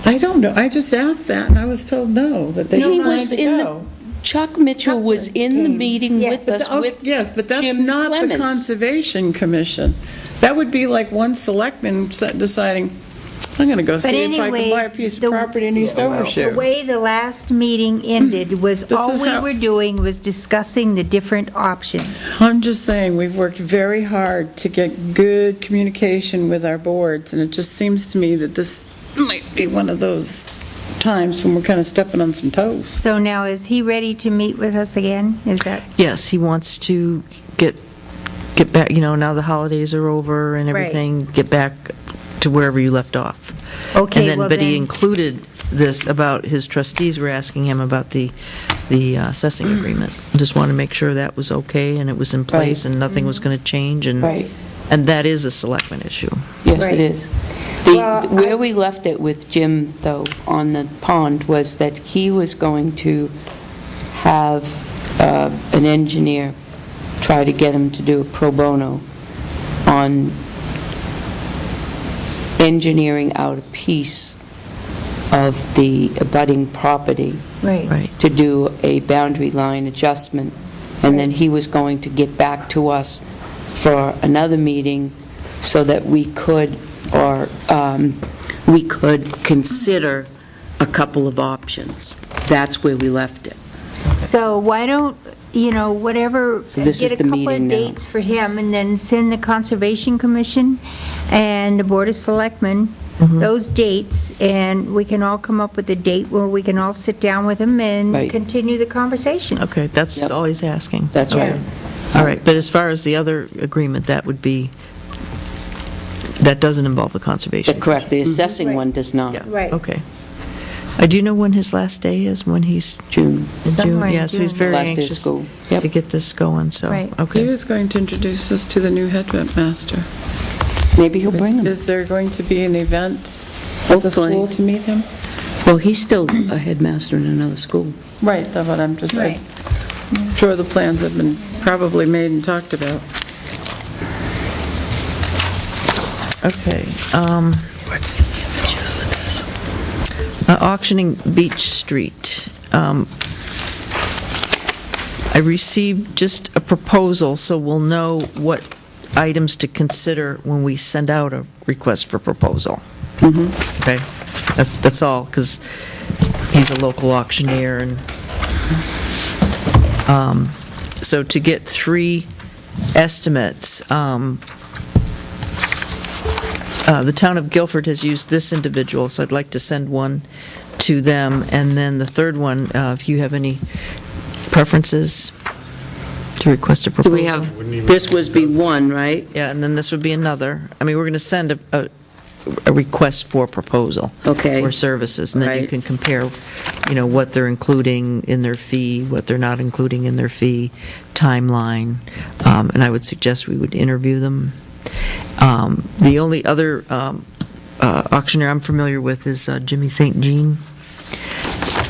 I don't know, I just asked that, and I was told no, that they
He
don't want
was
to
in the-
go.
Chuck Mitchell was in the
came.
meeting
Yes.
with us
Oh,
with
yes, but that's
Jim
not the
Clements.
Conservation Commission. That would be like one selectman deciding, I'm going to go see if I
anyway,
can buy a piece of
the-
property in East
The
Overshoe.
way the last meeting ended was
This
all
is
we
how-
were doing was discussing the different options.
I'm just saying, we've worked very hard to get good communication with our boards, and it just seems to me that this might be one of those times when we're kind of stepping on some toes.
So now, is he ready to meet with us again? Is that,
Yes, he wants to get back, now the holidays are over and
Right.
everything, get back to wherever you left off.
okay,
And then,
well
but he
then,
included this about, his trustees were asking him about the assessing agreement. Just want to make sure that was okay and it was in place and nothing was going to change, and
Right.
and that is a selectman issue.
Yes,
Right.
it is.
Well,
Where we left it with Jim, though, on the pond, was that he was going to have an engineer try to get him to do a pro bono on engineering out a piece of the abutting property
right.
Right.
to do a boundary line adjustment, and then he was going to get back to us for another meeting so that we could consider a couple of options. That's where we left it.
So why don't, whatever,
So this
get
is
a
the
couple of
meeting now.
dates for him, and then send the Conservation Commission and the Board of Selectmen those dates, and we can all come up with a date where we can all sit down with him and
Right.
continue the conversations.
Okay, that's
Yep.
all he's asking.
That's
Okay.
right.
All right, but as far as the other agreement, that doesn't involve the conservation.
Correct, the assessing
Right.
one does not.
Yeah,
Right.
okay. Do you know when his last day is, when he's
June,
in
Somewhere
June?
in
Yeah, so he's
June.
very
last day of
anxious
school.
to
Yep.
get this going, so,
Right.
He
okay.
was going to introduce us to the new headmaster.
Maybe he'll bring him.
Is there going to be an event at the
Hopefully.
school to meet him?
Well, he's still a headmaster in another school.
Right, that's what I'm just,
Right.
I'm sure the plans have been probably made and talked about.
Okay. Auctioning Beach Street. I received just a proposal, so we'll know what items to consider when we send out a request for proposal. Okay? That's all, because he's a local auctioneer, and so to get 3 estimates, the town of Guilford has used this individual, so I'd like to send one to them. And then the third one, if you have any preferences to request a
Do
proposal.
we have, this would be one, right?
Yeah, and then this would be another. I mean, we're going to send a request for proposal.
Okay.
For services, and then you
Right.
can compare, what they're including in their fee, what they're not including in their fee, timeline, and I would suggest we would interview them. The only other auctioneer I'm familiar with is Jimmy St. Jean,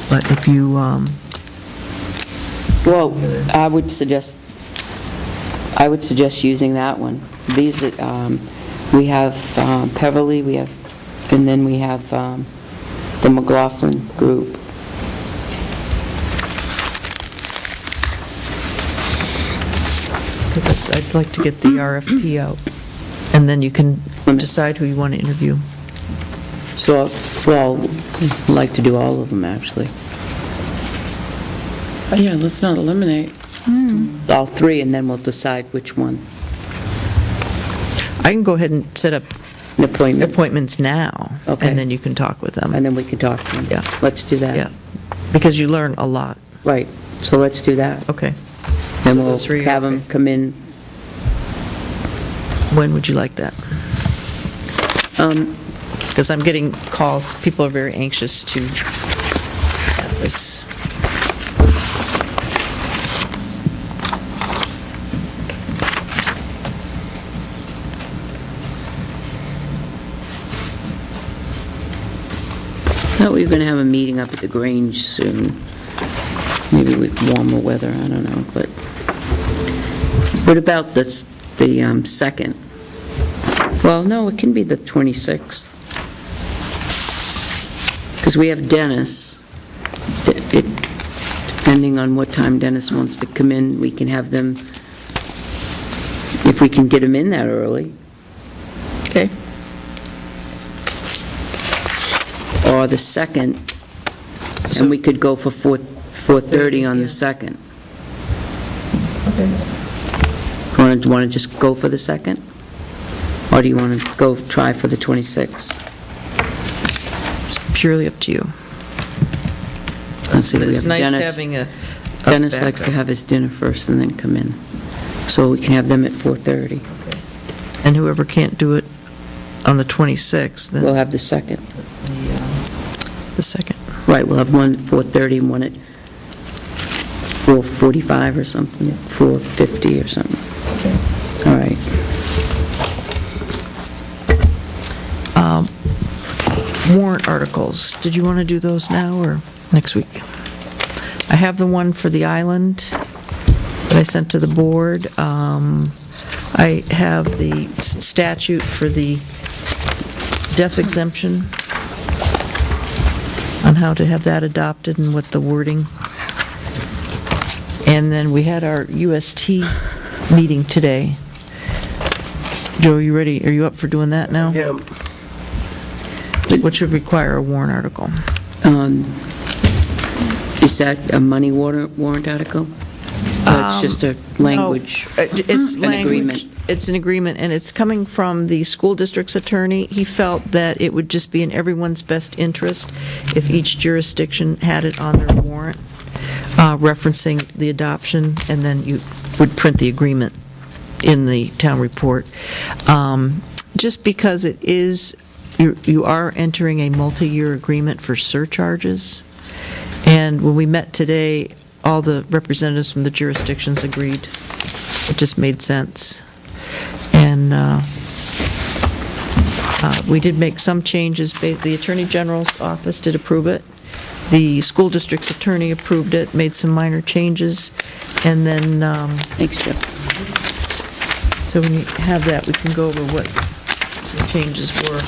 but if you,
Well, I would suggest using that one. These, we have Peverly, we have And then we have the McLaughlin Group.
I'd like to get the RFP out, and then you can decide who you want to interview.
So, well, I'd like to do all of them, actually.
Yeah, let's not eliminate.
All three, and then we'll decide which one.
I can go ahead and set up
An appointment,
appointments now,
Okay.
and then you can talk with them.
and then we can talk to them.
Yeah.
Let's do that.
Yeah, because you learn a lot.
Right, so let's do that.
Okay.
And
So
we'll
those three,
have them
okay.
come in.
When would you like that?
Um,
Because I'm getting calls, people are very anxious to have this.
thought we were going to have a meeting up at the Grange soon. Maybe with warmer weather, I don't know, but what about the 2nd? Well, no, it can be the 26th. Because we have Dennis. Depending on what time Dennis wants to come in, we can have them, if we can get him in that early.
Okay.
Or the 2nd, and we could go for 4:30 on the 2nd.
Okay.
Do you want to just go for the 2nd? Or do you want to go try for the 26th?
It's purely up to you.
Let's see, we
It's
have
nice
Dennis.
having a
Dennis likes to
backup.
have his dinner first and then come in. So we can have them at 4:30.
And whoever can't do it on the 26th, then
We'll have the 2nd.
the 2nd.
Right, we'll have one at 4:30 and one at 4:45 or something, 4:50 or something. All right.
Warrant articles, did you want to do those now or next week? I have the one for the island that I sent to the board. I have the statute for the death exemption, on how to have that adopted and what the wording. And then we had our UST meeting today. Joe, you ready? Are you up for doing that now?
Yeah.
What should require a warrant article?
Is that a money warrant article? Or it's just a language?
No, it's
An
language.
agreement.
It's an agreement, and it's coming from the school district's attorney. He felt that it would just be in everyone's best interest if each jurisdiction had it on their warrant, referencing the adoption, and then you would print the agreement in the town report. Just because it is, you are entering a multi-year agreement for surcharges, and when we met today, all the representatives from the jurisdictions agreed. It just made sense. And we did make some changes. The Attorney General's office did approve it. The school district's attorney approved it, made some minor changes, and then,
Thanks, Jeff.
so when you have that, we can go over what the changes were.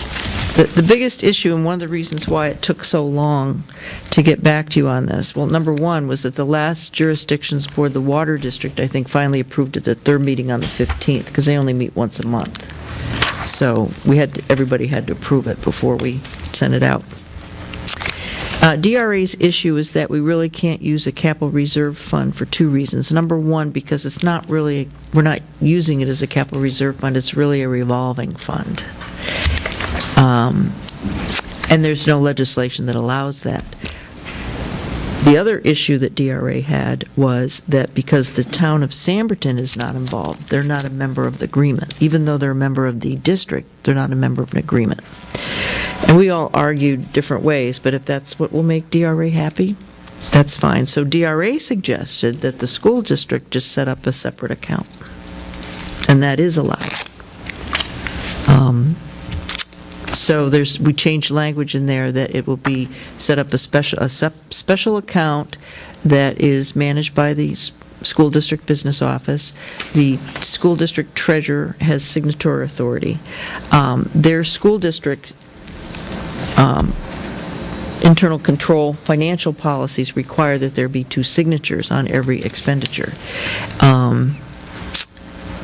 The biggest issue, and one of the reasons why it took so long to get back to you on this, well, number one was that the last jurisdictions board, the Water District, I think, finally approved it at their meeting on the 15th, because they only meet once a month. So everybody had to approve it before we sent it out. DRA's issue is that we really can't use a capital reserve fund for two reasons. Number one, because it's not really, we're not using it as a capital reserve fund, it's really a revolving fund. And there's no legislation that allows that. The other issue that DRA had was that because the town of Samberton is not involved, they're not a member of the agreement. Even though they're a member of the district, they're not a member of an agreement. And we all argued different ways, but if that's what will make DRA happy, that's fine. So DRA suggested that the school district just set up a separate account. And that is allowed. So we changed language in there that it will be set up a special account that is managed by the school district business office. The school district treasurer has signatory authority. Their school district internal control financial policies require that there be 2 signatures on every expenditure.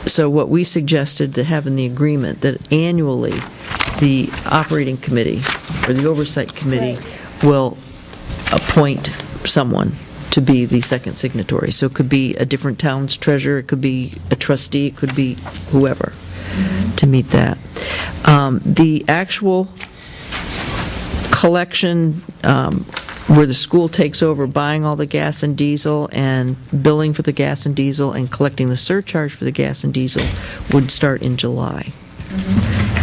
So what we suggested to have in the agreement, that annually, the operating committee, or the oversight committee, will appoint someone to be the second signatory. So it could be a different town's treasurer, it could be a trustee, it could be whoever, to meet that. The actual collection, where the school takes over buying all the gas and diesel and billing for the gas and diesel and collecting the surcharge for the gas and diesel, would start in July.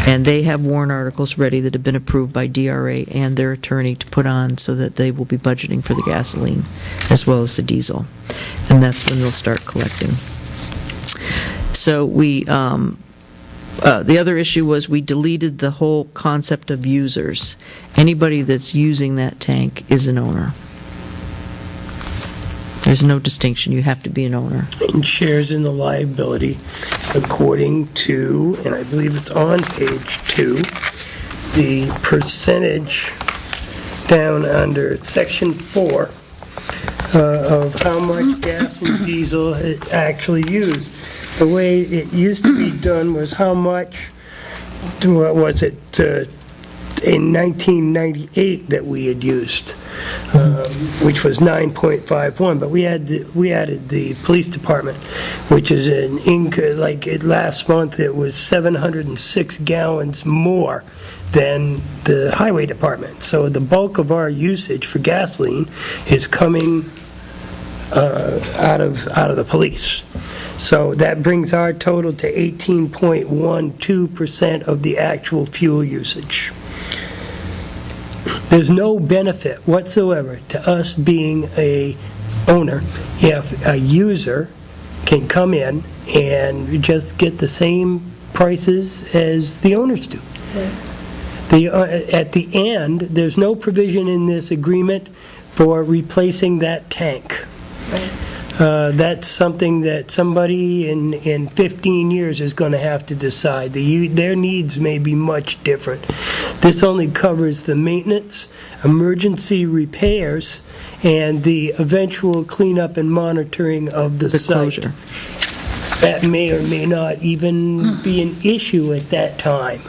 And they have warrant articles ready that have been approved by DRA and their attorney to put on, so that they will be budgeting for the gasoline as well as the diesel. And that's when they'll start collecting. So we, the other issue was we deleted the whole concept of users. Anybody that's using that tank is an owner. There's no distinction. You have to be an owner.
And shares in the liability according to, and I believe it's on page 2, the percentage down under section 4 of how much gas and diesel it actually used. The way it used to be done was how much, what was it, in 1998 that we had used, which was 9.51, but we added the police department, which is last month it was 706 gallons more than the highway department. So the bulk of our usage for gasoline is coming out of the police. So that brings our total to 18.12% of the actual fuel usage. There's no benefit whatsoever to us being a owner if a user can come in and just get the same prices as the owners do. At the end, there's no provision in this agreement for replacing that tank. That's something that somebody in 15 years is going to have to decide. Their needs may be much different. This only covers the maintenance, emergency repairs, and the eventual cleanup and monitoring of the site.
Closure.
That may or may not even be an issue at that time.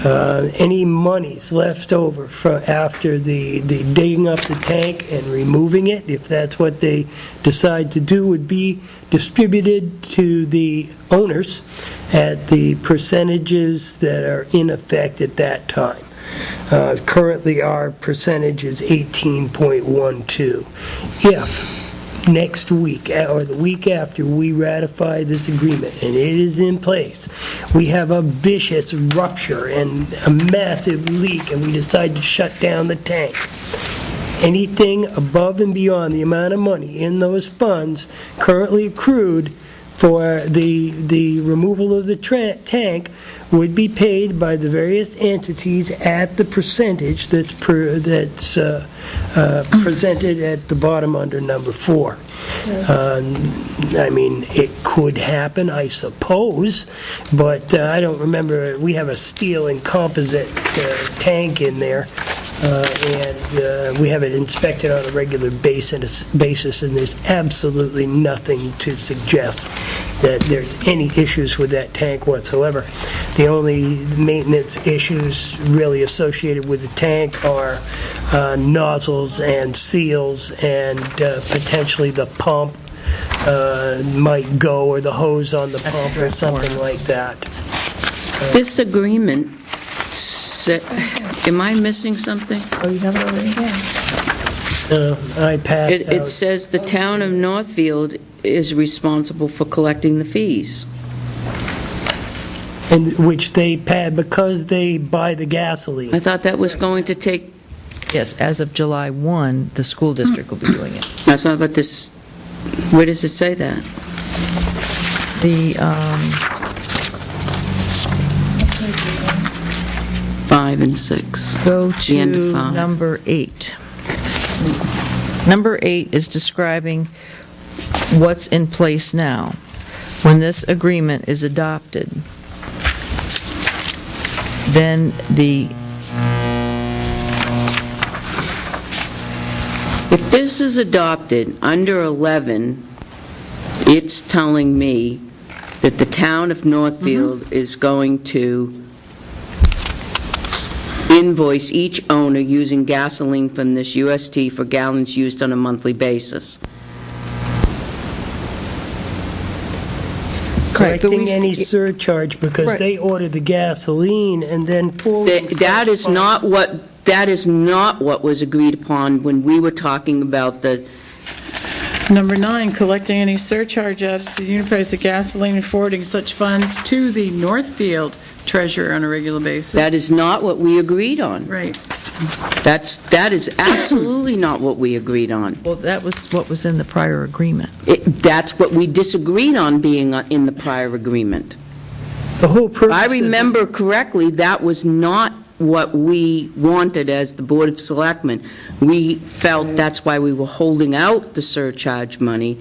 Any monies left over from after the digging up the tank and removing it, if that's what they decide to do, would be distributed to the owners at the percentages that are in effect at that time. Currently, our percentage is 18.12. If next week or the week after we ratify this agreement and it is in place, we have a vicious rupture and a massive leak and we decide to shut down the tank, anything above and beyond the amount of money in those funds currently accrued for the removal of the tank would be paid by the various entities at the percentage that's presented at the bottom under number 4. I mean, it could happen, I suppose, but I don't remember. We have a steel and composite tank in there, and we have it inspected on a regular basis, and there's absolutely nothing to suggest that there's any issues with that tank whatsoever. The only maintenance issues really associated with the tank are nozzles and seals, and potentially the pump might go, or the hose on the pump or something like that.
This agreement, am I missing something?
Oh, you have it already?
I passed
It
out.
says the town of Northfield is responsible for collecting the fees.
And which they pay because they buy the gasoline.
I thought that was going to take,
Yes, as of July 1, the school district will be doing it.
that's not about this, where does it say that?
The,
5 and 6.
go
The end of
to
5.
number 8. Number 8 is describing what's in place now. When this agreement is adopted, then the
If this is adopted, under 11, it's telling me that the town of Northfield is going to invoice each owner using gasoline from this UST for gallons used on a monthly basis.
Right, but
Collecting any surcharge because
Right.
they ordered the gasoline and then forwarding.
That is not what was agreed upon when we were talking about the,
Number 9, collecting any surcharge added to the unit price of gasoline and forwarding such funds to the Northfield treasurer on a regular basis.
that is not what we agreed on.
Right.
That is absolutely not what we agreed on.
Well, that was what was in the prior agreement.
That's what we disagreed on being in the prior agreement.
The whole purpose.
If I
is-
remember correctly, that was not what we wanted as the Board of Selectmen. We felt that's why we were holding out the surcharge money,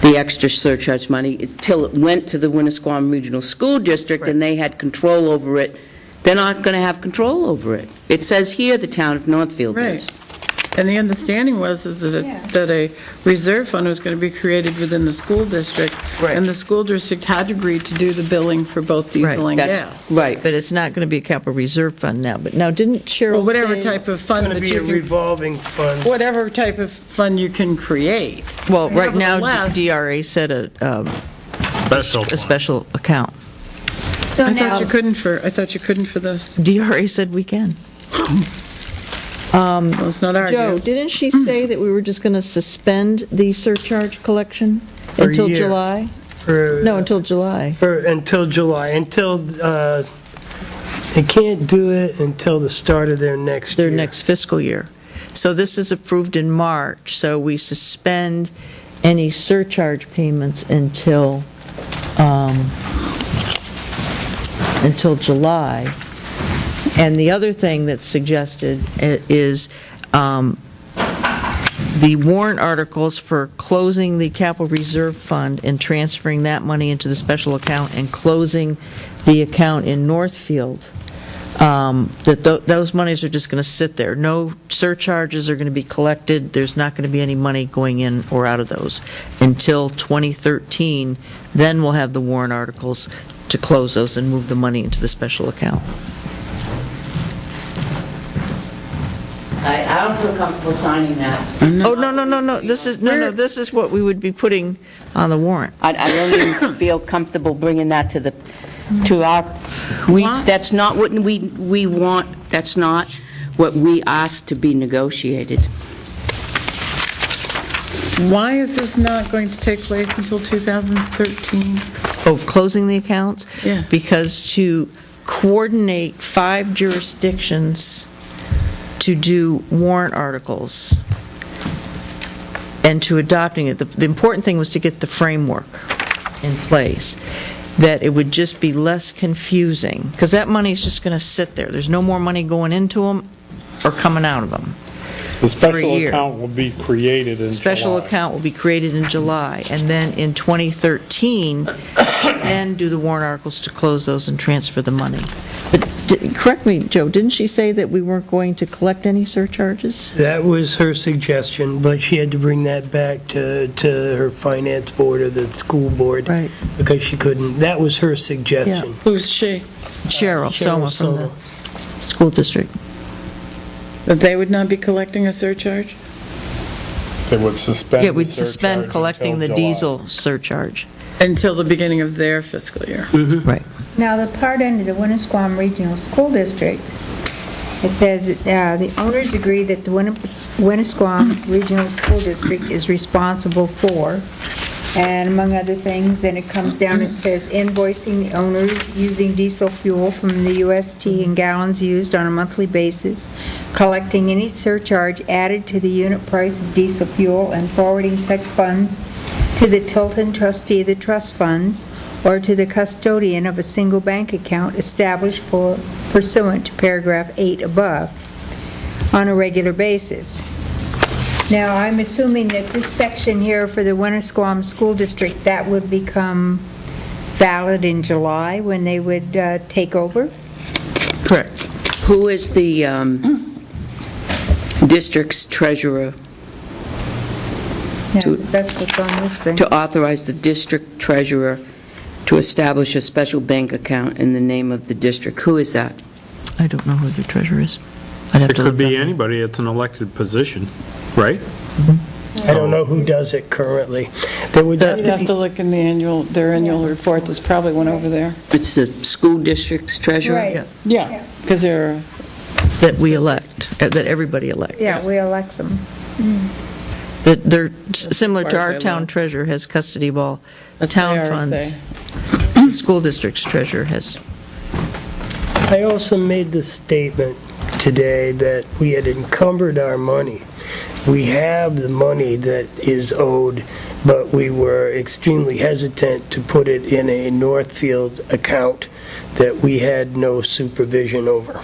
the extra surcharge money, till it went to the Winnisquam Regional School District and they had control over it. They're not going to have control over it. It says here the town of Northfield is.
Right. And the understanding was is that a reserve fund was going to be created within the school district.
Right.
And the school district had agreed to do the billing for both diesel and
That's
gas.
right.
But it's not going to be a capital reserve fund now. But now, didn't Cheryl
Well, whatever
say-
type of fund
Going to
that
be
you
a
can,
revolving fund.
whatever type of fund you can create.
Well, right now,
Nevertheless-
DRA said a
Special.
special account.
So
I thought
now,
you couldn't for this.
DRA said we can.
Well, it's not our
Joe,
deal.
didn't she say that we were just going to suspend the surcharge collection
For a
until
year.
July?
For-
No, until July.
until July, until, they can't do it until the start of their next
Their
year.
next fiscal year. So this is approved in March, so we suspend any surcharge payments until July. And the other thing that's suggested is the warrant articles for closing the capital reserve fund and transferring that money into the special account and closing the account in Northfield, those monies are just going to sit there. No surcharges are going to be collected. There's not going to be any money going in or out of those until 2013. Then we'll have the warrant articles to close those and move the money into the special account.
I don't feel comfortable signing that.
Oh, no. This is what we would be putting on the warrant.
I don't even feel comfortable bringing that to our, that's not what we want, that's not what we asked to be negotiated.
Why is this not going to take place until 2013?
Oh, closing the accounts?
Yeah.
Because to coordinate 5 jurisdictions to do warrant articles and to adopting it, the important thing was to get the framework in place, that it would just be less confusing, because that money is just going to sit there. There's no more money going into them or coming out of them.
The
For a
special
year.
account will be created in
Special
July.
account will be created in July, and then in 2013, then do the warrant articles to close those and transfer the money. But, correct me, Joe, didn't she say that we weren't going to collect any surcharges?
That was her suggestion, but she had to bring that back to her finance board or the school board.
Right.
Because she couldn't, that was her suggestion.
Who's she?
Cheryl Soma from the
Soma.
school district.
That they would not be collecting a surcharge?
They would suspend
Yeah,
the
we'd suspend
surcharge
collecting the
until July.
diesel surcharge.
Until the beginning of their fiscal year.
Right.
now the part under the Winnisquam Regional School District, it says, the owners agree that the Winnisquam Regional School District is responsible for, and among other things, then it comes down, it says invoicing the owners using diesel fuel from the UST in gallons used on a monthly basis, collecting any surcharge added to the unit price of diesel fuel and forwarding such funds to the Tilton trustee of the trust funds or to the custodian of a single bank account established for pursuant to paragraph 8 above on a regular basis. Now, I'm assuming that this section here for the Winnisquam School District, that would become valid in July when they would take over?
Correct.
Who is the district's treasurer?
Yeah,
To-
that's what's on this thing.
to authorize the district treasurer to establish a special bank account in the name of the district. Who is that?
I don't know who the treasurer is. I'd have
It
to
could
look
be
up.
anybody, it's an elected position, right?
I don't know who does it currently. There would have
You'd
to
have
be,
to look in their annual report, there's probably one over there.
It's the school district's treasurer?
Right.
Yeah.
Yeah, because they're,
That we elect, that everybody elects.
Yeah, we elect them.
That they're similar to
Part
our
they
town
elect.
treasurer has custody of all
that's
town
the
funds.
RSA.
The school district's treasurer has,
I also made the statement today that we had encumbered our money. We have the money that is owed, but we were extremely hesitant to put it in a Northfield account that we had no supervision over.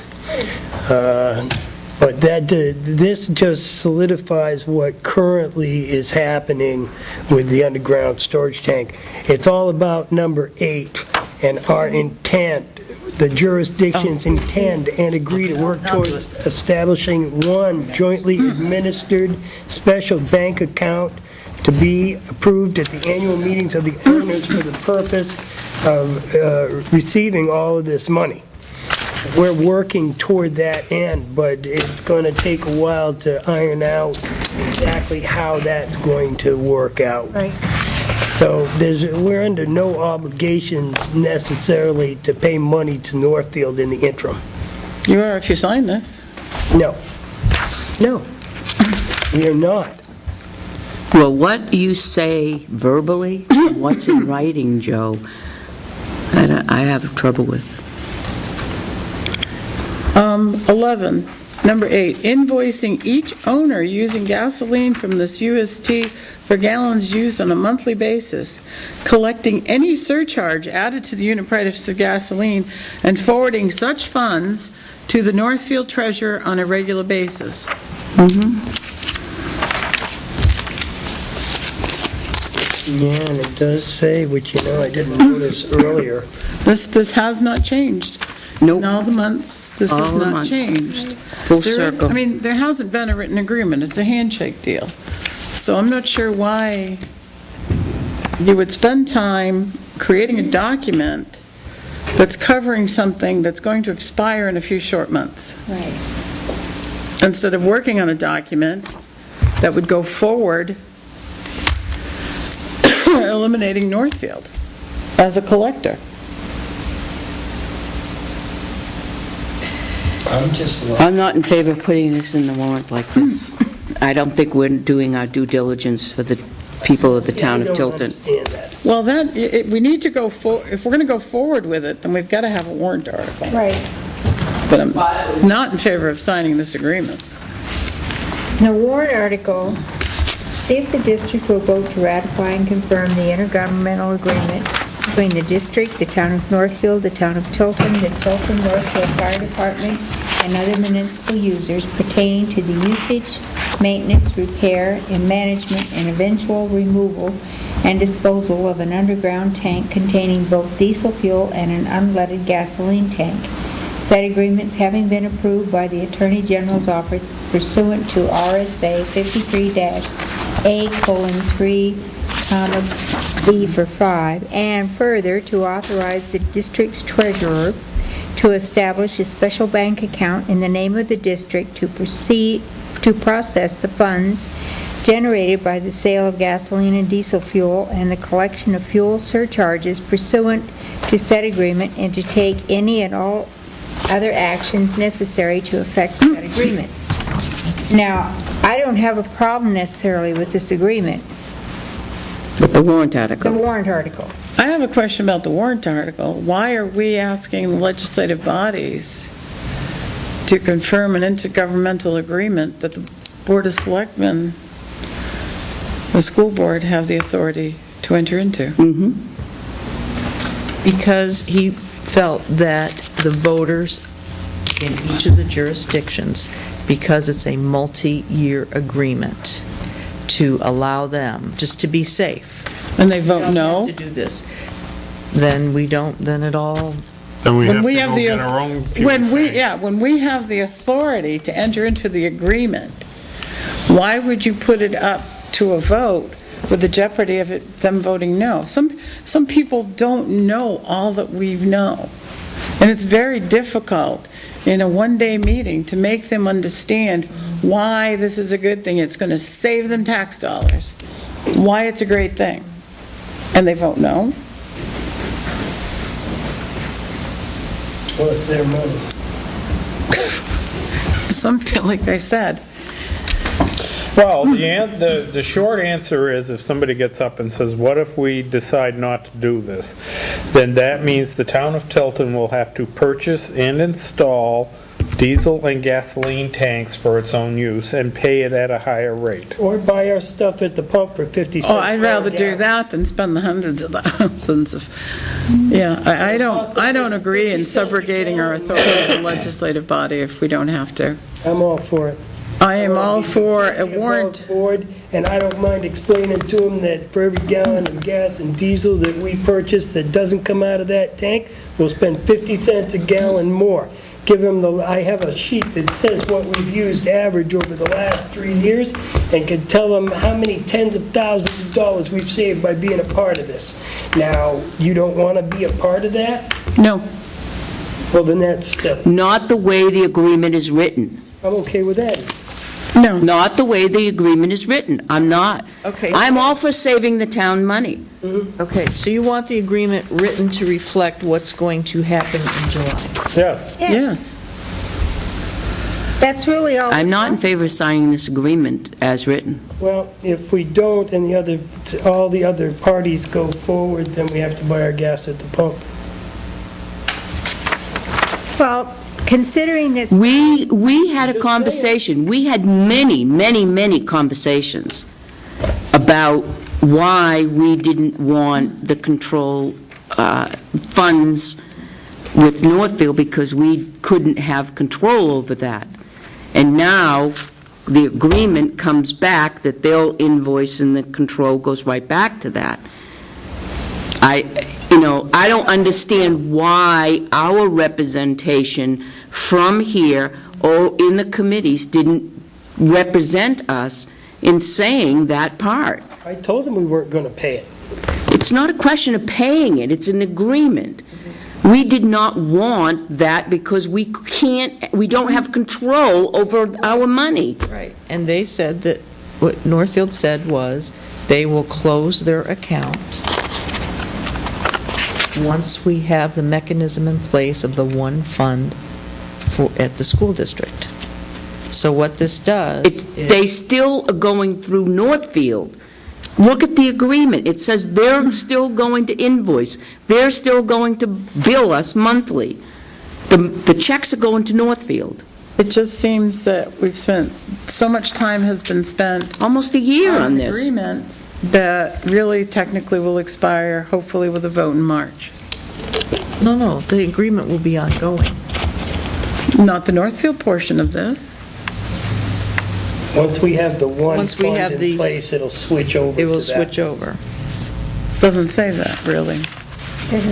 But this just solidifies what currently is happening with the underground storage tank. It's all about number 8 and our intent, the jurisdictions intend and agree to work towards establishing one jointly administered special bank account to be approved at the annual meetings of the owners for the purpose of receiving all of this money. We're working toward that end, but it's going to take a while to iron out exactly how that's going to work out.
Right.
So we're under no obligations necessarily to pay money to Northfield in the interim.
You are if you sign this.
No. No. We are not.
Well, what you say verbally, what's in writing, Joe, I have trouble with.
11, number 8, invoicing each owner using gasoline from this UST for gallons used on a monthly basis, collecting any surcharge added to the unit price of gasoline, and forwarding such funds to the Northfield treasurer on a regular basis.
Yeah, and it does say, which, I didn't notice earlier.
This has not changed.
Nope.
In all the months, this has
All the
not
months.
changed.
Full
There is-
circle.
I mean, there hasn't been a written agreement, it's a handshake deal. So I'm not sure why you would spend time creating a document that's covering something that's going to expire in a few short months,
Right.
instead of working on a document that would go forward, eliminating Northfield as a collector.
I'm not in favor of putting this in the warrant like this. I don't think we're doing our due diligence for the people of the town of
I don't
Tilton.
understand that.
Well, we need to go if we're going to go forward with it, then we've got to have a warrant article.
Right.
But I'm not in favor of signing this agreement.
The warrant article, see if the district will vote to ratify and confirm the intergovernmental agreement between the district, the town of Northfield, the town of Tilton, the Tilton Northfield Fire Department, and other municipal users pertaining to the usage, maintenance, repair, and management and eventual removal and disposal of an underground tank containing both diesel fuel and an unleaded gasoline tank. Said agreements having been approved by the Attorney General's office pursuant to RSA 53-A:3, B for 5, and further to authorize the district's treasurer to establish a special bank account in the name of the district to process the funds generated by the sale of gasoline and diesel fuel and the collection of fuel surcharges pursuant to said agreement, and to take any and all other actions necessary to effect said agreement. Now, I don't have a problem necessarily with this agreement,
With the warrant
the
article.
warrant article.
I have a question about the warrant article. Why are we asking the legislative bodies to confirm an intergovernmental agreement that the Board of Selectmen, the school board, have the authority to enter into?
because he felt that the voters in each of the jurisdictions, because it's a multi-year agreement, to allow them, just to be safe.
And they
We
vote
don't
no?
have to do this. Then we don't, then it all,
Then we have
When
to
we have
go
the,
get our own fuel
when we,
tanks.
yeah, when we have the authority to enter into the agreement, why would you put it up to a vote with the jeopardy of them voting no. Some people don't know all that we know. And it's very difficult in a one-day meeting to make them understand why this is a good thing. It's going to save them tax dollars. Why it's a great thing. And they vote no.
Well, it's their money.
Like I said,
Well, the short answer is if somebody gets up and says, what if we decide not to do this? Then that means the town of Tilton will have to purchase and install diesel and gasoline tanks for its own use and pay it at a higher rate.
Or buy our stuff at the pump for 50 cents.
I'd rather do that than spend the hundreds of thousands of, yeah, I don't agree in subrogating our authority to the legislative body if we don't have to.
I'm all for it.
I am all for a warrant.
Board, and I don't mind explaining to them that for every gallon of gas and diesel that we purchase that doesn't come out of that tank, we'll spend 50 cents a gallon more. Give them I have a sheet that says what we've used average over the last 3 years and can tell them how many tens of thousands of dollars we've saved by being a part of this. Now, you don't want to be a part of that?
No.
Well, then that's silly.
Not the way the agreement is written.
I'm okay with that.
No.
Not the way the agreement is written. I'm not.
Okay.
I'm all for saving the town money.
Okay, so you want the agreement written to reflect what's going to happen in July?
Yes.
Yes.
That's really all.
I'm not in favor of signing this agreement as written.
Well, if we don't and all the other parties go forward, then we have to buy our gas at the pump.
Well, considering this,
We had a conversation, we had many conversations about why we didn't want the control funds with Northfield, because we couldn't have control over that. And now, the agreement comes back that they'll invoice and the control goes right back to that. I don't understand why our representation from here or in the committees didn't represent us in saying that part.
I told them we weren't going to pay it.
It's not a question of paying it, it's an agreement. We did not want that because we don't have control over our money.
Right. And they said that, what Northfield said was, they will close their account once we have the mechanism in place of the one fund at the school district. So what this does
They still are going through Northfield. Look at the agreement. It says they're still going to invoice. They're still going to bill us monthly. The checks are going to Northfield.
It just seems that we've spent, so much time has been spent
Almost a year on
an
this.
agreement that really technically will expire, hopefully with a vote in March.
No, the agreement will be ongoing.
Not the Northfield portion of this.
Once we have the one
Once we
fund
have
in
the-
place, it'll switch over to that.
It will switch over.
Doesn't say that, really.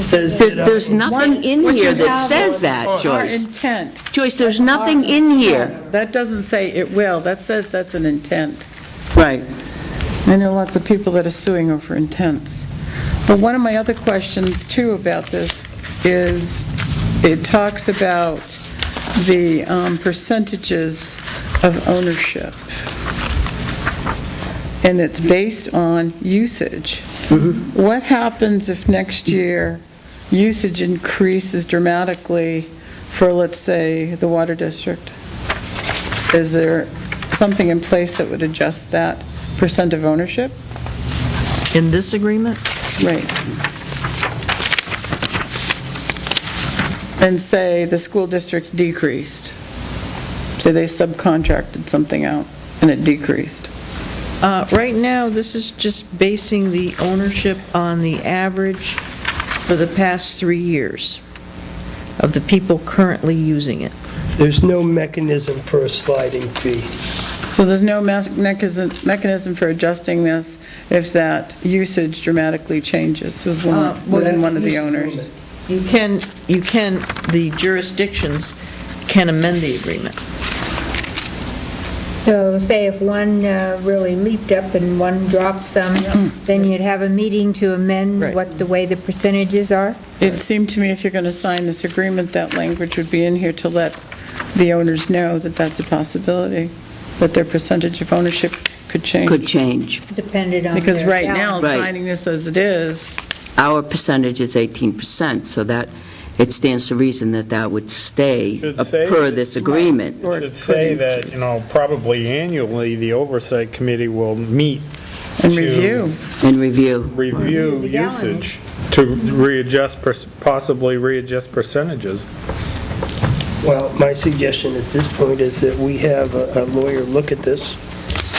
Says
There's nothing in
What you
here that
have
says that,
Our
Joyce.
intent.
Joyce, there's nothing in here.
That doesn't say it will, that says that's an intent.
Right.
I know lots of people that are suing over intents. But one of my other questions, too, about this is, it talks about the percentages of ownership. And it's based on usage. What happens if next year usage increases dramatically for, let's say, the water district? Is there something in place that would adjust that percent of ownership?
In this agreement?
Right. And say the school district's decreased. Say they subcontracted something out and it decreased.
Right now, this is just basing the ownership on the average for the past 3 years of the people currently using it.
There's no mechanism for a sliding fee.
So there's no mechanism for adjusting this if that usage dramatically changes within one of the owners.
You can, the jurisdictions can amend the agreement.
So say if one really leaped up and one dropped some, then you'd have a meeting to amend
Right.
what the way the percentages are?
It seemed to me if you're going to sign this agreement, that language would be in here to let the owners know that that's a possibility, that their percentage of ownership could change.
Could change.
Depended on
Because
their
right now,
balance.
Right.
signing this as it is,
Our percentage is 18%, so that, it stands to reason that that would stay
Should say
per
that-
this agreement.
Or
It should
it
say
couldn't.
that, probably annually, the oversight committee will meet
and
to
review.
In review.
review
The gallonage.
usage, to readjust, possibly readjust percentages.
Well, my suggestion at this point is that we have a lawyer look at this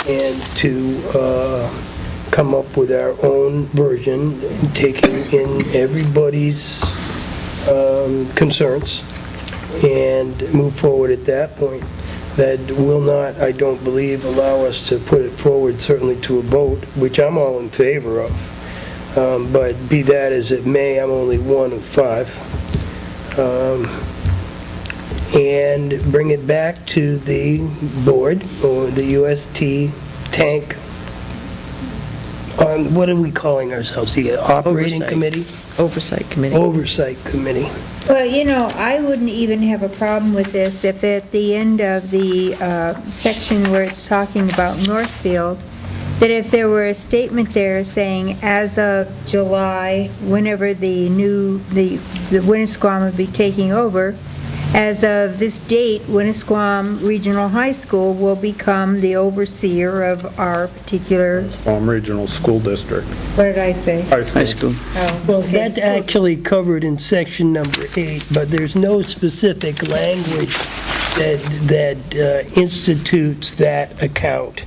and to come up with our own version, taking in everybody's concerns, and move forward at that point. That will not, I don't believe, allow us to put it forward certainly to a vote, which I'm all in favor of. But be that as it may, I'm only one of five. And bring it back to the board, or the UST tank, what are we calling ourselves? The operating
Oversight.
committee?
Oversight Committee.
Oversight committee.
Well, I wouldn't even have a problem with this if at the end of the section where it's talking about Northfield, that if there were a statement there saying, as of July, whenever the Winnisquam would be taking over, as of this date, Winnisquam Regional High School will become the overseer of our particular,
Regional School District,
what did I say?
high
High
school.
school.
Oh,
Well,
okay,
that's
school.
actually covered in section number 8, but there's no specific language that institutes that account.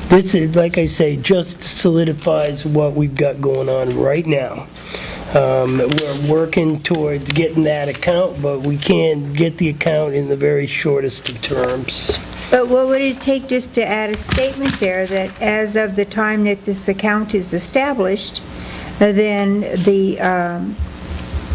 This is, like I say, just solidifies what we've got going on right now. We're working towards getting that account, but we can't get the account in the very shortest of terms.
But what would it take just to add a statement there that as of the time that this account is established, then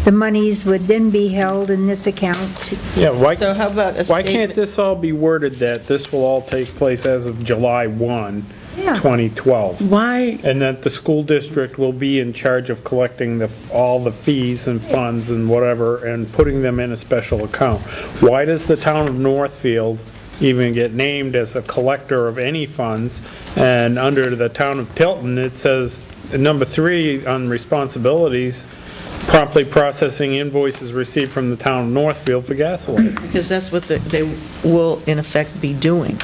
the monies would then be held in this account?
Yeah,
So how about a
why can't
statement?
this all be worded that this will all take place as of July 1,
Yeah.
2012?
Why,
And that the school district will be in charge of collecting all the fees and funds and whatever, and putting them in a special account. Why does the town of Northfield even get named as a collector of any funds? And under the town of Tilton, it says, number 3 on responsibilities, promptly processing invoices received from the town of Northfield for gasoline.
Because that's what they will, in effect, be doing.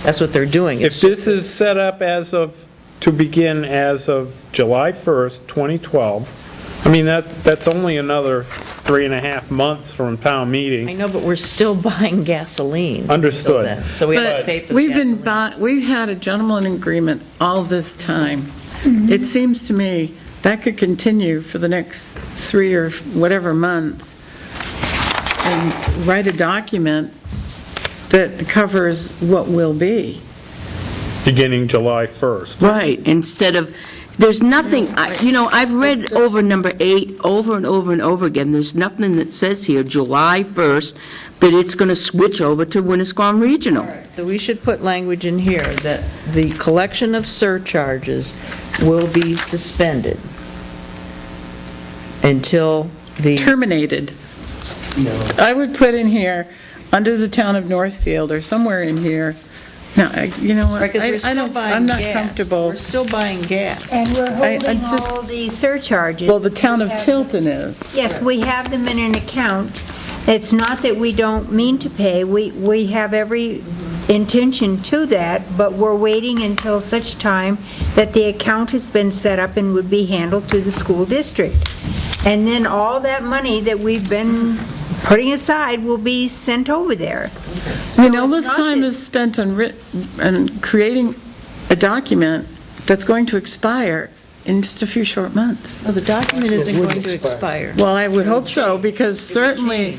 That's what they're doing.
If this is set up to begin as of July 1st, 2012, I mean, that's only another 3.5 months from town
I
meeting.
know, but we're still buying gasoline.
Understood.
until then. So we have to
but
pay for the
we've been,
gasoline.
we've had a gentleman agreement all this time. It seems to me that could continue for the next 3 or whatever months, and write a document that covers what will be.
Beginning July 1st.
Right, instead of, there's nothing, I've read over number 8 over and over and over again. There's nothing that says here, July 1st, that it's going to switch over to Winnisquam Regional.
So we should put language in here that the collection of surcharges will be suspended until the,
Terminated.
No.
I would put in here, under the town of Northfield, or somewhere in here, now, you know what,
because we're
I
still
don't,
buying
I'm not
gas.
comfortable.
We're still buying gas.
And we're
I
holding
just-
all the surcharges.
Well, the town of
We have-
Tilton is.
Yes, we have them in an account. It's not that we don't mean to pay, we have every intention to that, but we're waiting until such time that the account has been set up and would be handled through the school district. And then all that money that we've been putting aside will be sent over there.
You know,
it's
this
not
time
that-
is spent on creating a document that's going to expire in just a few short months.
No, the document isn't
It would
going to
expire.
expire.
Well, I would hope so, because certainly,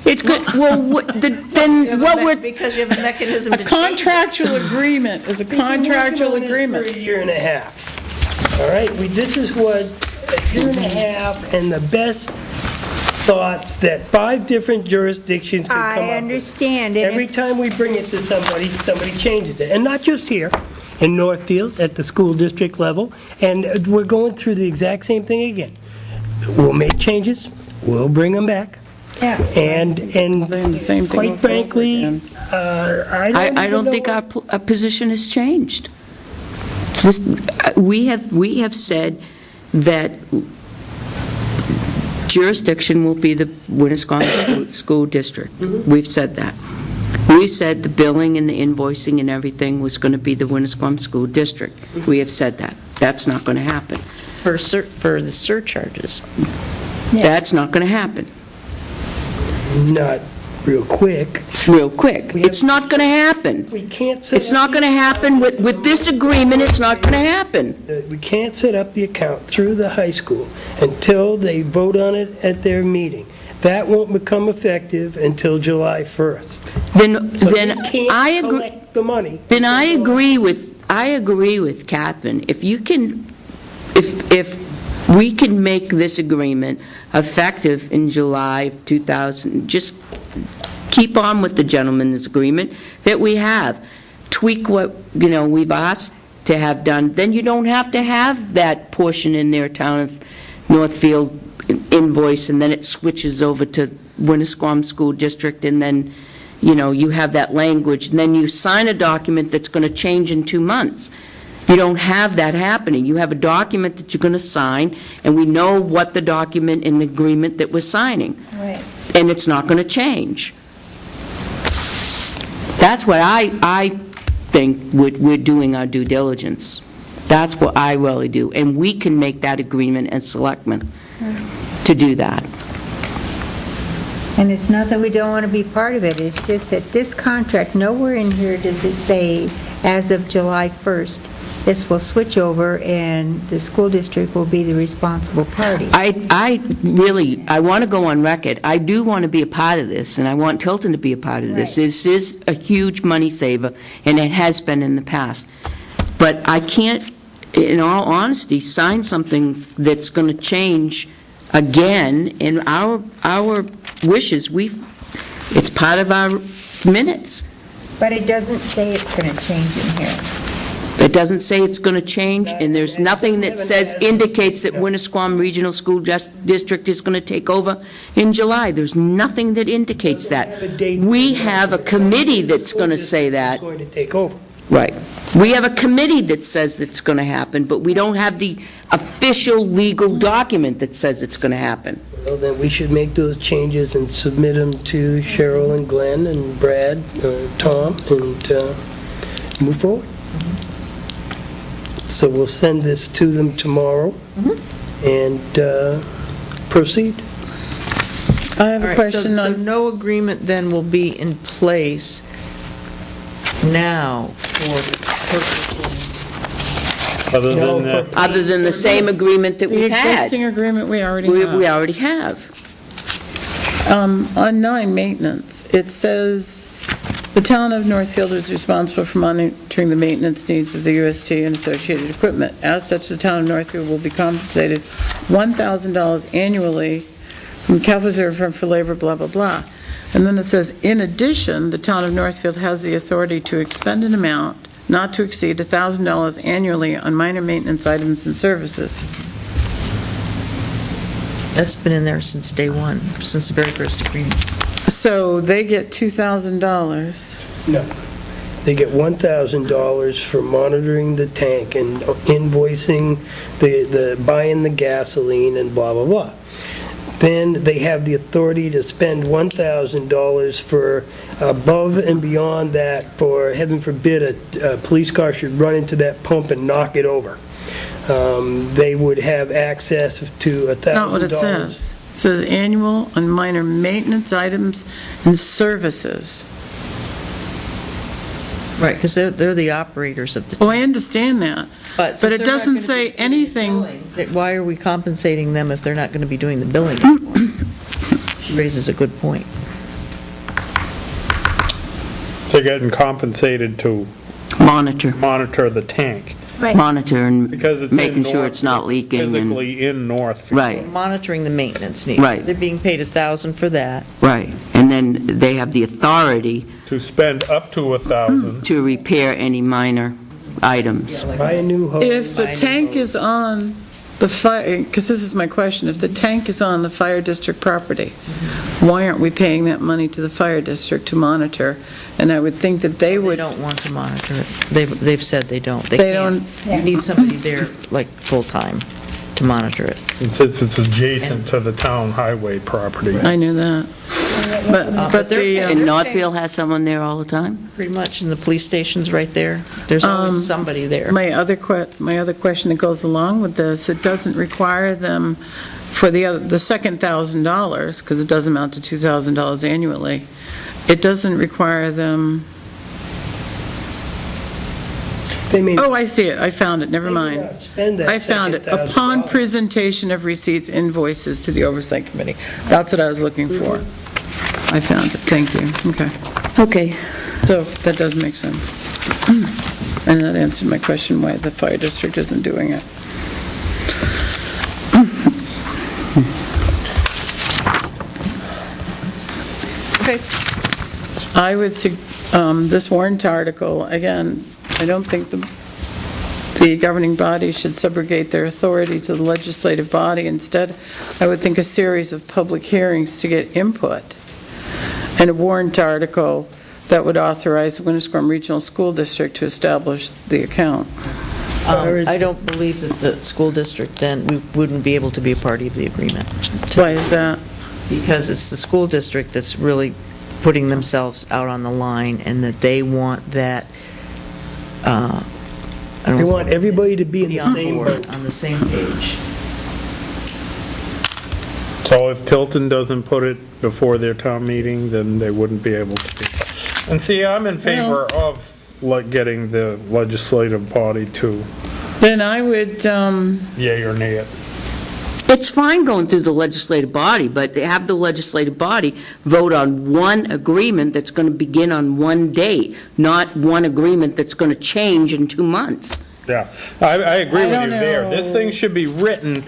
It's good, well, then what we're,
Because you have a mechanism
a
to change it.
contractual agreement is a contractual
We've been working on
agreement.
this for a year and a half. All right, this is what, a year and a half, and the best thoughts that 5 different jurisdictions could come up with.
I understand. and
Every time we bring it to somebody, somebody changes it. And not just here, in Northfield, at the school district level, and we're going through the exact same thing again. We'll make changes, we'll bring them back,
Yeah.
and
Saying the same thing
quite
over
frankly,
again.
I
don't think our position has changed. We have said that jurisdiction will be the Winnisquam School District. We've said that. We said the billing and the invoicing and everything was going to be the Winnisquam School District. We have said that. That's not going to happen.
For the surcharges.
That's not going to happen.
Not real quick.
Real quick. It's not going to happen.
We can't set
It's not going to happen. With this agreement, it's not going to happen.
We can't set up the account through the high school until they vote on it at their meeting. That won't become effective until July 1st. So
Then
we
I
can't
agree.
collect the money.
Then I agree with Catherine. If we can make this agreement effective in July of 2000, just keep on with the gentleman's agreement that we have. Tweak what, we've asked to have done. Then you don't have to have that portion in their town of Northfield invoice, and then it switches over to Winnisquam School District, and then, you have that language, and then you sign a document that's going to change in 2 months. You don't have that happening. You have a document that you're going to sign, and we know what the document and agreement that we're signing.
Right.
And it's not going to change. That's what I think we're doing our due diligence. That's what I really do. And we can make that agreement as selectmen to do that.
And it's not that we don't want to be part of it, it's just that this contract, nowhere in here does it say, as of July 1st, this will switch over and the school district will be the responsible party.
I want to go on record. I do want to be a part of this, and I want Tilton to be a part of this.
Right.
This is a huge money saver, and it has been in the past. But I can't, in all honesty, sign something that's going to change again in our wishes. It's part of our minutes.
But it doesn't say it's going to change in here.
It doesn't say it's going to change, and there's nothing that indicates that Winnisquam Regional School District is going to take over in July. There's nothing that indicates that. We have a committee that's going to say that.
Going to take over.
Right. We have a committee that says it's going to happen, but we don't have the official legal document that says it's going to happen.
Well, then we should make those changes and submit them to Cheryl and Glenn and Brad, Tom, and move forward. So we'll send this to them tomorrow and proceed.
I have
All
a
right,
question
so
on,
no agreement then will be in place now for purchasing.
Other than the same agreement that
the
we've had.
existing agreement we already
We
have.
already have.
On 9, maintenance, it says, "The town of Northfield is responsible for monitoring the maintenance needs of the UST and associated equipment. As such, the town of Northfield will be compensated $1,000 annually from capital reserve fund for labor, blah, blah, blah." And then it says, "In addition, the town of Northfield has the authority to expend an amount not to exceed $1,000 annually on minor maintenance items and services."
That's been in there since day one, since the very first agreement.
So they get $2,000.
No. They get $1,000 for monitoring the tank and invoicing the buying the gasoline and blah, blah, blah. Then they have the authority to spend $1,000 for above and beyond that for, heaven forbid, a police car should run into that pump and knock it over. They would have access to $1,000.
Not what it says. It says annual on minor maintenance items and services.
Right, because they're the operators of the
Well,
tank.
I understand that, but
since
it
they're not
doesn't
gonna be
say
doing the
anything.
billing, why are we compensating them if they're not going to be doing the billing anymore? She raises a good point.
They're getting compensated to
Monitor.
monitor the tank.
Right.
monitor and
Because it's in
making sure
North,
it's not leaking. and
Physically in Northfield.
Right,
Monitoring the maintenance needs.
Right.
They're being paid $1,000 for that.
right. And then they have the authority
To spend up to 1,000.
to repair any minor items.
Buy a new hose.
If the tank is on the fire, because this is my question, if the tank is on the fire district property, why aren't we paying that money to the fire district to monitor? And I would think that they
They
would,
don't want to monitor it. They've said they don't.
They
can't. You need somebody there, like, full-time to monitor it.
And since it's adjacent to the town highway property.
I knew that. But the,
And Northfield has someone there all the time?
Pretty much, and the police station's right there. There's always somebody there.
my other question that goes along with this, it doesn't require them for the second $1,000, because it does amount to $2,000 annually, it doesn't require them,
They may
oh, I see it, I found it, never
may
mind.
not spend that
I found it.
second
Upon
$1,000.
presentation of receipts, invoices to the Oversight Committee. That's what I was looking for. I found it, thank you, okay.
Okay.
So that does make sense. And that answered my question why the fire district isn't doing it.
Okay.
I would, this warrant article, again, I don't think the governing body should subrogate their authority to the legislative body. Instead, I would think a series of public hearings to get input, and a warrant article that would authorize the Winnisquam Regional School District to establish the account.
I don't believe that the school district, then, we wouldn't be able to be a party of the agreement.
Why is that?
Because it's the school district that's really putting themselves out on the line, and that they want that, I don't
They
know,
want everybody to be in
be
the
on
same
board,
boat.
on the same page.
So if Tilton doesn't put it before their town meeting, then they wouldn't be able to. And see, I'm in favor of getting the legislative body to
Then I would,
yay or nay it.
It's fine going through the legislative body, but have the legislative body vote on one agreement that's going to begin on one date, not one agreement that's going to change in 2 months.
Yeah, I agree
I
with
don't
you there.
know.
This thing should be written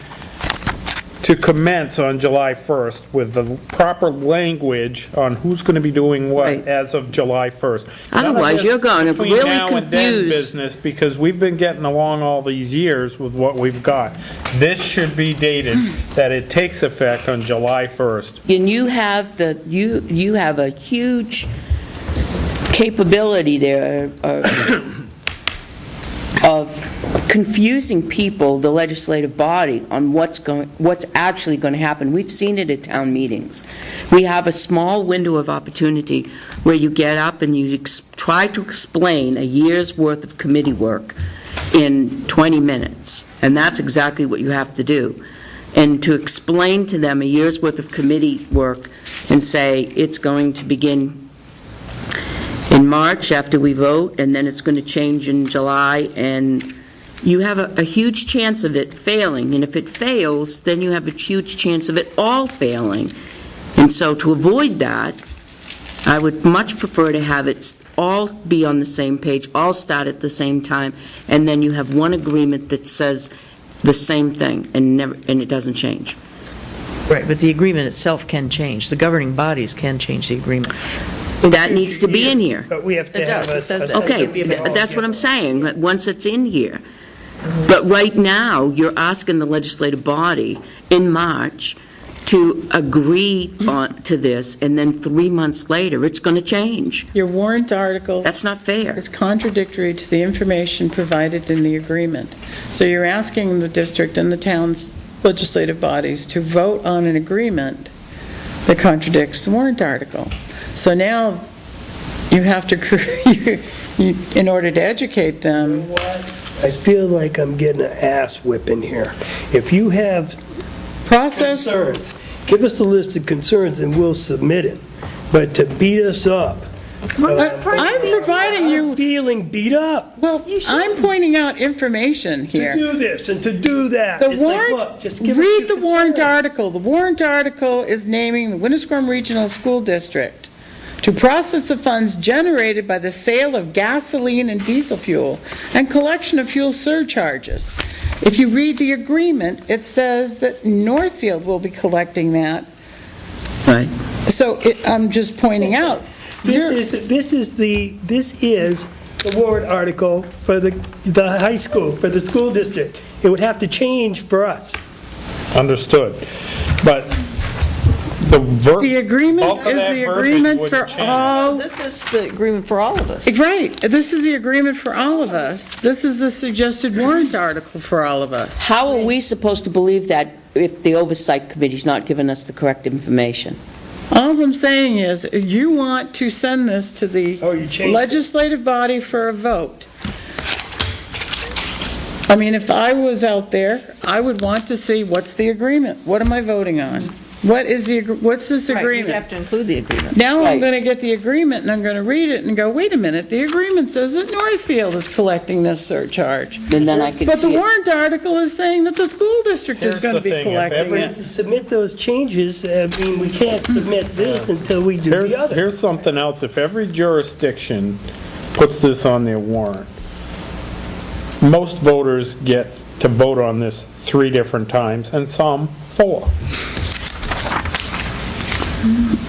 to commence on July 1st with the proper language on who's going to be doing what
Right.
as of July 1st. None of
Otherwise,
this
you're going to
between
really
now and then
confuse.
business, because we've been getting along all these years with what we've got. This should be dated that it takes effect on July 1st.
And you have you have a huge capability there of confusing people, the legislative body, on what's actually going to happen. We've seen it at town meetings. We have a small window of opportunity where you get up and you try to explain a year's worth of committee work in 20 minutes, and that's exactly what you have to do. And to explain to them a year's worth of committee work and say it's going to begin in March after we vote, and then it's going to change in July, and you have a huge chance of it failing. And if it fails, then you have a huge chance of it all failing. And so to avoid that, I would much prefer to have it all be on the same page, all start at the same time, and then you have one agreement that says the same thing and it doesn't change.
Right, but the agreement itself can change. The governing bodies can change the agreement.
That needs to be in here.
But we have to
It
have
does. It says that.
Okay,
It could be a-
that's what I'm saying, that once it's in here. But right now, you're asking the legislative body in March to agree to this, and then 3 months later, it's going to change.
your warrant article
That's not fair.
is contradictory to the information provided in the agreement. So you're asking the district and the town's legislative bodies to vote on an agreement that contradicts the warrant article. So now you have to, in order to educate them,
I feel like I'm getting an ass whipping here. If you have
process,
concerns, give us the list of concerns and we'll submit it. But to beat us up.
I'm providing you,
I'm feeling beat up
well, I'm pointing out information
to
here.
do this and to do that.
The
It's like,
warrant,
look, just give us
read
your
the warrant
concerns.
article. The warrant article is naming the Winnisquam Regional School District to process the funds generated by the sale of gasoline and diesel fuel and collection of fuel surcharges. If you read the agreement, it says that Northfield will be collecting that.
Right.
So I'm just pointing out,
This is the warrant article for the high school, for the school district. It would have to change for us.
Understood. But
the agreement is the agreement for all.
This is the agreement for all of us.
Right, this is the agreement for all of us. This is the suggested warrant article for all of us.
How are we supposed to believe that if the Oversight Committee's not giving us the correct information?
All I'm saying is, you want to send this to the
you changed it.
legislative body for a vote. I mean, if I was out there, I would want to see, what's the agreement? What am I voting on? What's this
Right,
agreement?
you have to include the agreement.
Now I'm
Right.
going to get the agreement, and I'm going to read it and go, wait a minute, the agreement says that Northfield is collecting this surcharge.
And then I could
But the
see it.
warrant article is saying that the school district is
Here's
going to
the
be
thing, if
collecting
every-
it.
To submit those changes, I mean, we can't submit this until we do the other.
Here's something else. If every jurisdiction puts this on their warrant, most voters get to vote on this 3 different times, and some 4.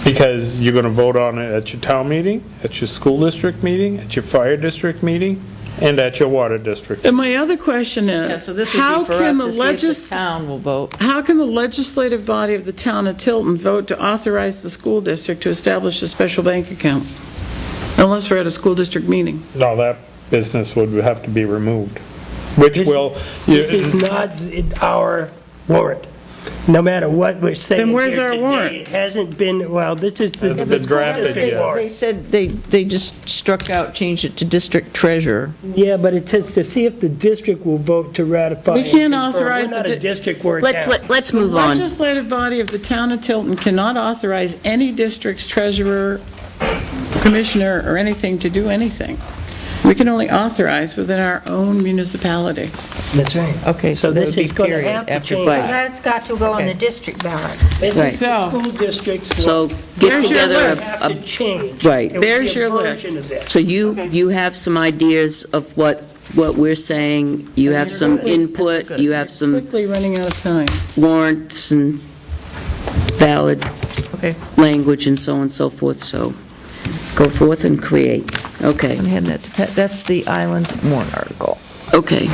Because you're going to vote on it at your town meeting, at your school district meeting, at your fire district meeting, and at your water district.
And my other question
Yeah,
is,
so this would
how
be for
can
us
the
to see if the town will vote.
How can the legislative body of the town of Tilton vote to authorize the school district to establish a special bank account? Unless we're at a school district meeting.
No, that business would have to be removed, which will...
This is not our warrant. No matter what we're saying
Then where's
here
our
today,
warrant?
It hasn't been, well, this is the
Hasn't been drafted
district
yet.
warrant.
They said they just struck out, changed it to district treasurer.
Yeah, but it says to see if the district will vote to ratify.
We
and
can't
confirm.
authorize
We're not
the
a district, we're a
Let's,
town.
let's
The
move on.
legislative body of the town of Tilton cannot authorize any district's treasurer, commissioner, or anything to do anything. We can only authorize within our own municipality.
That's right.
Okay, so that
this
would be
is going to
period
have to
after
change.
Right.
That's got to go on the
Okay.
district ballot.
This
Right.
is the school districts.
So get
There's your
together
list.
Have to
a,
change.
right.
It would be
There's
a
your
version
list.
of this.
so you have some ideas of what we're saying, you have some input, you have some
Quickly running out of time.
warrants and valid
Okay,
language and so on and so forth, so go forth and create. Okay,
I'm handing that to Pat. That's the island warrant article.
okay.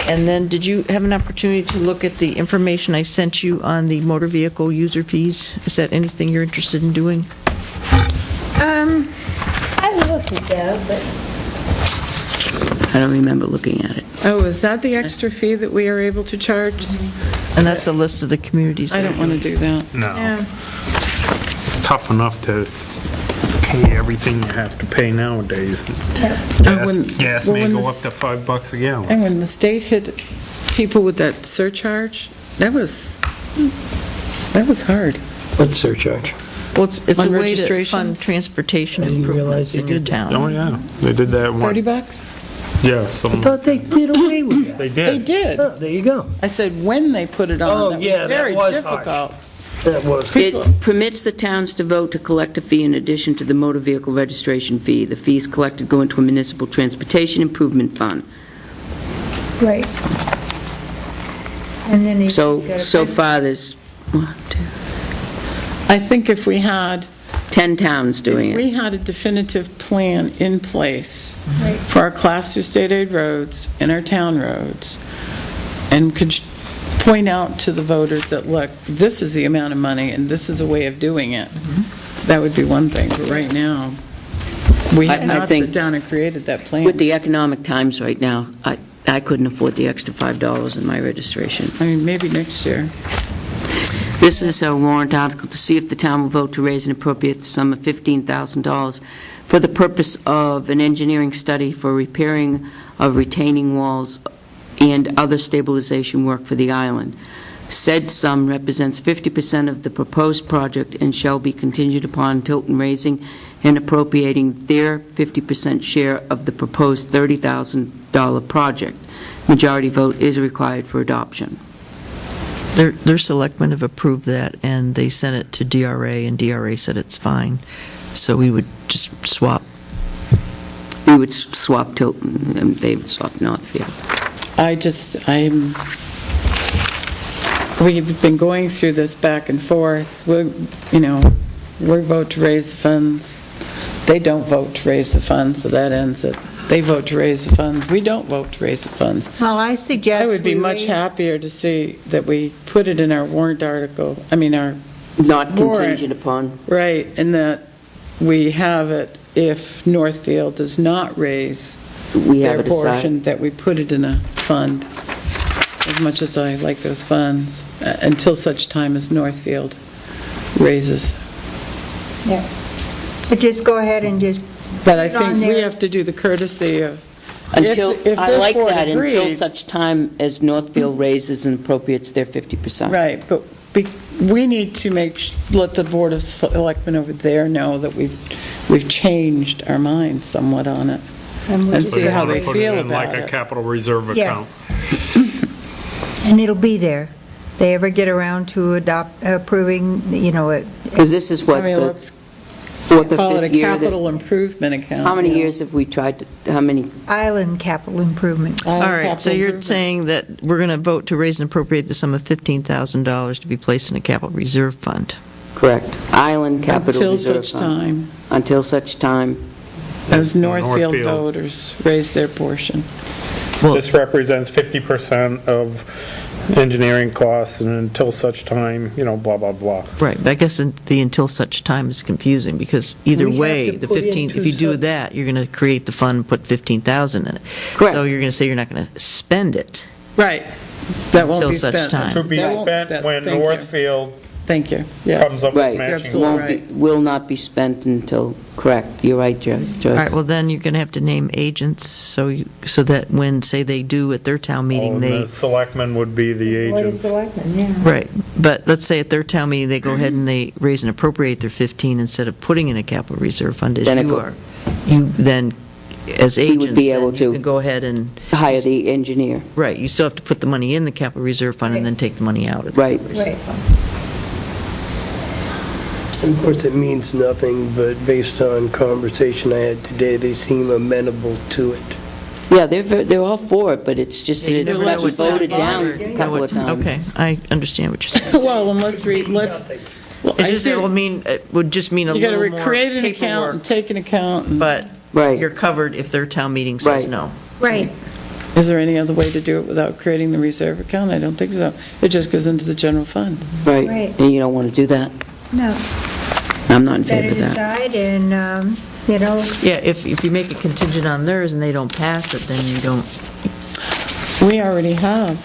And then, did you have an opportunity to look at the information I sent you on the motor vehicle user fees? Is that anything you're interested in doing?
I looked at that, but
I don't remember looking at it.
Oh, is that the extra fee that we are able to charge?
And that's a list of the communities.
I don't want to do that.
No. Tough enough to pay everything you have to pay nowadays. Gas
well,
may
when
go
the
up to $5 a gallon.
And when the state hit people with that surcharge, that was hard.
What surcharge?
Well, it's
On
a way to
registrations?
fund transportation
I didn't
improvements
realize they
in your
did that.
town.
Oh, yeah, they did that one.
$30?
Yeah,
I
something.
thought they did away with that.
They
They
did.
did.
Oh, there you go.
I said when they put it on,
Oh,
that
yeah,
was
that
very
was harsh.
difficult.
That was.
It permits the towns to vote to collect a fee in addition to the motor vehicle registration fee. The fees collected go into a municipal transportation improvement fund.
right. And then he's
So,
got a
so far, there's 1, 2,
I think if we had
10 towns doing
If
it.
we had a definitive plan in place
Right.
for our Class 2 state aid roads and our town roads, and could point out to the voters that, look, this is the amount of money and this is a way of doing it, that would be one thing. But right now, we have
I
not
think
sat down and created that plan.
With the economic times right now, I couldn't afford the extra $5 in my registration.
I mean, maybe next year.
This is a warrant article to see if the town will vote to raise and appropriate the sum of $15,000 for the purpose of an engineering study for repairing of retaining walls and other stabilization work for the island. Said sum represents 50% of the proposed project and shall be contingent upon Tilton raising and appropriating their 50% share of the proposed $30,000 project. Majority vote is required for adoption.
Their selectmen have approved that, and they sent it to DRA, and DRA said it's fine. So we would just swap.
We would swap Tilton, and they would swap Northfield.
We've been going through this back and forth. We vote to raise the funds. They don't vote to raise the funds, so that ends it. They vote to raise the funds. We don't vote to raise the funds.
Well, I suggest
I would be
we
much
raise-
happier to see that we put it in our warrant article, our
Not
Warrant.
contingent upon.
right, and that we have it if Northfield does not raise
We have
their
it aside.
portion, that we put it in a fund, as much as I like those funds, until such time as Northfield raises.
Yeah. But just go ahead and just,
But I
Put it on
think we
there.
have to do the courtesy of,
Until,
if
I
this
like
board
that, until
agrees-
such time as Northfield raises and appropriates their 50%.
right, but we need to let the Board of Selectmen over there know that we've changed our mind somewhat on it.
we'll
And
just
see
go
how
ahead.
they feel
Put it in like
about
a
it.
capital reserve account.
Yes. And it'll be there. They ever get around to approving, it.
Because this is what,
I mean,
the
let's
fourth or
call it a
fifth year that...
capital improvement account.
How many years have we tried to, how many?
Island capital improvement.
All right, so you're saying that we're going to vote to raise and appropriate the sum of $15,000 to be placed in a capital reserve fund.
Correct. Island Capital
Until
Reserve
such
Fund.
time
Until such time.
as Northfield
Northfield.
voters raise their portion.
This represents 50% of engineering costs, and until such time, blah, blah, blah.
Right, but I guess the until such time is confusing, because either
We have
way,
to
the
put in
15, if you do that, you're going to create the fund, put 15,000 in it.
Correct.
So you're going to say you're not going to spend it.
Right. That won't
Until
be
such
spent.
time.
To be
That won't-
spent when
thank you.
Northfield
Thank you. Yes.
comes up
Right.
with matching
absolutely
Won't
funds.
be, will not be spent until, correct. You're right, Joyce.
All right, well, then you're going to have to name agents, so that when, say, they do at their town meeting,
And
they...
the selectmen would be the
Board of
agents.
Selectmen, yeah.
Right, but let's say at their town meeting, they go ahead and they raise and appropriate their 15 instead of putting in a capital reserve fund as
Then it
you
go-
are. You then, as
would
agents,
be
then
able
you
to
can go ahead and,
Hire the engineer.
right, you still have to put the money in the capital reserve fund and then take the money out of the
Right.
capital reserve
Right.
fund.
Of course, it means nothing, but based on conversation I had today, they seem amenable to it.
Yeah, they're all for it, but it's just that
You
it's
never know
gotten
what's
voted down
happening.
a
Know
couple
what-
of times.
Okay, I understand what you're saying.
Well, and let's, well,
It's
I
just,
see-
it would just mean a
you got
little
to
more
create an account
paperwork,
and take an account. And
but
Right.
you're covered if their town meeting says
Right.
no.
Right.
Is there any other way to do it without creating the reserve account? I don't think so. It just goes into the general fund.
Right,
Right.
and you don't want to do that.
No.
I'm not in
Set
favor
it
of that.
aside and,
Yeah, if you make it contingent on theirs and they don't pass it, then you don't,
We already have.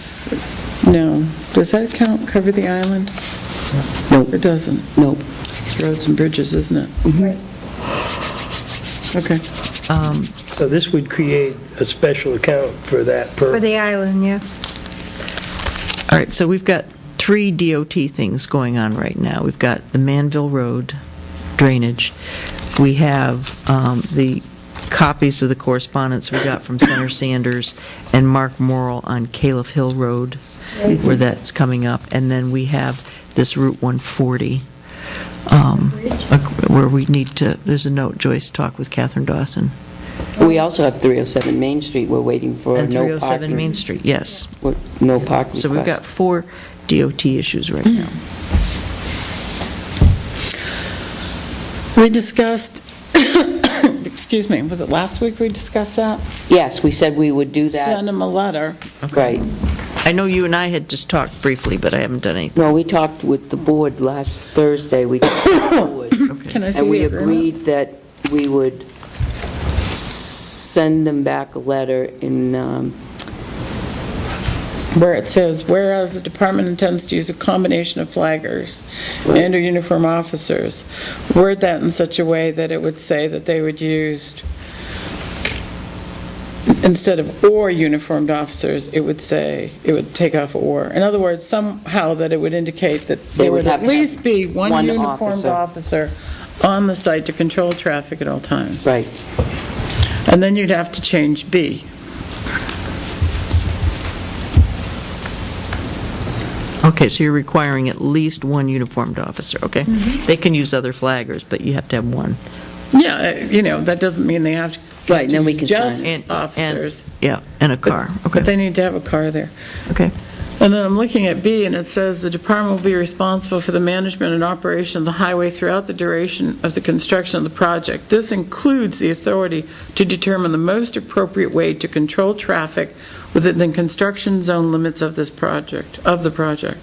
No. Does that account cover the island?
Nope.
It doesn't.
Nope.
It's roads and bridges, isn't it?
Right.
Okay.
So this would create a special account for that
For
purpose.
the island, yeah.
all right, so we've got 3 DOT things going on right now. We've got the Manville Road drainage. We have the copies of the correspondence we got from Senator Sanders and Mark Morrill on Califf Hill Road, where that's coming up. And then we have this Route 140, where we need to, there's a note, Joyce, talk with Catherine Dawson.
We also have 307 Main Street, we're waiting for
And
no
307
parking.
Main Street, yes.
No park request.
So we've got 4 DOT issues right now.
We discussed, excuse me, was it last week we discussed that?
Yes, we said we would do that.
Send them a letter.
Right.
I know you and I had just talked briefly, but I haven't done anything.
No, we talked with the board last Thursday. We talked with the board.
Can I see
And we
the agreement?
agreed that we would send them back a letter in,
Where it says, whereas the department intends to use a combination of flaggers and/or uniform officers, word that in such a way that it would say that they would use, instead of "or uniformed officers," it would say, it would take off "or." In other words, somehow that it would indicate that
They
there
would
would
have
at
to have
least be one
one
uniformed officer on the site to control traffic at all times.
right.
And then you'd have to change B.
Okay, so you're requiring at least one uniformed officer, okay? They can use other flaggers, but you have to have one.
Yeah, that doesn't mean they have to.
Right, then we can
Just
sign
officers.
Yeah, and a car,
But
okay,
they need to have a car there.
okay.
And then I'm looking at B, and it says, "The department will be responsible for the management and operation of the highway throughout the duration of the construction of the project. This includes the authority to determine the most appropriate way to control traffic within the construction zone limits of this project, of the project."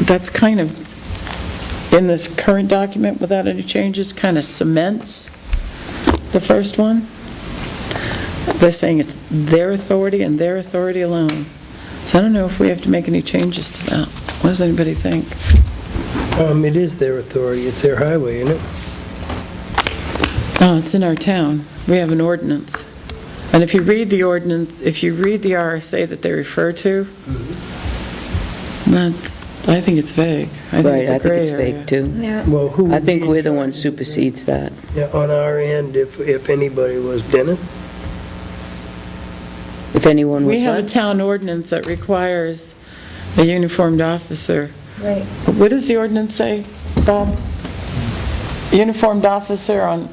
That's kind of, in this current document, without any changes, kind of cements the first one. They're saying it's their authority and their authority alone. So I don't know if we have to make any changes to that. What does anybody think?
It is their authority, it's their highway, isn't it?
Oh, it's in our town. We have an ordinance. And if you read the ordinance, if you read the RSA that they refer to, I think it's vague. I think
Right,
it's a
I think
gray
it's
area.
vague, too.
Yeah.
Well, who
I
would
think
be
we're
in
the one
charge?
supersedes that.
Yeah, on our end, if anybody was Dennis?
If anyone was
We have a
what?
town ordinance that requires a uniformed officer.
Right.
What does the ordinance say, Bob? Uniformed officer on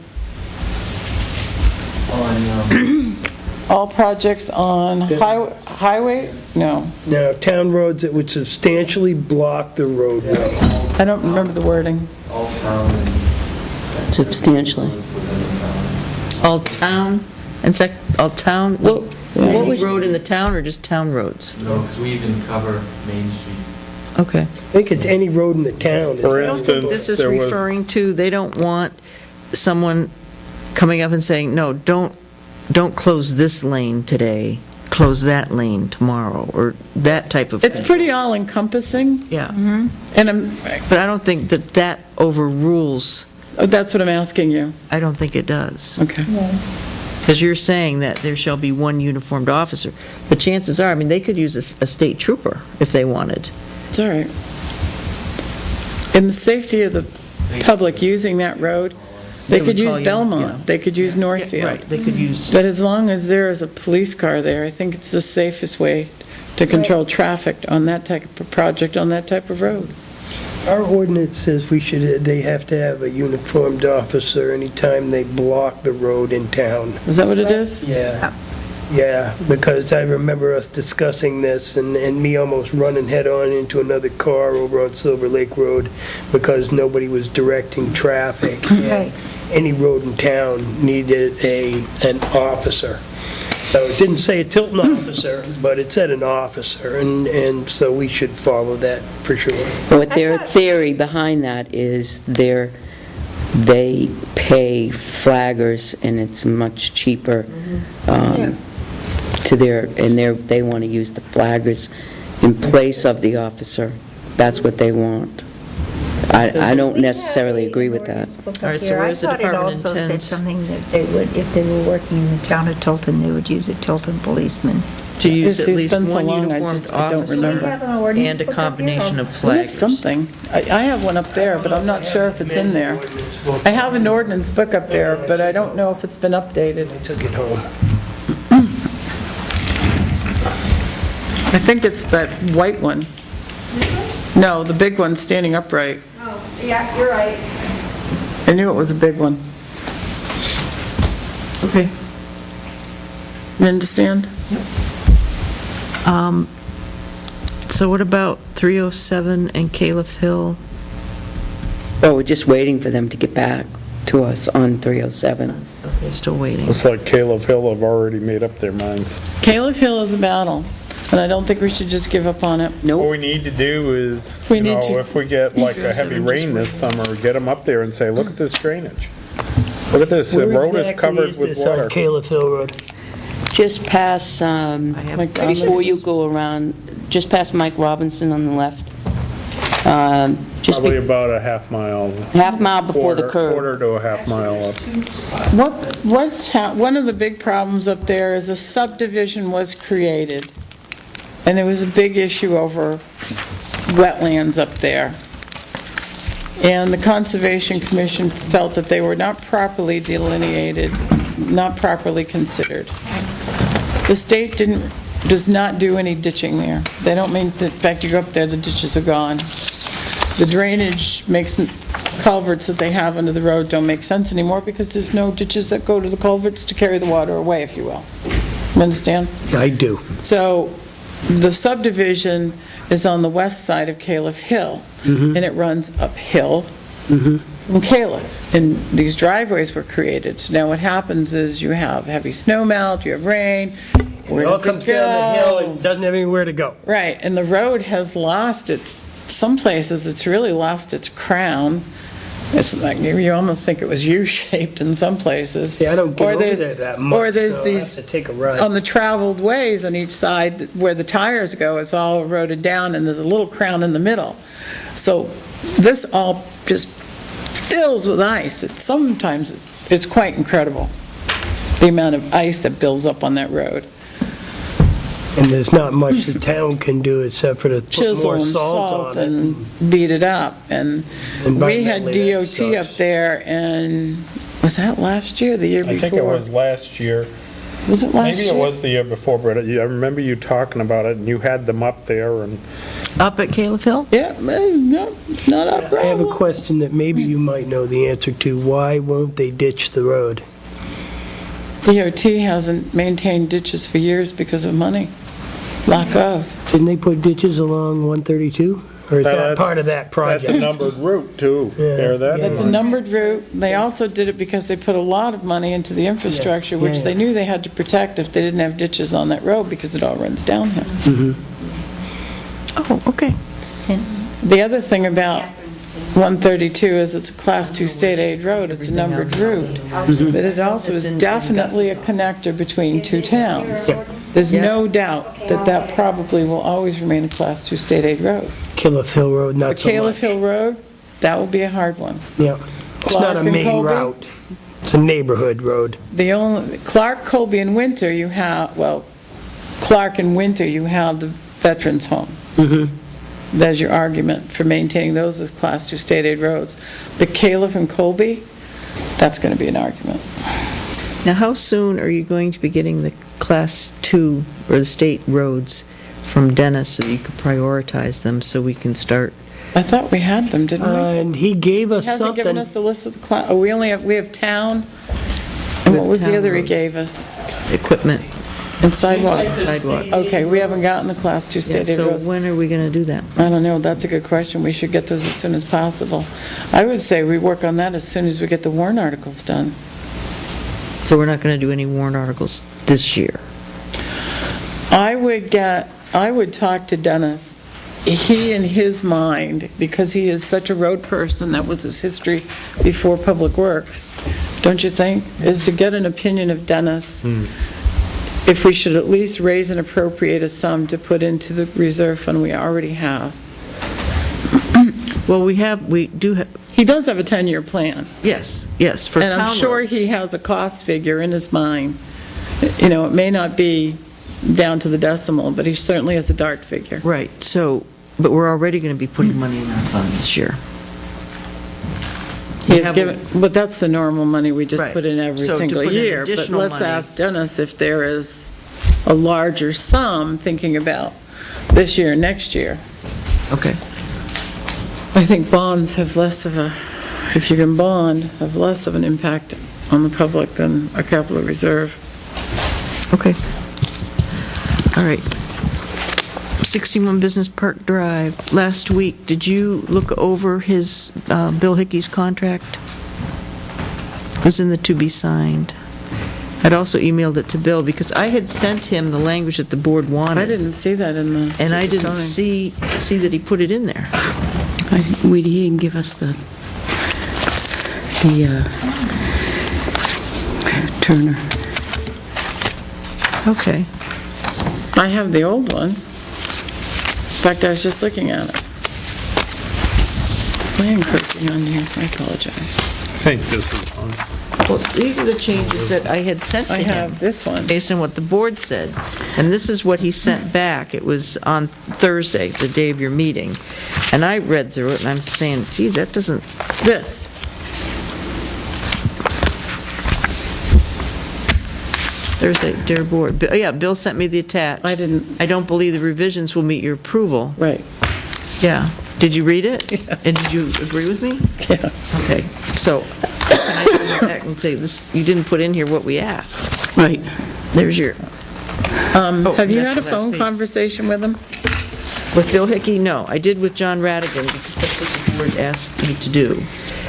all projects on highway? No,
Now, town roads that would substantially block the roadway.
I don't remember the wording.
Substantially.
All town, all town,
Well, what
any
was,
road in the town or just town roads?
No, because we even cover Main Street.
Okay.
I think it's any road in the town.
For
I don't think
instance,
this is
there was,
referring to, they don't want someone coming up and saying, no, don't close this lane today, close that lane tomorrow, or that type of thing.
It's pretty all-encompassing,
Yeah,
and
but I don't think that overrules,
that's what I'm asking you.
I don't think it does.
Okay.
Because you're saying that there shall be one uniformed officer, but chances are, I mean, they could use a state trooper if they wanted.
It's all right. In the safety of the public using that road, they
They
could
would
use
call you,
Belmont,
yeah.
they could use Northfield.
Right, they could use,
But as long as there is a police car there, I think it's the safest way to control traffic on that type of project, on that type of road.
Our ordinance says they have to have a uniformed officer anytime they block the road in town.
Is that what it is?
Yeah, because I remember us discussing this and me almost running head-on into another car over on Silver Lake Road because nobody was directing traffic.
Right.
Any road in town needed an officer. So it didn't say a Tilton officer, but it said an officer, and so we should follow that for sure.
what their theory behind that is they pay flaggers, and it's much cheaper to they want to use the flaggers in place of the officer. That's what they want. I don't necessarily agree with that.
All right, so where's the department
I thought it also said
intends-
something that they would, if they were working in the town of Tilton, they would use a Tilton policeman.
to use at
It's
least
been so
one
long, I
uniformed
just- I don't
officer
remember.
We have an ordinance
and a
book up here.
combination of
We have
flaggers.
something. I have one up there, but I'm not sure if it's in there. I have an ordinance book up there, but I don't know if it's been updated.
I took it home.
I think it's that white one. No, the big one standing upright.
Oh, yeah, you're right.
I knew it was a big one.
Okay.
You understand?
So what about 307 and Caleb Hill?
Oh, we're just waiting for them to get back to us on 307.
Okay, still waiting.
looks like Caleb Hill have already made up their minds.
Caleb Hill is a battle, and I don't think we should just give up on it.
What
Nope.
we need to do is,
We
you
need
know,
to-
if we get like a heavy rain this summer, get them up there and say, look at this drainage. Look at this, the
Where
road is
exactly
covered
is
with
this on
water.
Caleb Hill Road?
Just past,
Like,
before you go around, just past Mike Robinson on the left. Just
Probably about a half mile.
half mile before the curve.
Quarter to a half mile up.
One of the big problems up there is a subdivision was created, and there was a big issue over wetlands up there. And the Conservation Commission felt that they were not properly delineated, not properly considered. The state does not do any ditching there. They don't mean, in fact, you go up there, the ditches are gone. The drainage makes culverts that they have under the road don't make sense anymore because there's no ditches that go to the culverts to carry the water away, if you will. You understand?
I do.
So the subdivision is on the west side of Caliph Hill, and it runs uphill from Caliph. And these driveways were created. So now what happens is you have heavy snow melt, you have rain. Where
It all
does it
comes down the hill
go?
and doesn't have anywhere to go.
Right, and the road has lost its, some places it's really lost its crown. It's like, you almost think it was U-shaped in some places.
See, I don't get
Or
over
there's-
there that much,
Or there's
so I
these,
have to take a ride.
on the traveled ways on each side where the tires go, it's all eroded down and there's a little crown in the middle. So this all just fills with ice. Sometimes it's quite incredible, the amount of ice that builds up on that road.
And there's not much the town can do except for to put
Chisel
more
and
salt
salt
on it.
and beat it up. And we had
Environmentally, that
DOT up
sucks.
there, and was that last year, the year before?
I think it was last year.
Was it last year?
Maybe it was the year before, but I remember you talking about it, and you had them up there, and
Up at Caleb Hill?
Yeah, no, not up
I have a
gravel.
question that maybe you might know the answer to. Why won't they ditch the road?
DOT hasn't maintained ditches for years because of money, lack of.
Didn't they put ditches along 132? Or is that
That's-
part of that
that's a
project?
numbered route, too.
Yeah.
Bear that in
It's a
mind.
numbered route. They also did it because they put a lot of money into the infrastructure,
Yeah,
which
yeah.
they knew they had to protect if they didn't have ditches on that road because it all runs downhill.
Oh, okay.
The other thing about 132 is it's a Class 2 state aid road, it's a numbered route, but it also is definitely a connector between two towns. There's no doubt that that probably will always remain a Class 2 state aid road.
Killiff Hill Road, not so
Caliph
much.
Hill Road, that will be a hard one.
Yeah. It's not
Clark
a
and
main
Colby?
route. It's a neighborhood road.
The only, Clark, Colby, and Winter, you have, well, Clark and Winter, you have the Veterans Home. There's your argument for maintaining those as Class 2 state aid roads. But Caliph and Colby, that's going to be an argument.
Now, how soon are you going to be getting the Class 2 or the state roads from Dennis so you can prioritize them so we can start?
I thought we had them, didn't we?
And he gave us
He hasn't given
something.
us the list of the class, oh, we have town, and what was the
Town
other he
roads.
gave us?
Equipment,
And sidewalk.
sidewalk.
Okay, we haven't gotten the Class 2
Yeah,
state aid
so
roads.
when are we going to do that?
I don't know, that's a good question. We should get those as soon as possible. I would say we work on that as soon as we get the warrant articles done.
So we're not going to do any warrant articles this year?
I would talk to Dennis. He, in his mind, because he is such a road person, that was his history before Public Works, don't you think, is to get an opinion of Dennis if we should at least raise and appropriate a sum to put into the reserve fund we already have.
Well, we do have,
He does have a 10-year plan.
yes, for town
And I'm sure
roads.
he has a cost figure in his mind. You know, it may not be down to the decimal, but he certainly has a dart figure.
Right, so, but we're already going to be putting money in that fund this year.
He has
have
given, but that's the normal money we just
Right.
put in every
So to
single
put in
year. But
additional
let's
money-
ask Dennis if there is a larger sum, thinking about this year, next year.
Okay.
I think bonds have less of a, if you can bond, have less of an impact on the public than a capital reserve.
Okay. All right. 61 Business Park Drive. Last week, did you look over his, Bill Hickey's contract? It was in the to be signed. I'd also emailed it to Bill because I had sent him the language that the board wanted.
I didn't see that in the...
And I didn't
zoning.
see that he put it in there.
He didn't give us the Turner.
Okay.
I have the old one. In fact, I was just looking at it. I am encroaching on you, I apologize.
I think this is on.
Well, these are the changes that I had sent to
I
him.
have this one.
Based on what the board said. And this is what he sent back. It was on Thursday, the day of your meeting. And I read through it, and I'm saying, geez, that doesn't...
This.
Thursday, dear board. Yeah, Bill sent me the attached.
I didn't,
I don't believe the revisions will meet your approval.
right.
Yeah. Did you read it? And did you agree with me?
Yeah.
Okay, so can I go back and say, this, you didn't put in here what we asked?
Right.
There's your,
Have you
that's
had a
the last
phone
page.
conversation with him?
With Bill Hickey, no. I did with John Radigan, because that's what the board asked me to do.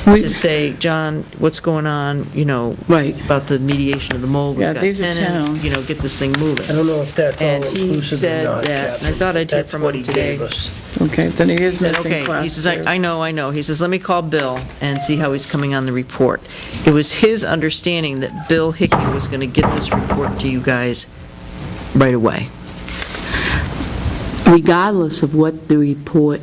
We-
To say, John, what's going on,
Right.
about the mediation of the mold. We've
Yeah,
got
these are
tenants,
town.
get this thing moving.
I don't know if that's all
And he
inclusive or
said
not,
that- and I
Captain.
thought I'd hear
That's
from
what
him
he
today.
gave us.
Okay, then he is
He said,
missing
okay,
class
he says,
two.
I know. He says, let me call Bill and see how he's coming on the report. It was his understanding that Bill Hickey was going to get this report to you guys right away.
Regardless of what the report,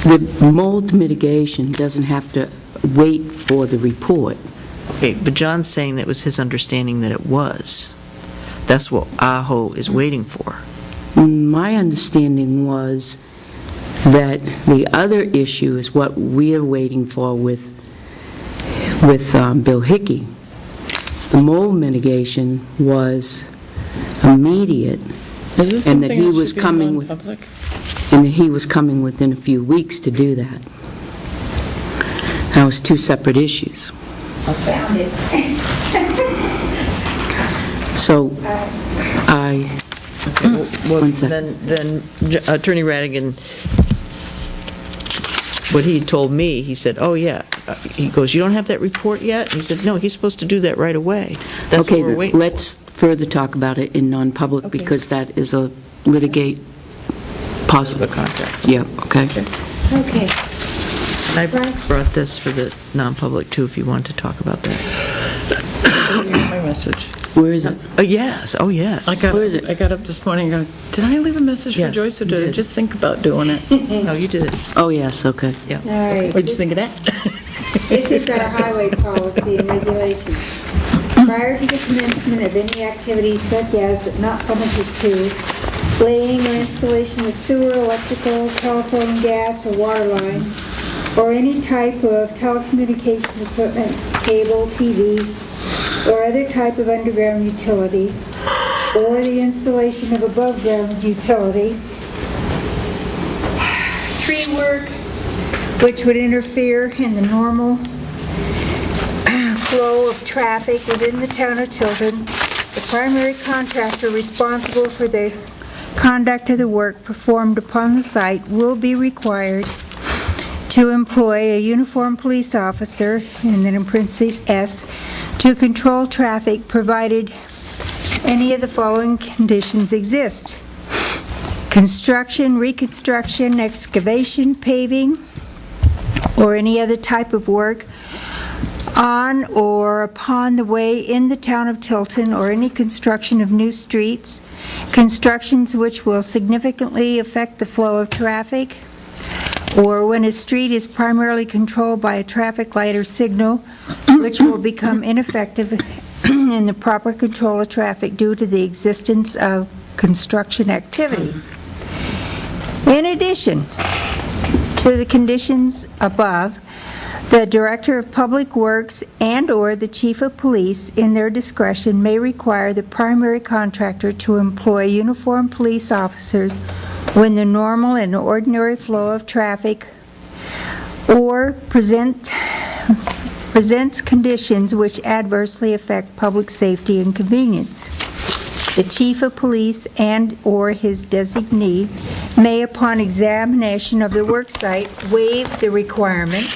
the mold mitigation doesn't have to wait for the report.
Okay, but John's saying that it was his understanding that it was. That's what AHO is waiting for.
My understanding was that the other issue is what we're waiting for with Bill Hickey. The mold mitigation was immediate,
Is this
and that
something
he
that
was
should be
coming with-
non-public?
and that he was coming within a few weeks to do that. That was two separate issues.
I found it.
So, I,
Well,
One sec.
then Attorney Radigan, what he told me, he said, oh, yeah. He goes, you don't have that report yet? He said, no, he's supposed to do that right away. That's what
okay,
we're waiting for.
let's further talk about it in non-public,
Okay.
because that is a litigate possible.
The contract.
Yeah, okay.
Okay.
And I brought this for the non-public, too, if you want to talk about that.
My message.
Where is it?
Yes, oh, yes.
I
Where is it?
got up this morning and go, did I leave a message for
Yes,
Joyce or
you
did I
did.
just think about doing it?
No, you did it,
Oh, yes, okay.
yeah.
All right.
What'd you think of that?
This is our highway policy and regulations. Prior to the commencement of any activity such as, but not limited to, laying or installation of sewer, electrical, telephone, gas, or water lines, or any type of telecommunication equipment, cable, TV, or other type of underground utility, or the installation of above-ground utility, tree work, which would interfere in the normal flow of traffic within the town of Tilton. The primary contractor responsible for the conduct of the work performed upon the site will be required to employ a uniformed police officer, and then in parentheses S, to control traffic provided any of the following conditions exist: construction, reconstruction, excavation, paving, or any other type of work on or upon the way in the town of Tilton, or any construction of new streets, constructions which will significantly affect the flow of traffic, or when a street is primarily controlled by a traffic light or signal, which will become ineffective in the proper control of traffic due to the existence of construction activity. In addition to the conditions above, the Director of Public Works and/or the Chief of Police, in their discretion, may require the primary contractor to employ uniformed police officers when the normal and ordinary flow of traffic or presents conditions which adversely affect public safety and convenience. The Chief of Police and/or his designee may, upon examination of the work site, waive the requirement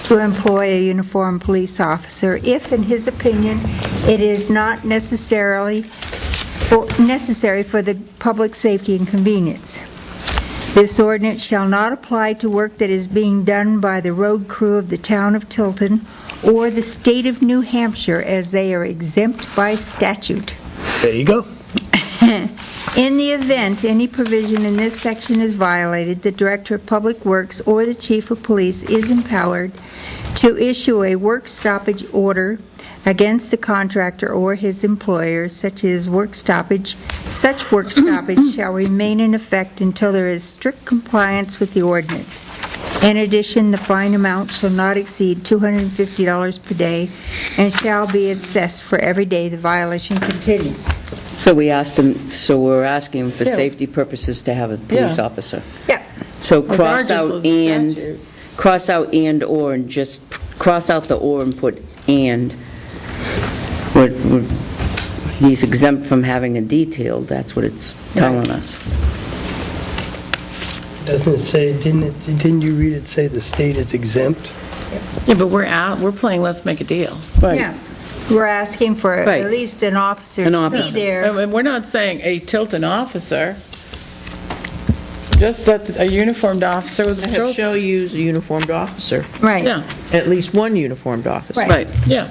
to employ a uniformed police officer if, in his opinion, it is not necessary for the public safety and convenience. This ordinance shall not apply to work that is being done by the road crew of the town of Tilton or the state of New Hampshire, as they are exempt by statute.
There you go.
In the event any provision in this section is violated, the Director of Public Works or the Chief of Police is empowered to issue a work stoppage order against the contractor or his employer, such work stoppage shall remain in effect until there is strict compliance with the ordinance. In addition, the fine amount shall not exceed $250 per day and shall be assessed for every day the violation continues.
So we're asking for
Yeah.
safety purposes to have a police
Yeah.
officer.
Yeah.
So
Regardless of the statute.
cross out and/or, and just cross out the or and put and. He's exempt from having a detail, that's what it's telling us.
Doesn't it say, didn't you read it say the state is exempt?
Yeah, but we're playing let's make a deal.
Yeah. We're asking for
Right.
at least an officer
An
to be
officer.
there.
And we're not saying a Tilton officer, just that a uniformed officer with a
Have
trophy.
show you a uniformed officer,
Right.
Yeah,
at least one uniformed officer.
Right.
Right,
yeah.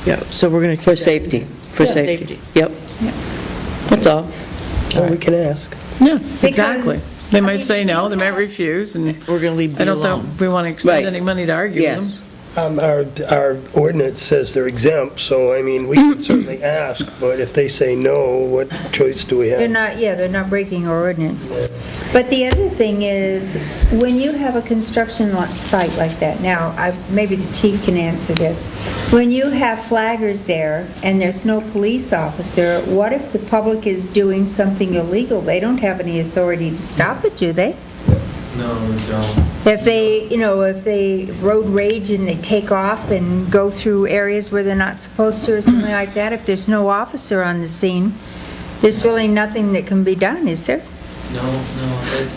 Yeah, so we're going to.
for safety, for
Yeah,
safety.
safety.
Yep. That's all.
Well, we can ask.
Yeah, exactly. They
I
might
mean,
say no, they might refuse, and
We're going to leave
I
B
don't
alone.
think we want to expend
Right.
any money to argue with them.
Yes.
Our ordinance says they're exempt, so I mean, we can certainly ask, but if they say no, what choice do we
They're
have?
not, yeah, they're not breaking our ordinance. But the other thing is, when you have a construction site like that, now, maybe the chief can answer this. When you have flaggers there and there's no police officer, what if the public is doing something illegal? They don't have any authority to stop it, do they?
No, we don't.
If they road rage and they take off and go through areas where they're not supposed to or something like that, if there's no officer on the scene, there's really nothing that can be done, is there?
No,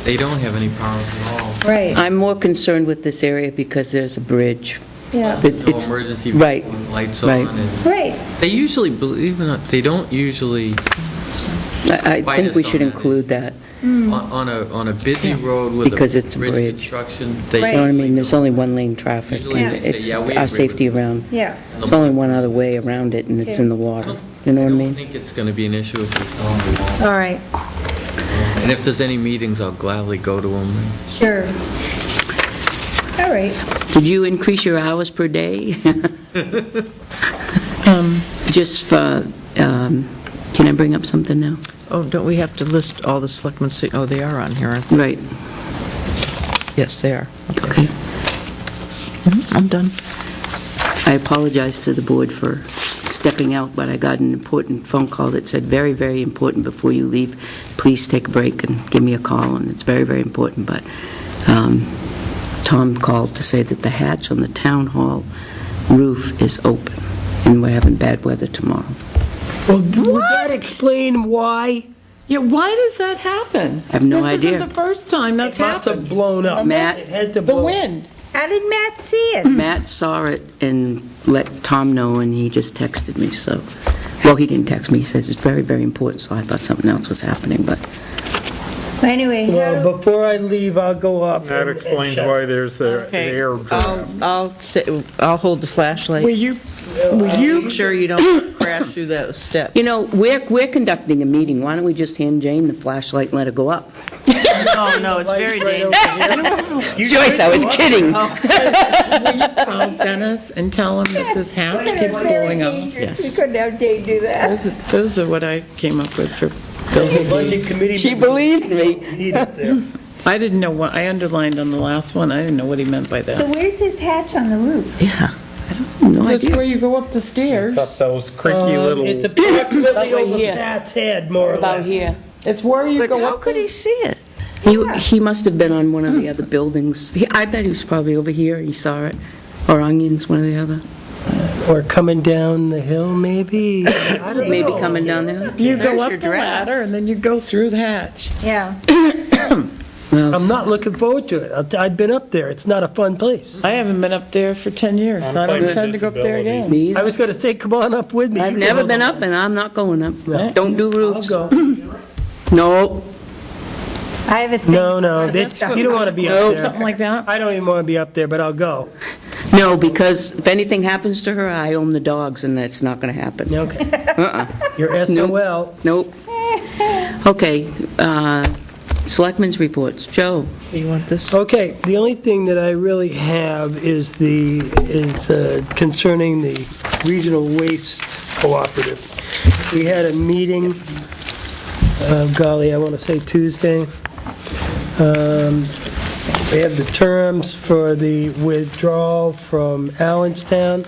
they don't have any powers at all.
Right.
I'm more concerned with this area because there's a bridge.
Yeah.
No
It's-
emergency
right,
with lights
right.
on, and
Right.
they usually, believe it or not, they don't usually,
I
Fight
think we
us
should
on that.
include that.
on a busy road with
Because
a
it's a
bridge
bridge.
construction,
You
they...
know what I mean? There's only one lane traffic.
Usually
and
they say,
It's
yeah, we agree
our
with
safety
you.
around.
Yeah.
There's only one other way around it, and it's in the water. You know what I
I don't
mean?
think it's going to be an issue if we tell them we won't.
All right,
And if there's any meetings, I'll gladly go to them.
sure. All right.
Did you increase your hours per day? Just for, can I bring up something now?
Oh, don't we have to list all the selectmen? Oh, they are on here, aren't they?
Right,
Yes, they are.
okay.
I'm done.
I apologize to the board for stepping out, but I got an important phone call that said, very, very important, before you leave, please take a break and give me a call, and it's very, very important, but Tom called to say that the hatch on the town hall roof is open, and we're having bad weather tomorrow.
Well, would that explain why?
Yeah, why does that happen?
I have no idea.
This isn't the first time that's
It must have
happened.
blown up.
Matt-
It had to
The
blow.
wind.
How did Matt see it?
Matt saw it and let Tom know, and he just texted me, so, well, he didn't text me, he says it's very, very important, so I thought something else was happening, but,
Anyway, how
Well,
do-
before I leave, I'll go up.
That
and
explains
check.
why there's an
Okay,
air draft.
I'll hold the flashlight.
Will you,
Make sure you don't crash through those steps.
you know, we're conducting a meeting, why don't we just hand Jane the flashlight and let her go up?
No, it's very dangerous.
Joyce, I was kidding.
will you call Dennis and tell him that this hatch keeps blowing up?
We couldn't have Jane do that.
Those are what I came up with for
Budget
building.
committee
She
members
believed me.
need it there.
I didn't know what, I underlined on the last one, I didn't know what he meant by
So
that.
where's this hatch on the roof?
Yeah.
No
That's
idea.
where you go up the stairs.
It's up those creaky little...
It's approximately
About
over
here.
Pat's head, more or
About
less.
here.
It's where you
But
go
how
up.
could he see it?
He must have been on one of the other buildings. I bet he was probably over here, he saw it, or Onions, one or the other.
Or coming down the hill, maybe? I don't
Maybe
know.
coming down there.
You
There's
go
your
up the
draft.
ladder and then you go through the hatch.
Yeah.
Well,
I'm not looking forward to it. I've been up there. It's not a fun place.
I haven't been up there for 10 years, so I don't
Unfunded
intend to go up there
disability.
again.
me
I
either.
was going to say, come on up with me.
I've
You
never
can
been
hold
up, and I'm not going up.
No.
Don't do
I'll
roofs.
go.
No,
I have a thing.
No, you don't want to be up
Something
there.
like that?
I don't even want to be up there, but I'll go.
no, because if anything happens to her, I own the dogs, and that's not going to happen.
Okay.
Uh-uh.
You're SOL.
Nope. Okay, Selectmen's reports. Joe?
You want this?
Okay, the only thing that I really have is concerning the Regional Waste Cooperative. We had a meeting, golly, I want to say Tuesday. We have the terms for the withdrawal from Allenstown.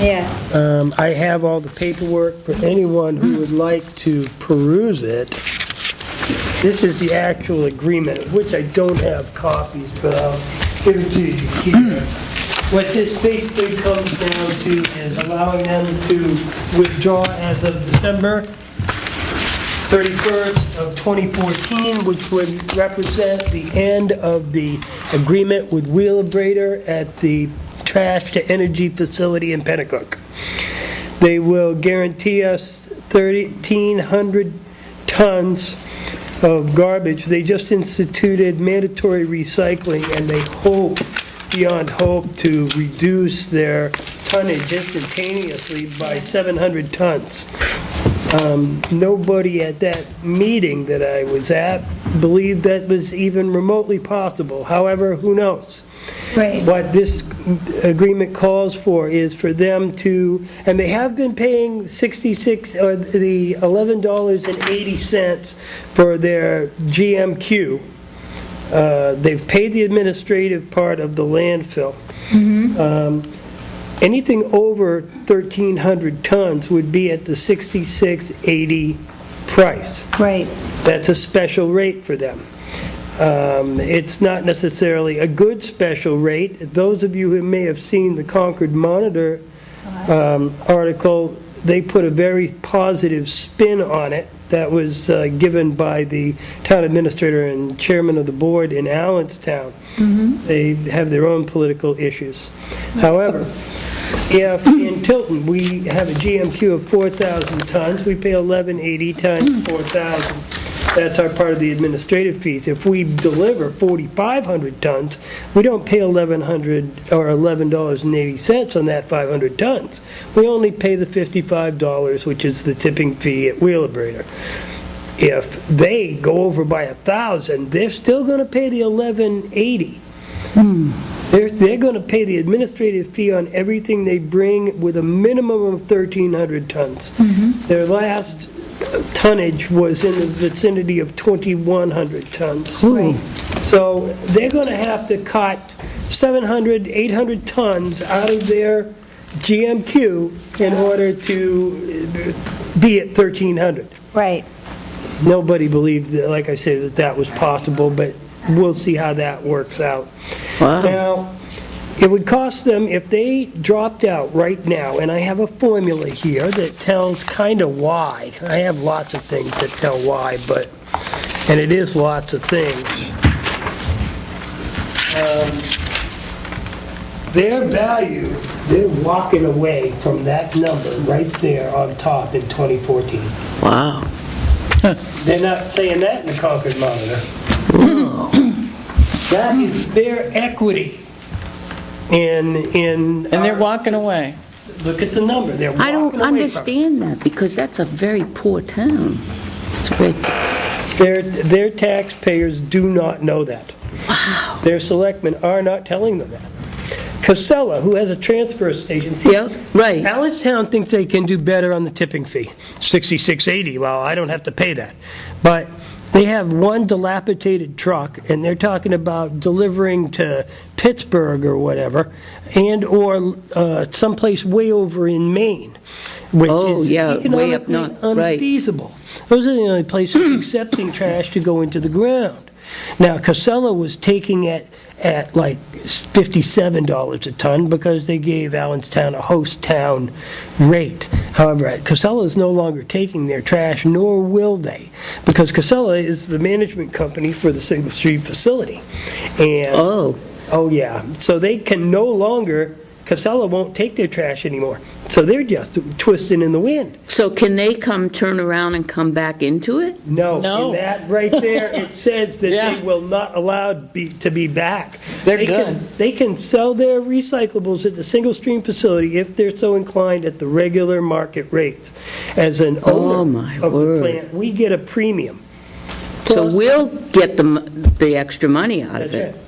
Yes.
I have all the paperwork for anyone who would like to peruse it. This is the actual agreement, of which I don't have copies, but I'll give it to you here. What this basically comes down to is allowing them to withdraw as of December 31st of 2014, which would represent the end of the agreement with Wheelabrator at the trash to energy facility in Pennacook. They will guarantee us 1,300 tons of garbage. They just instituted mandatory recycling, and they hope, beyond hope, to reduce their tonnage instantaneously by 700 tons. Nobody at that meeting that I was at believed that was even remotely possible. However, who knows?
Right.
What this agreement calls for is for them to, and they have been paying the $11.80 for their GMQ. They've paid the administrative part of the landfill. Anything over 1,300 tons would be at the $66.80 price.
Right.
That's a special rate for them. It's not necessarily a good special rate. Those of you who may have seen the Concord Monitor article, they put a very positive spin on it that was given by the town administrator and chairman of the board in Allenstown. They have their own political issues. However, if in Tilton we have a GMQ of 4,000 tons, we pay $11.80 times 4,000. That's our part of the administrative fees. If we deliver 4,500 tons, we don't pay $1,100 or $11.80 on that 500 tons. We only pay the $55, which is the tipping fee at Wheelabrator. If they go over by 1,000, they're still going to pay the $11.80. They're going to pay the administrative fee on everything they bring with a minimum of 1,300 tons. Their last tonnage was in the vicinity of 2,100 tons.
Right.
So they're going to have to cut 700, 800 tons out of their GMQ in order to be at 1,300.
Right.
Nobody believed, that, like I say, that that was possible, but we'll see how that works out.
Wow.
Now, it would cost them, if they dropped out right now, and I have a formula here that tells kind of why. I have lots of things that tell why, and it is lots of things. Their value, they're walking away from that number right there on top in 2014.
Wow.
They're not saying that in the Concord Monitor. That is their equity in
And they're walking away.
Look at the number. They're walking
I don't
away from it.
understand that, because that's a very poor town. It's great.
Their taxpayers do not know that.
Wow.
Their selectmen are not telling them that. Casella, who has a transfer station, see,
Yeah, right.
Allenstown thinks they can do better on the tipping fee, $66.80. Well, I don't have to pay that. But they have one dilapidated truck, and they're talking about delivering to Pittsburgh or whatever, and or someplace way over in Maine, which
Oh,
is
yeah, way up
economically
north, right.
unfeasible. Those are the only places accepting trash to go into the ground. Now, Casella was taking it at like $57 a ton because they gave Allenstown a host town rate. However, Casella is no longer taking their trash, nor will they, because Casella is the management company for the single stream facility. And oh yeah, so they can no longer, Casella won't take their trash anymore. So they're just twisting in the wind.
So can they turn around and come back into it?
No.
In that right there, it says that
Yeah.
they will not allow to be back.
They're good.
They can sell their recyclables at the single stream facility if they're so inclined at the regular market rates. As an
Oh,
owner
my
of the
word.
plant, we get a premium.
So
Plus-
we'll get the extra money out of
That's
it.
right.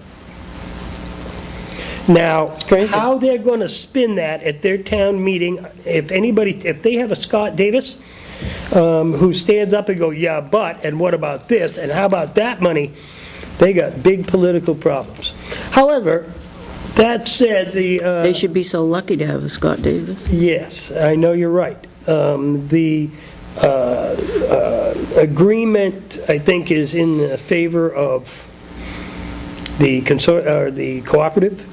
Now,
crazy.
how they're going to spin that at their town meeting, if they have a Scott Davis who stands up and go, yeah, but, and what about this, and how about that money, they got big political problems. However, That said,
They should be so lucky to have a Scott Davis.
yes, I know you're right. The agreement, I think, is in favor of the cooperative.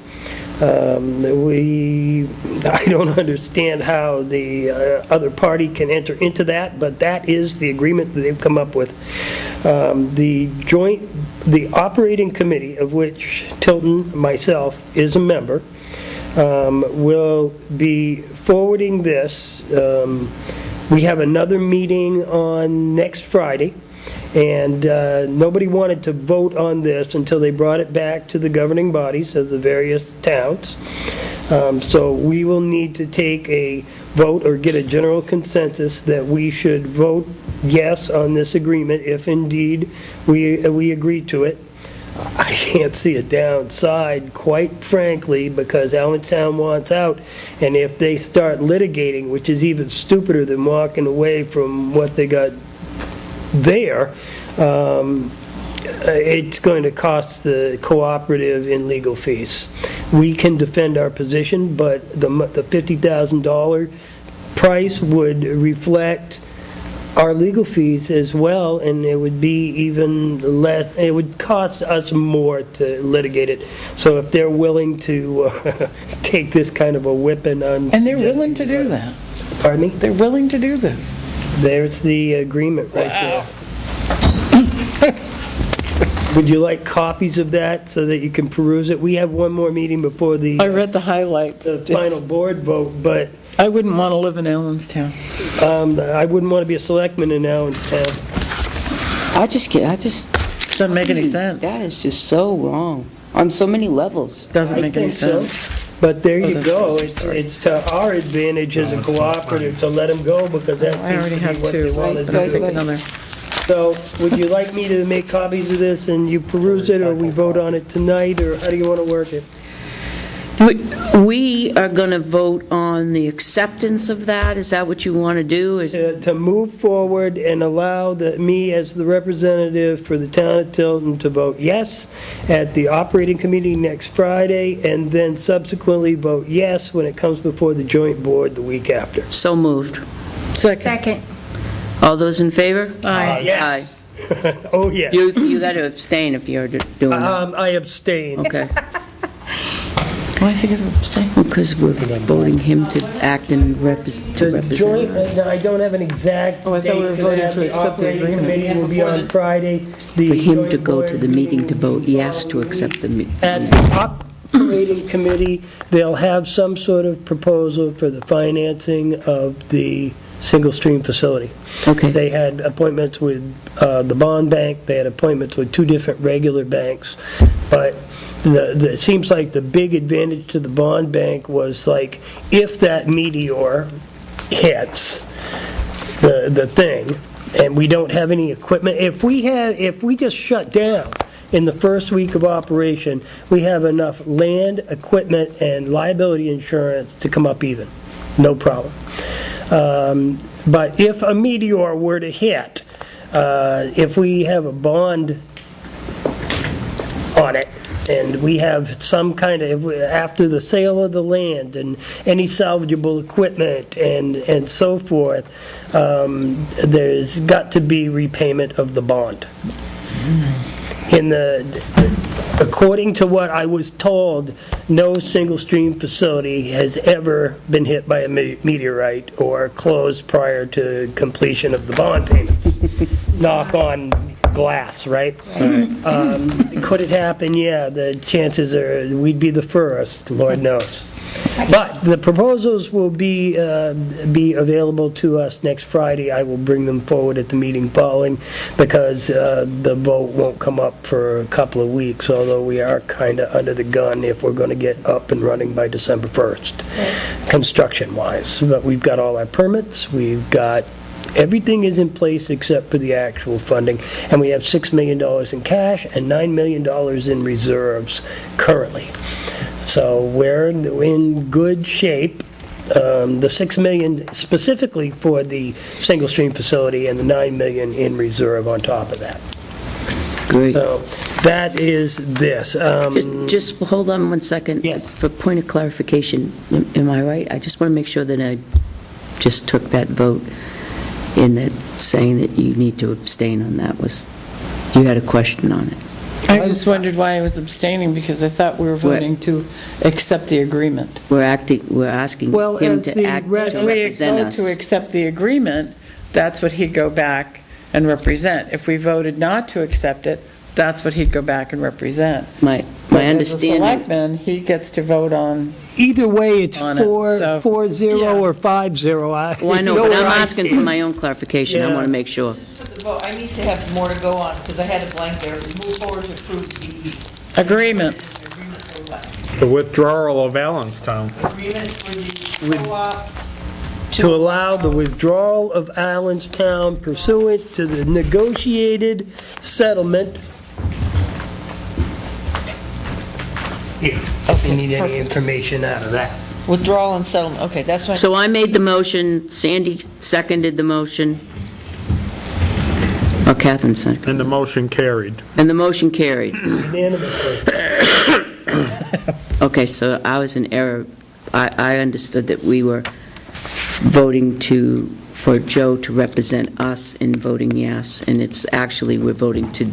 I don't understand how the other party can enter into that, but that is the agreement that they've come up with. The operating committee, of which Tilton, myself, is a member, will be forwarding this. We have another meeting on next Friday, and nobody wanted to vote on this until they brought it back to the governing bodies of the various towns. So we will need to take a vote or get a general consensus that we should vote yes on this agreement if indeed we agree to it. I can't see a downside, quite frankly, because Allentown wants out, and if they start litigating, which is even stupider than walking away from what they got there, it's going to cost the cooperative in legal fees. We can defend our position, but the $50,000 price would reflect our legal fees as well, and it would be even less, it would cost us more to litigate it. So if they're willing to take this kind of a whipping on...
And they're willing to do that.
Pardon me?
They're willing to do this.
There's the agreement right there. Would you like copies of that so that you can peruse it? We have one more meeting before
I read the highlights.
the final board vote, but
I wouldn't want to live in Allenstown.
I wouldn't want to be a selectman in Allenstown.
Doesn't make any sense.
That is just so wrong, on so many levels.
Doesn't make any
I think so.
sense.
But there you
that's
go.
right, sorry.
It's to our advantage as a cooperative to let them go, because that
I
seems
already
to
have
be what they
two,
want to
but I'll take
do.
another.
So would you like me to make copies of this and you peruse it, or we vote on it tonight, or how do you want to work it?
We are going to vote on the acceptance of that? Is that what you want to do?
To move forward and allow me as the representative for the town of Tilton to vote yes at the operating committee next Friday, and then subsequently vote yes when it comes before the joint board the week after.
So moved.
Second.
All those in favor?
Aye.
Yes. Oh, yes.
You got to abstain if you're doing that.
I abstain.
Okay.
Why should you abstain?
Because we're voting him to act and to
The joint,
represent.
I don't have an exact
Oh, I thought we were
date for
voting
that.
to
The
accept the
operating
agreement.
committee will be on Friday.
For him to go to the meeting to vote yes to accept the
At
meeting.
the operating committee, they'll have some sort of proposal for the financing of the single-stream facility.
Okay.
They had appointments with the bond bank, they had appointments with two different regular banks, but it seems like the big advantage to the bond bank was, like, if that meteor hits the thing, and we don't have any equipment, if we just shut down in the first week of operation, we have enough land, equipment, and liability insurance to come up even. No problem. But if a meteor were to hit, if we have a bond on it, and we have some kind of, after the sale of the land and any salvageable equipment and so forth, there's got to be repayment of the bond. According to what I was told, no single-stream facility has ever been hit by a meteorite or closed prior to completion of the bond payments. Knock on glass, right? Could it happen? Yeah, the chances are we'd be the first, Lord knows. But the proposals will be available to us next Friday. I will bring them forward at the meeting following, because the vote won't come up for a couple of weeks, although we are kind of under the gun if we're going to get up and running by December 1st, construction-wise. But we've got all our permits, we've got everything is in place except for the actual funding, and we have $6 million in cash and $9 million in reserves currently. So we're in good shape. The $6 million specifically for the single-stream facility, and the $9 million in reserve on top of that.
Great.
So that is this.
Just hold on one second.
Yes.
For point of clarification, am I right? I just want to make sure that I just took that vote in that saying that you need to abstain on that was, you had a question on it.
I just wondered why I was abstaining, because I thought we were voting to accept the agreement.
We're asking
Well,
him
as
to
the
act
res-
to
If we
represent
vote
us.
to accept the agreement, that's what he'd go back and represent. If we voted not to accept it, that's what he'd go back and represent.
My
But
understanding,
As a selectman, he gets to vote on,
Either way, it's
On it, so-
4-0
Yeah.
or 5-0.
well, I know, but
where
I'm
I
asking for
stand.
my own clarification. I
Yeah.
want to make sure.
Just for the vote, I need to have more to go on, because I had a blank there. Move forward to approve the
agreement.
agreement for what?
The withdrawal of Allenstown.
Agreement for the co-op.
To allow the withdrawal of Allenstown pursuant to the negotiated settlement. Here, if you need any information out of that.
Withdrawal and settlement, okay, that's my,
So I made the motion, Sandy seconded the motion. Oh, Catherine seconded.
And the motion carried.
And the motion carried.
Unanimously.
Okay, so I was in error. I understood that we were voting for Joe to represent us in voting yes, and it's actually, we're voting
In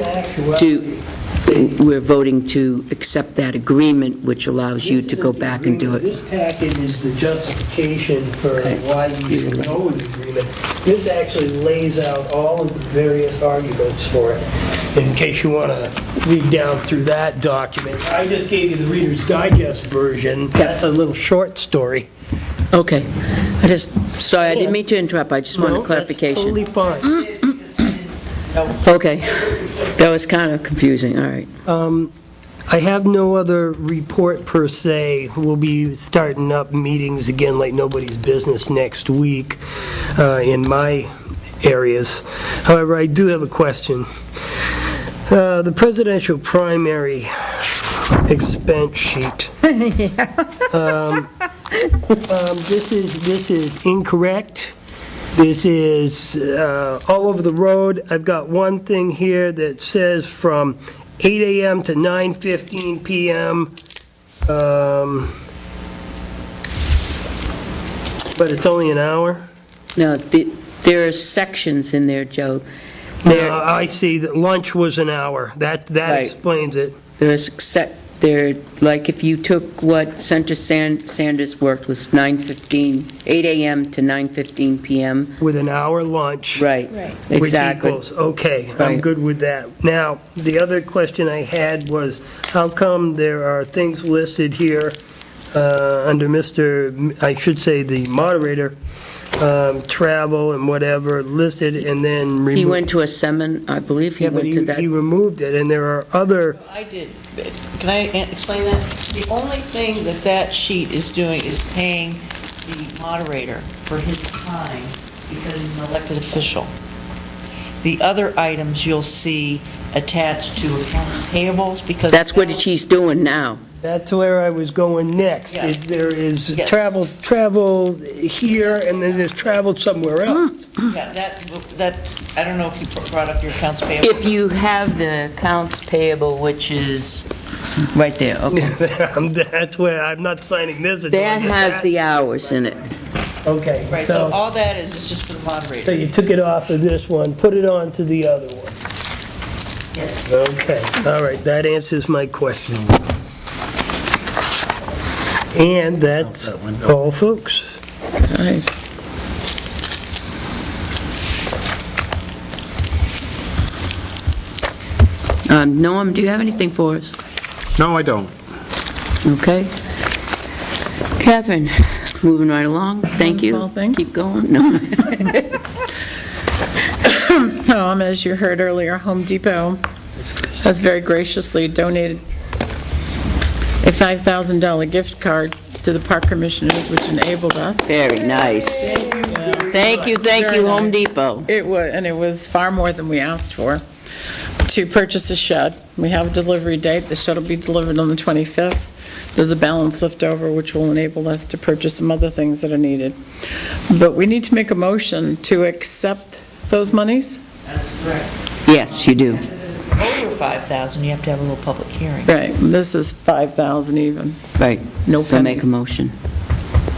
actuality,
we're voting to accept that agreement, which allows you to go back and do it.
This package is the justification for why you should go with the agreement. This actually lays out all of the various arguments for it, in case you want to read down through that document. I just gave you the Reader's Digest version. That's a little short story.
Okay. Sorry, I didn't mean to interrupt, I just wanted
No,
clarification.
That's totally fine.
Okay. That was kind of confusing, all right.
I have no other report per se. We'll be starting up meetings again like nobody's business next week in my areas. However, I do have a question. The presidential primary expense sheet. This is incorrect. This is all over the road. I've got one thing here that says from 8 a.m. to 9:15 p.m. But it's only an hour?
No, there are sections in there, Joe.
I see that lunch was an hour. That
Right.
explains it.
There, like if you took what Senator Sanders worked was 8 a.m. to 9:15 p.m.
With an hour lunch.
Right,
Which
exactly.
equals, okay, I'm
Right.
good with that. Now, the other question I had was, how come there are things listed here under I should say the moderator, travel and whatever listed, and then removed?
He went to a I believe he
Yeah, but
went to that.
he removed it, and there are other,
I did. Can I explain that? The only thing that sheet is doing is paying the moderator for his time because he's an elected official. The other items you'll see attached to accounts payables because...
That's what she's doing now.
that's where I was going next.
Yeah.
There is
Yes.
travel here, and then there's travel somewhere else.
Yeah, that, I don't know if you brought up your accounts payable.
If you have the accounts payable, which is right there, okay.
That's where, I'm not signing this. until I
That
get
has
that.
the hours in it.
Okay,
Right, so all that is just for the
so
moderator.
you took it off of this one, put it on to the other one.
Yes.
Okay, all right, that answers my question. And that's all, folks.
Right.
Noam, do you have anything for us?
No, I don't.
Okay. Catherine, moving right along, thank you.
One small thing.
Keep going, no.
As you heard earlier, Home Depot has very graciously donated a $5,000 gift card to the park commissioners, which enabled us.
Very nice. Thank you,
Very
Home
nice.
Depot.
It was far more than we asked for, to purchase a shed. We have a delivery date. The shed will be delivered on the 25th. There's a balance left over, which will enable us to purchase some other things that are needed. But we need to make a motion to accept those monies.
That's correct.
Yes, you do.
Over 5,000, you have to have a little public hearing.
Right, this is 5,000 even.
Right.
No
So make a
pennies.
motion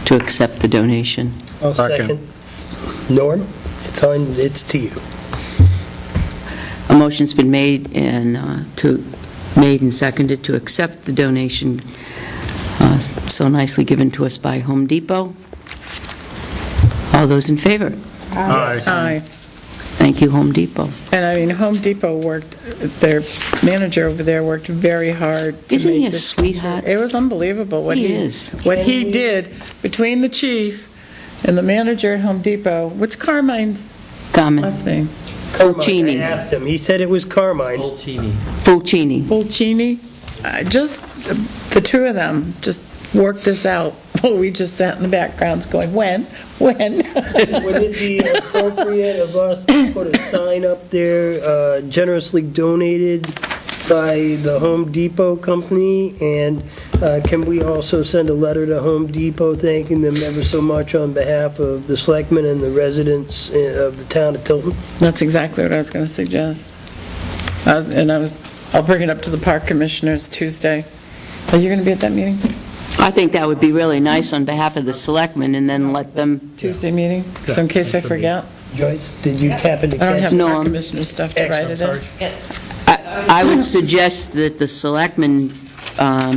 to accept the donation.
I'll
Second.
second. Norm, it's to you.
A motion's been made and seconded to accept the donation so nicely given to us by Home Depot. All those in favor?
Aye.
Aye.
Thank you, Home Depot.
And I mean, Home Depot their manager over there worked very hard to
Isn't he
make
a
this.
sweetheart?
It was unbelievable what
He
he
is.
What he did between the chief and the manager at Home Depot. What's Carmine's
Carmen
last name?
I
Fulcini.
asked him, he said it was Carmine.
Fulcini.
Fulcini. Just the two of them just worked this out. We just sat in the backgrounds going, when?
Wouldn't it be appropriate of us to put a sign up there, generously donated by the Home Depot company? And can we also send a letter to Home Depot thanking them ever so much on behalf of the selectmen and the residents of the town of Tilton?
That's exactly what I was going to suggest. I'll bring it up to the park commissioners Tuesday. Are you going to be at that meeting?
I think that would be really nice on behalf of the selectmen, and then let them,
Tuesday meeting? So in case I forget.
Joyce, did you happen to
I don't
catch?
have
No,
park
I'm-
commissioner stuff to write it in.
I would suggest that the selectmen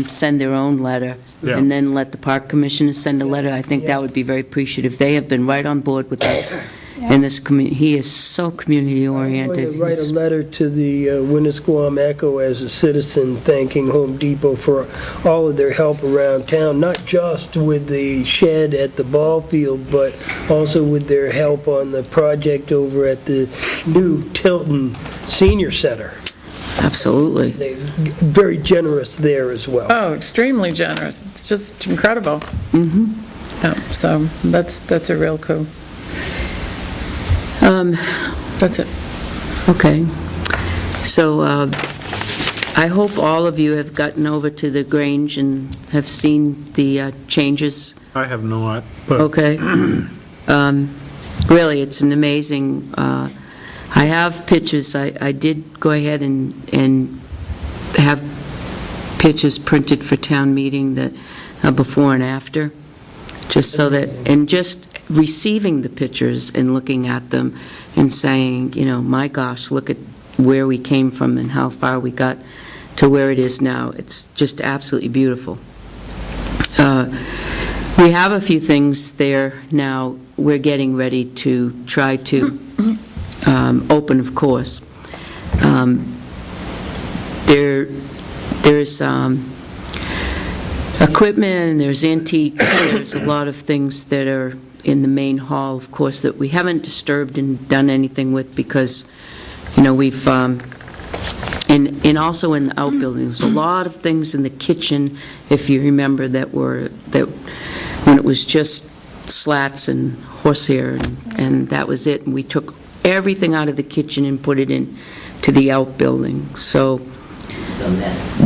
send their own letter,
Yeah.
and then let the park commissioners send a letter. I think that would be very appreciative. They have been right on board with us in this community. He is so
I'm
community-oriented.
going to write a letter to the Winnisquam Echo as a citizen thanking Home Depot for all of their help around town, not just with the shed at the ball field, but also with their help on the project over at the new Tilton Senior Center.
Absolutely.
They're very generous there as well.
Oh, extremely generous. It's just incredible. Mm-hmm. So that's a real coup. That's it.
Okay. So I hope all of you have gotten over to the Grange and have seen the changes.
I have not, but
Okay. Really, it's an amazing, I have pictures. I did go ahead and have pictures printed for town meeting that, before and after, just so that, and just receiving the pictures and looking at them and saying, my gosh, look at where we came from and how far we got to where it is now. It's just absolutely beautiful. We have a few things there now. We're getting ready to try to open, of course. There's equipment, and there's antiques, there's a lot of things that are in the main hall, of course, that we haven't disturbed and done anything with because, we've, and also in the outbuilding, there's a lot of things in the kitchen, if you remember, that when it was just slats and horsehair, and that was it, and we took everything out of the kitchen and put it into the outbuilding, so,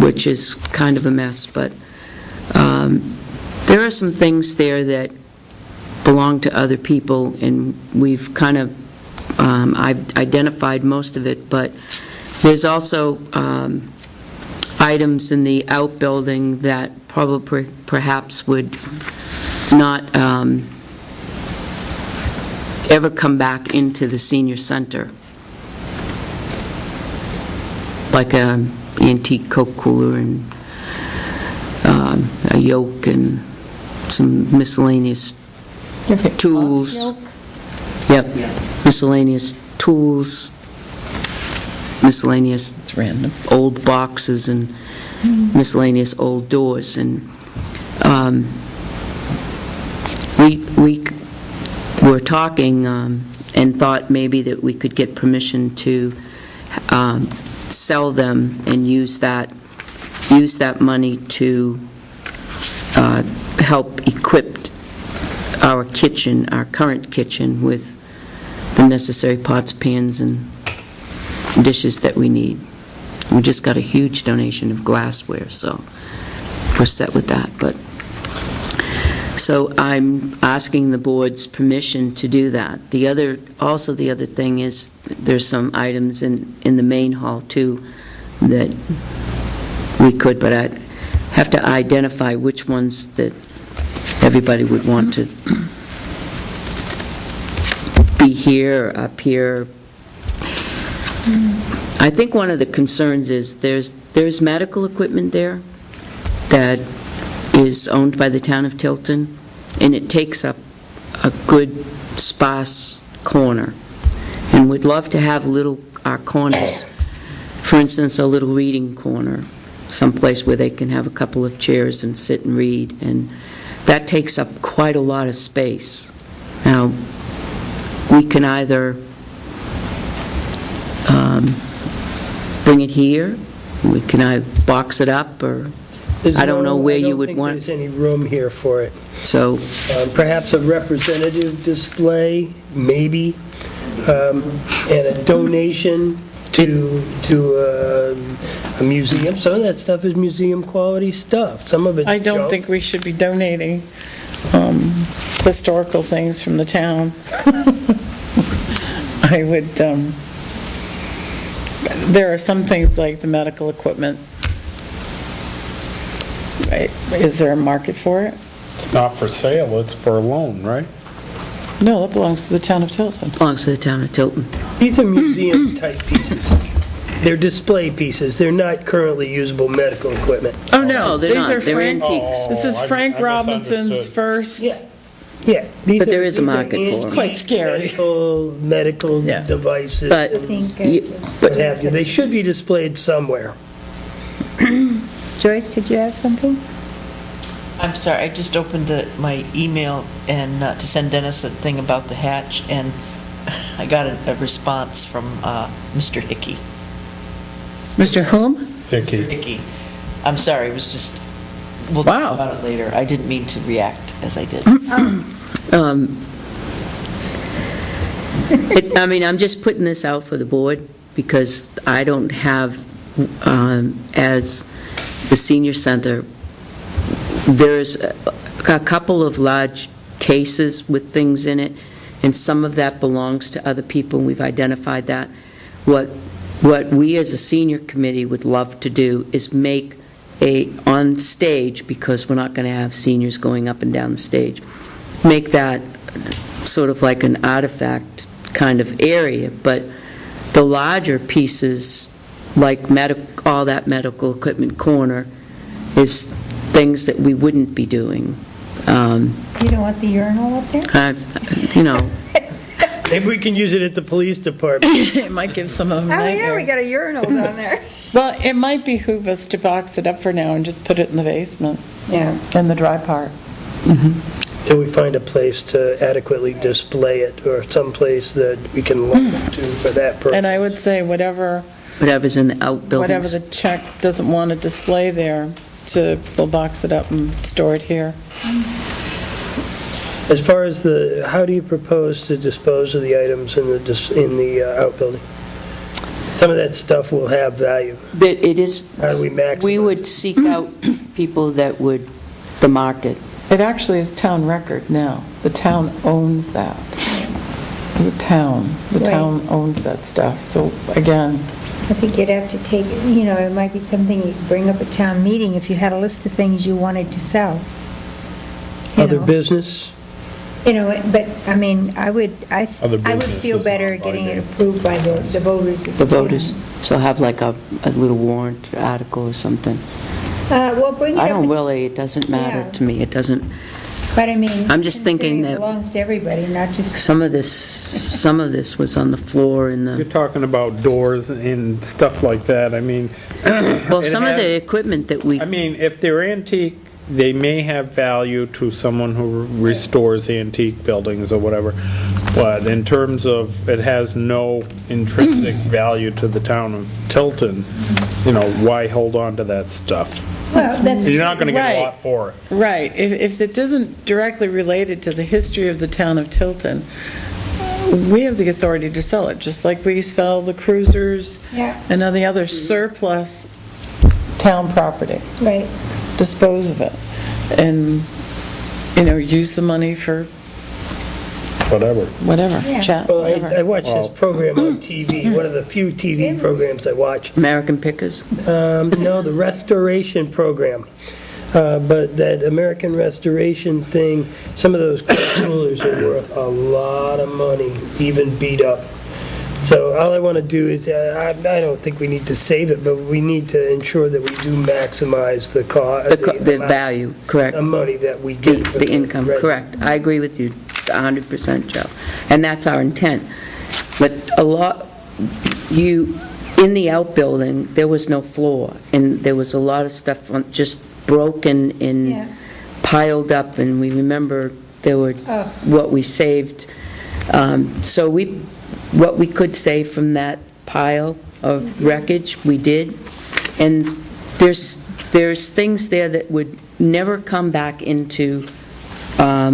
which is kind of a mess, but there are some things there that belong to other people, and we've kind of, I've identified most of it, but there's also items in the outbuilding that probably perhaps would not ever come back into the senior center, like an antique Coke cooler and a yoke and some miscellaneous tools. Yep, miscellaneous tools, miscellaneous
It's random.
old boxes and miscellaneous old doors. And we were talking and thought maybe that we could get permission to sell them and use that money to help equip our kitchen, our current kitchen, with the necessary pots, pans, and dishes that we need. We just got a huge donation of glassware, so we're set with that. But so I'm asking the board's permission to do that. The other thing is there's some items in the main hall too, that we could, but I'd have to identify which ones that everybody would want to be here or up here. I think one of the concerns is there's medical equipment there that is owned by the town of Tilton, and it takes up a good sparse corner. And we'd love to have our corners, for instance, a little reading corner, someplace where they can have a couple of chairs and sit and read, and that takes up quite a lot of space. Now, we can either bring it here, we can either box it up, or I don't know where you would want.
I don't think there's any room here for it.
So,
Perhaps a representative display, maybe, and a donation to a museum. Some of that stuff is museum-quality stuff. Some of it's
I don't
junk.
think we should be donating historical things from the town. I would, there are some things like the medical equipment. Right. Is there a market for it?
It's not for sale, it's for a loan, right?
No, that belongs to the town of Tilton.
belongs to the town of Tilton.
These are museum-type pieces. They're display pieces. They're not currently usable medical equipment.
Oh, no,
they're
these
not.
are
They're
Frank,
antiques.
this is
Oh,
Frank
I
Robinson's
misunderstood.
first.
Yeah. These
But there
are-
is a
these are
market for 'em.
antique
Quite scary.
Medical
Yeah.
devices
But
and
Think,
what have you. They should be displayed somewhere.
Joyce, did you have something?
I'm sorry, I just opened my email and to send Dennis a thing about the hatch, and I got a response from Mr. Hickey.
Mr. whom?
Vicky.
Hickey. I'm sorry, it was just, we'll
Wow.
talk about it later. I didn't mean to react as I did.
I'm just putting this out for the board, because I don't have, as the senior center, there's a couple of large cases with things in it, and some of that belongs to other people, and we've identified that. What we as a senior committee would love to do is make on stage, because we're not going to have seniors going up and down the stage, make that sort of like an artifact kind of area, but the larger pieces, like all that medical equipment corner, is things that we wouldn't be doing.
You don't want the urinal up there?
Maybe we can use it at the police department.
It might give some of them a
Oh, yeah,
nightmare.
we got a urinal down there.
Well, it might behoove us to box it up for now and just put it in the basement,
Yeah.
in the dry part.
Till we find a place to adequately display it, or some place that we can look to for that purpose.
And I would say whatever
Whatever's in the outbuildings.
the check doesn't want to display there, we'll box it up and store it here.
As far as how do you propose to dispose of the items in the outbuilding? Some of that stuff will have value.
That it is,
How do we maximize?
we would seek out people that would, the market.
It actually is town record now. The town owns that. It's a town. The
Right.
town owns that stuff. So again,
I think you'd have to take, it might be something you'd bring up at town meeting if you had a list of things you wanted to sell.
Other business?
But, I mean, I would
Other
feel
businesses
better
not
getting it
binding.
approved by the voters. of
The
town.
voters. So have like a little warrant article or something.
Well, bring it up.
I don't really, it doesn't matter
Yeah.
to me. It doesn't,
But I mean.
I'm just thinking
considering it
that-
belongs to everybody, not just.
some of this was on the floor in
You're
the,
talking about doors and stuff like that, I mean,
well,
it
some of the
has-
equipment that we,
if they're antique, they may have value to someone who restores antique buildings or whatever, but in terms of, it has no intrinsic value to the town of Tilton, why hold on to that stuff?
Well, that's.
You're not going to get a
Right.
lot for it.
right, if it isn't directly related to the history of the town of Tilton, we have the authority to sell it, just like we sell the cruisers
Yeah,
and all the other surplus town property.
right.
Dispose of it and, use the money for whatever, chat,
Well, I
whatever.
watch this program on TV, one of the few TV programs I watch.
American Pickers?
No, the restoration program. But that American Restoration thing, some of those coolers are worth a lot of money, even beat up. So all I want to do is, I don't think we need to save it, but we need to ensure that we do maximize the cost.
The value, correct.
The money that we
The
get. for
the income,
residents.
correct. I agree with you 100%, Joe. And that's our intent. But in the outbuilding, there was no floor, and there was a lot of stuff just broken and piled up, and we remember there were, what we saved. So what we could save from that pile of wreckage, we did. And there's things there that would never come back into our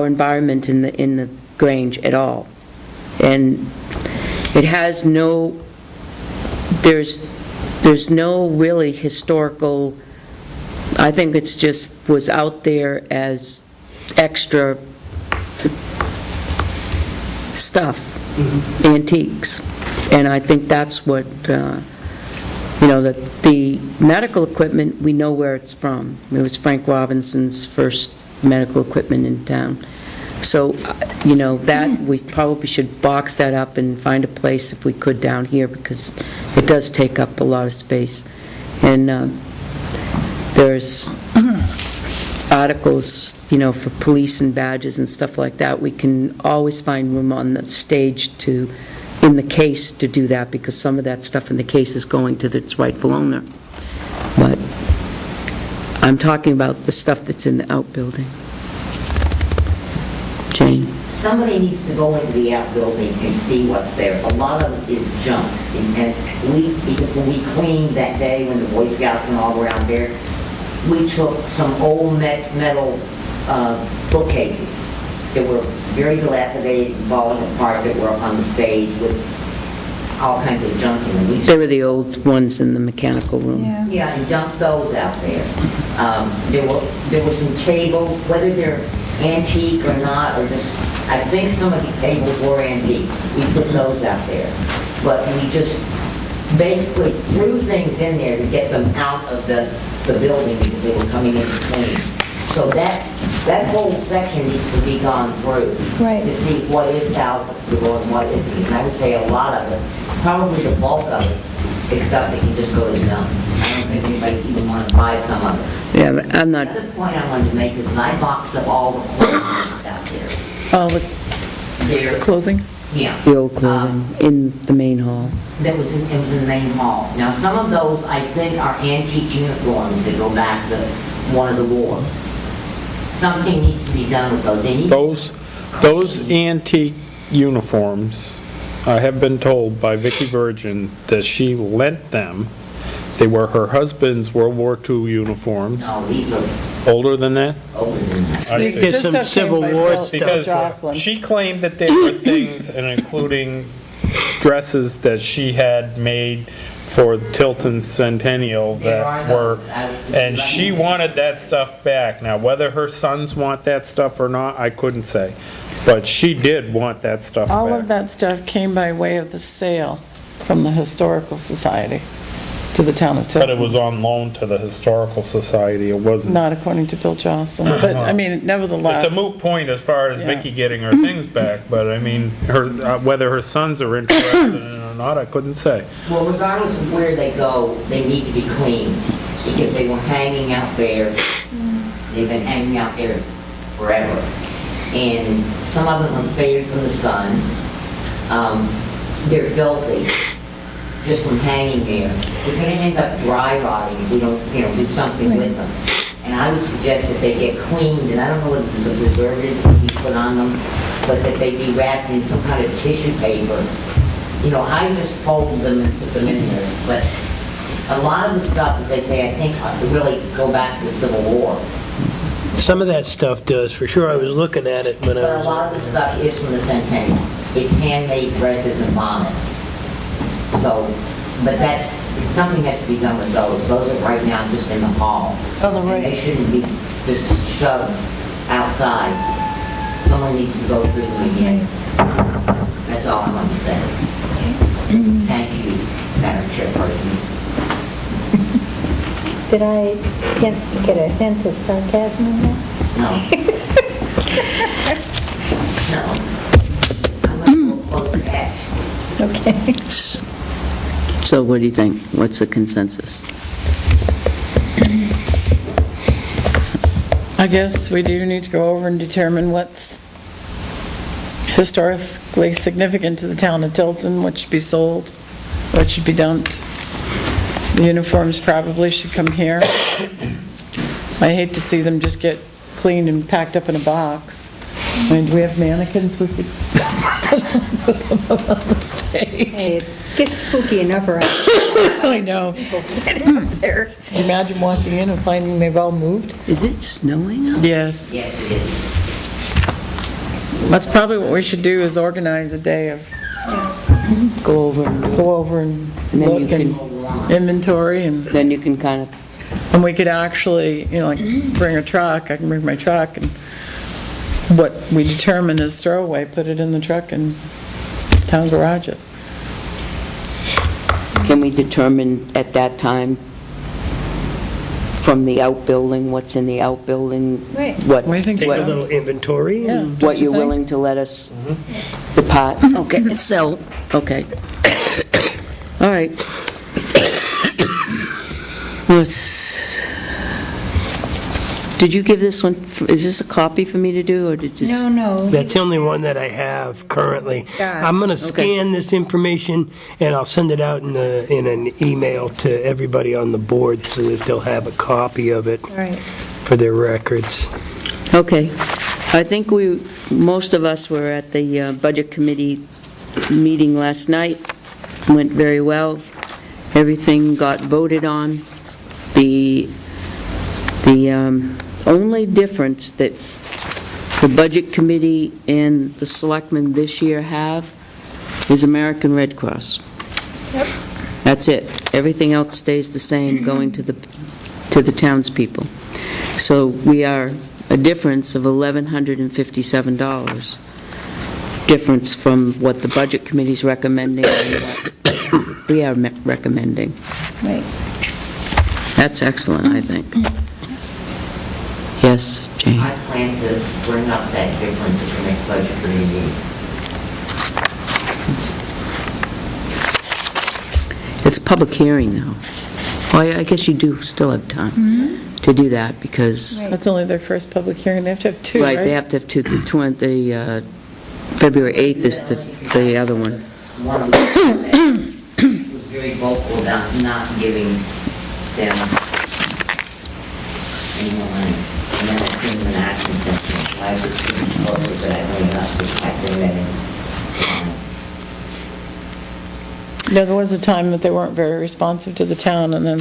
environment in the Grange at all. And it has there's no really historical, I think it's just was out there as extra stuff, antiques. And I think that's what, the medical equipment, we know where it's from. It was Frank Robinson's first medical equipment in town. So, that, we probably should box that up and find a place if we could down here, because it does take up a lot of space. And there's articles, for police and badges and stuff like that. We can always find room on the stage in the case to do that, because some of that stuff in the case is going to its rightful owner. But I'm talking about the stuff that's in the outbuilding. Jane?
Somebody needs to go into the outbuilding and see what's there. A lot of it is junk. And because when we cleaned that day, when the Boy Scouts and all were out there, we took some old metal bookcases that were very dilapidated and falling apart, that were up on the stage with all kinds of junk in them.
They were the old ones in the mechanical room.
Yeah, and dumped those out there. There were some tables, whether they're antique or not, or just, I think some of the tables were antique. We put those out there. But we just basically threw things in there to get them out of the building, because they were coming in to clean. So that whole section needs to be gone through to see what is salvageable and what isn't. And I would say a lot of it, probably the bulk of it, is stuff that can just go to the dump. I don't think anybody even want to buy some of it.
Yeah, but I'm not,
The other point I wanted to make is I boxed up all the clothes out there.
All the
There,
closing?
yeah.
the old clothing in the main hall.
It was in the main hall. Now, some of those, I think, are antique uniforms that go back to one of the wars. Something needs to be done with those. They need
Those antique uniforms, I have been told by Vicki Virgin that she lent them. They were her husband's World War II uniforms.
No, these are
Older than that?
older than that.
There's
This
some
stuff came
Civil
by
War
Bill
stuff.
Because
Jocelyn.
she claimed that there were things, and including dresses that she had made for Tilton Centennial that were, and she wanted that stuff back. Now, whether her sons want that stuff or not, I couldn't say. But she did want that stuff back.
All of that stuff came by way of the sale from the Historical Society to the town of Tilton.
But it was on loan to the Historical Society, it wasn't.
Not according to Bill Jocelyn, but, I mean, nevertheless.
It's a moot point as far as
Yeah.
Vicki getting her things back, but I mean, whether her sons are interested in it or not, I couldn't say.
Well, regardless of where they go, they need to be cleaned, because they were hanging out there. They've been hanging out there forever. And some of them are faded from the sun. They're filthy, just from hanging there. They're gonna end up dry rotting if we don't, do something with them. And I would suggest that they get cleaned, and I don't know whether there's a preservative to be put on them, but that they be wrapped in some kind of tissue paper. I just folded them and put them in there, but a lot of the stuff, as I say, I think really go back to the Civil War.
Some of that stuff does, for sure. I was looking at it when I
But a
was...
lot of the stuff is from the Centennial. It's handmade dresses and bonnets. So, but something has to be done with those. Those are right now just in the hall.
Oh, they're right.
And they shouldn't be just shoved outside. someone needs to go through them again. That's all I want to say. Thank you, Madam Chairperson.
Did I get a hint of sarcasm in that?
No. No. I'm going to go close the hatch.
Okay.
So what do you think? What's the consensus?
I guess we do need to go over and determine what's historically significant to the town of Tilton, what should be sold, what should be dumped. The uniforms probably should come here. I hate to see them just get cleaned and packed up in a box. I mean, do we have mannequins we could put them up on the stage?
Hey, it gets spooky enough around.
I know.
People standing up there.
Can you imagine walking in and finding they've all moved?
Is it snowing out?
Yes.
Yes, it is.
That's probably what we should do, is organize a day of
Go over and do it.
go over and
And then you
look and inventory, and
Then you can kind of,
we could actually, like, bring a truck, I can bring my truck, and what we determine as throwaway, put it in the truck and town garage it.
can we determine at that time from the outbuilding, what's in the outbuilding?
Right.
What,
What do you think,
Take a
Scott?
little inventory.
Yeah.
and-
what
you
you're
think?
willing to let us depart? Okay, so, okay. All right. Did you give this one, is this a copy for me to do, or did you?
No.
That's the only one that I have currently.
Got it.
I'm going to scan this information, and I'll send it out in an email to everybody on the board so that they'll have a copy of it
All right.
for their records.
Okay. I think most of us were at the Budget Committee meeting last night. Went very well. Everything got voted on. The only difference that the Budget Committee and the Selectmen this year have is American Red Cross.
Yep.
That's it. Everything else stays the same, going to the townspeople. So we are a difference of $1,157, difference from what the Budget Committee's recommending and what we are recommending.
Right.
That's excellent, I think. Yes, Jane?
I plan to bring up that difference at the next budget committee meeting.
It's a public hearing now. Well, I guess you do still have time to do that, because,
That's only their first public hearing, they have to have two, right?
right, they have to have two, the February 8th is the other one.
One of them was very vocal about not giving them any more money. And then I seen an action session, I was supposed that I bring it up, just I bring that in.
Yeah, there was a time that they weren't very responsive to the town, and then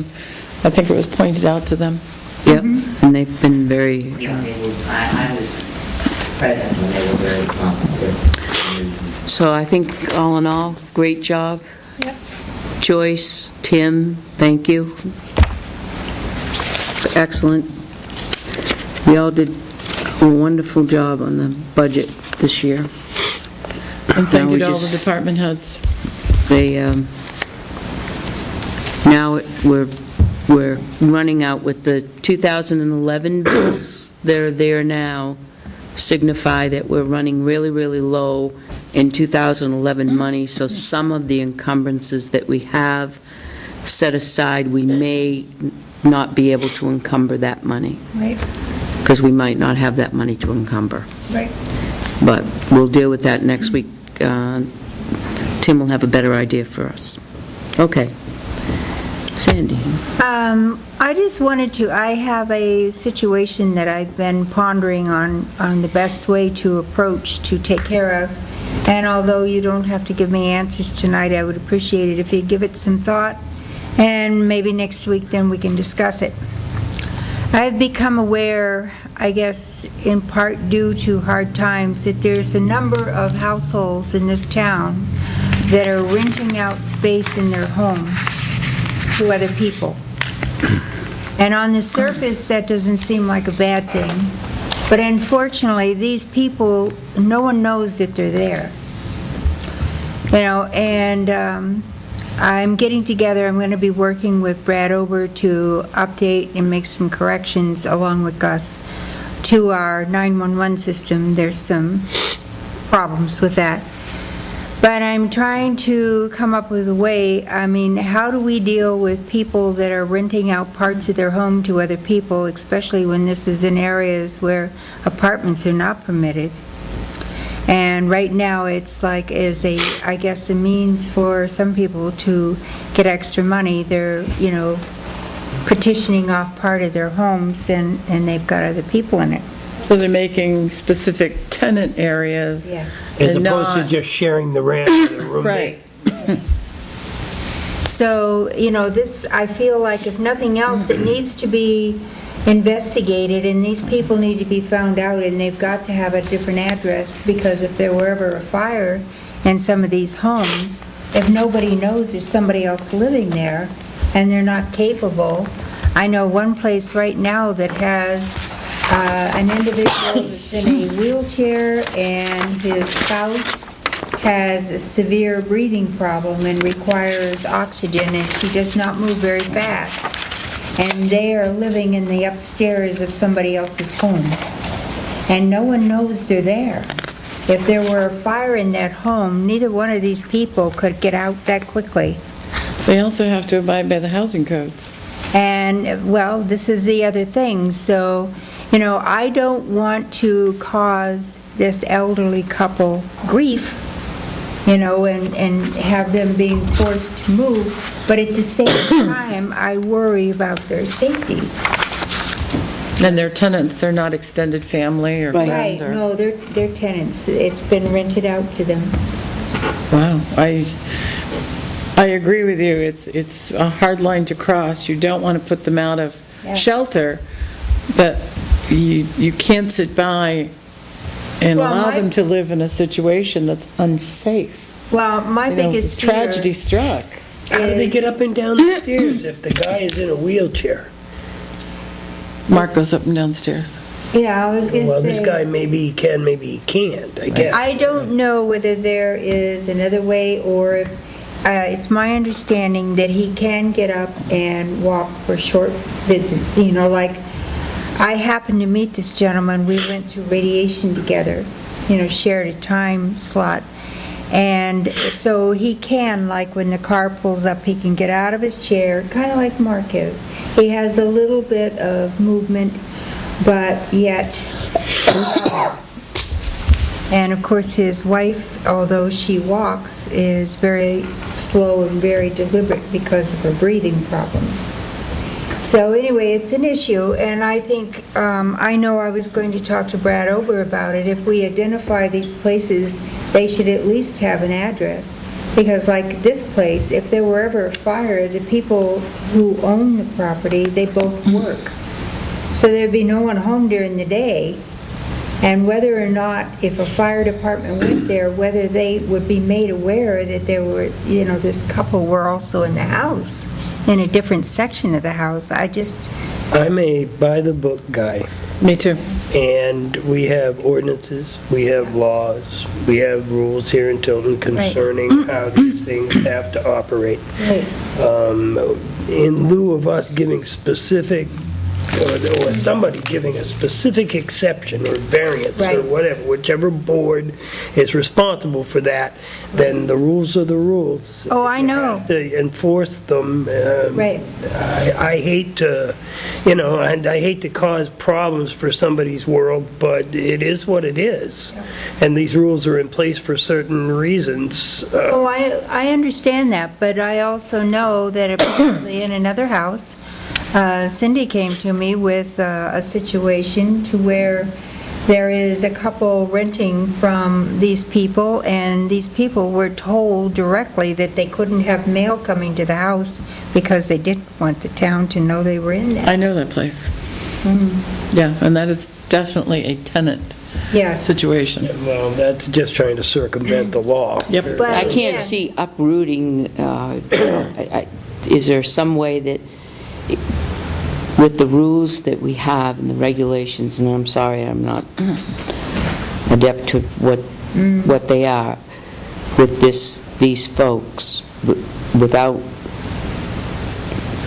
I think it was pointed out to them.
Yep, and they've been very,
Yeah, they were, I was present when they were very responsive.
so I think all in all, great job.
Yep.
Joyce, Tim, thank you. It's excellent. We all did a wonderful job on the budget this year.
And
Now
thank you
we
to all the
just-
department heads.
They, now we're running out with the 2011 bills. They're there now, signify that we're running really, really low in 2011 money, so some of the encumbrances that we have set aside, we may not be able to encumber that money,
Right.
because we might not have that money to encumber.
Right.
But we'll deal with that next week. Tim will have a better idea for us. Okay. Sandy?
I just wanted to, I have a situation that I've been pondering on the best way to approach to take care of. And although you don't have to give me answers tonight, I would appreciate it if you give it some thought. And maybe next week then we can discuss it. I've become aware, I guess in part due to hard times, that there's a number of households in this town that are renting out space in their homes to other people. And on the surface, that doesn't seem like a bad thing. But unfortunately, these people, no one knows that they're there. And I'm getting together, I'm going to be working with Brad Ober to update and make some corrections along with Gus to our 911 system. There's some problems with that. But I'm trying to come up with a way, how do we deal with people that are renting out parts of their home to other people, especially when this is in areas where apartments are not permitted? And right now, it's like as a means for some people to get extra money. They're, partitioning off part of their homes and they've got other people in it.
So they're making specific tenant areas.
Yes.
As
and
opposed to
not-
just sharing the rent with a roommate.
Right.
So, this, I feel like if nothing else, it needs to be investigated, and these people need to be found out, and they've got to have a different address, because if there were ever a fire in some of these homes, if nobody knows there's somebody else living there, and they're not capable. I know one place right now that has an individual that's in a wheelchair, and his spouse has a severe breathing problem and requires oxygen, and she does not move very fast. And they are living in the upstairs of somebody else's home. And no one knows they're there. If there were a fire in that home, neither one of these people could get out that quickly.
They also have to abide by the housing codes.
And, well, this is the other thing. So, I don't want to cause this elderly couple grief, and have them being forced to move, but at the same time, I worry about their safety.
And their tenants, they're not extended family or
Right,
friend or...
no, they're tenants. It's been rented out to them.
Wow, I agree with you. It's a hard line to cross. You don't want to put them out of shelter, but you can't sit by and
Well,
allow
my-
them to live in a situation that's unsafe.
Well, my biggest fear
Tragedy struck.
How do they get up and down the stairs if the guy is in a wheelchair?
Mark goes up and downstairs.
Yeah, I was going to say...
Well, this guy maybe he can, maybe he can't, I guess.
I don't know whether there is another way, or if, it's my understanding that he can get up and walk for short visits. Like, I happened to meet this gentleman, we went through radiation together, shared a time slot. And so he can, like when the car pulls up, he can get out of his chair, kind of like Mark is. He has a little bit of movement, but yet... And of course, his wife, although she walks, is very slow and very deliberate because of her breathing problems. So anyway, it's an issue, and I think, I know I was going to talk to Brad Ober about it. If we identify these places, they should at least have an address. Because like this place, if there were ever a fire, the people who own the property, they both work. So there'd be no one home during the day. And whether or not, if a fire department went there, whether they would be made aware that there were, this couple were also in the house, in a different section of the house.
I'm a by-the-book guy,
Me too.
and we have ordinances, we have laws, we have rules here in Tilton concerning how these things have to operate.
Right.
In lieu of us giving specific, or somebody giving a specific exception or variance or
Right.
whatever, whichever board is responsible for that, then the rules are the rules.
Oh, I know.
You have to enforce them.
Right.
I hate to, and I hate to cause problems for somebody's world, but it is what it is. And these rules are in place for certain reasons.
Oh, I understand that, but I also know that apparently in another house, Cindy came to me with a situation to where there is a couple renting from these people, and these people were told directly that they couldn't have mail coming to the house because they didn't want the town to know they were in there.
I know that place. Yeah, and that is definitely a tenant
Yes.
situation.
Well, that's just trying to circumvent the law.
Yep.
But
I can't
again-
see uprooting, is there some way that, with the rules that we have and the regulations, and I'm sorry, I'm not adept to what they are, with these folks, without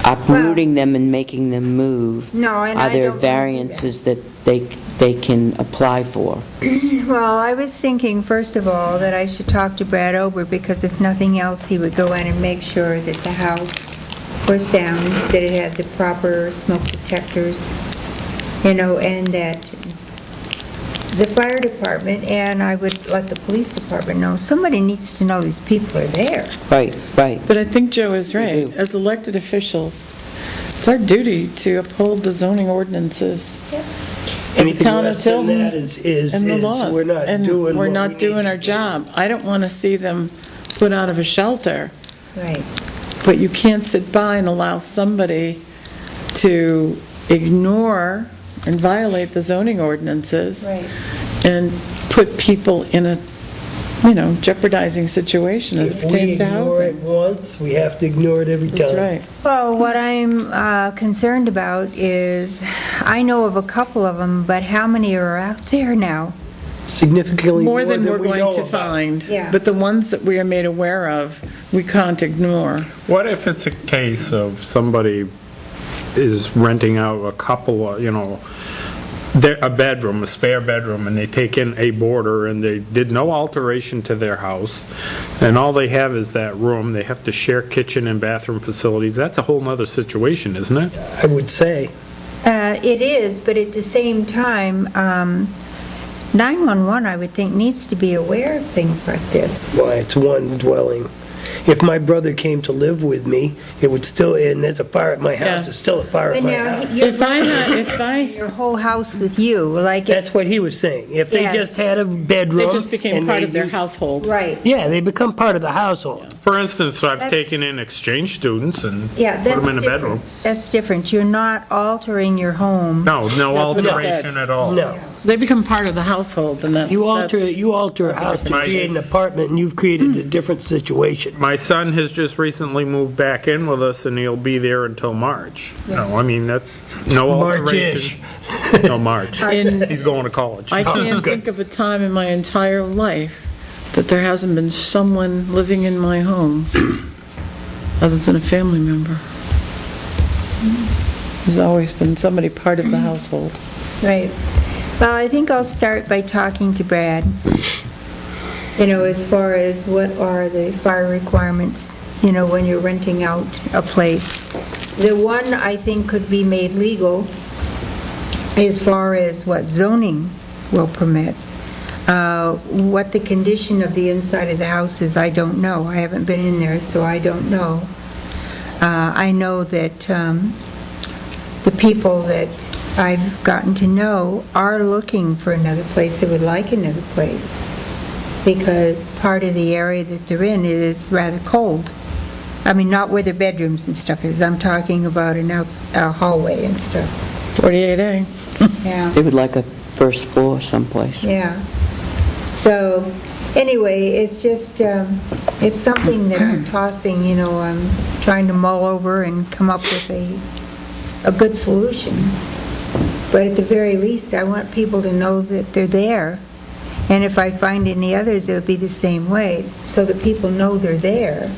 uprooting them and making them move,
No, and
are
I
there
don't wanna do that.
variances that they can apply for?
Well, I was thinking, first of all, that I should talk to Brad Ober, because if nothing else, he would go in and make sure that the house was sound, that it had the proper smoke detectors, and that the fire department, and I would let the police department know, somebody needs to know these people are there.
Right.
But I think Joe is right.
do.
As elected officials, it's our duty to uphold the zoning ordinances of the
Anything
town of
less than
Tilton
that is
and the laws.
we're not
And
doing
we're
what
not
we
doing
need
our
to do.
job. I don't want to see them put out of a shelter,
Right.
but you can't sit by and allow somebody to ignore and violate the zoning ordinances
Right.
and put people in a, jeopardizing situation as it
If we
pertains to
ignore it
housing.
once, we have to ignore it every time.
That's right.
Well, what I'm concerned about is, I know of a couple of them, but how many are out there now?
Significantly
More than we're
we
going
know
to
about.
find.
Yeah.
But the ones that we are made aware of, we can't ignore.
What if it's a case of somebody is renting out a couple of, a bedroom, a spare bedroom, and they take in a boarder, and they did no alteration to their house, and all they have is that room, they have to share kitchen and bathroom facilities, that's a whole nother situation, isn't it?
I would say.
It is, but at the same time, 911, I would think, needs to be aware of things like this.
Why, it's one dwelling. If my brother came to live with me, it would still, and there's a fire at my house,
Yeah.
there's still a fire at
But
my
now,
house.
your whole house with you, like,
That's what he was saying. If they
Yes.
just had a bedroom.
They just became
and
part
they
of their
used-
household.
right.
Yeah, they become part of the household.
For instance, I've
That's-
taken in exchange students and
Yeah,
put
that's
them in a
different.
bedroom.
That's different. You're not altering your home.
No
what he
alteration at all.
No.
They become part of the household, and that's...
You alter a
that's a
house to
different-
create an apartment, and you've created a different situation.
My son has just recently moved back in with us, and he'll be there until March. No, I mean, no
March-ish.
alteration. No, March.
In-
He's going to college.
I can't think of a time in my entire life that there hasn't been someone living in my home other than a family member. There's always been somebody part of the household.
Right. Well, I think I'll start by talking to Brad, as far as what are the fire requirements, when you're renting out a place. The one I think could be made legal as far as what zoning will permit. What the condition of the inside of the house is, I don't know. I haven't been in there, so I don't know. I know that the people that I've gotten to know are looking for another place. They would like another place, because part of the area that they're in is rather cold. I mean, not where their bedrooms and stuff is. I'm talking about a hallway and stuff.
48A.
Yeah.
They would like a first floor someplace.
Yeah. So, anyway, it's just, it's something that I'm tossing, I'm trying to mull over and come up with a good solution. But at the very least, I want people to know that they're there. And if I find any others, it'll be the same way, so that people know they're there.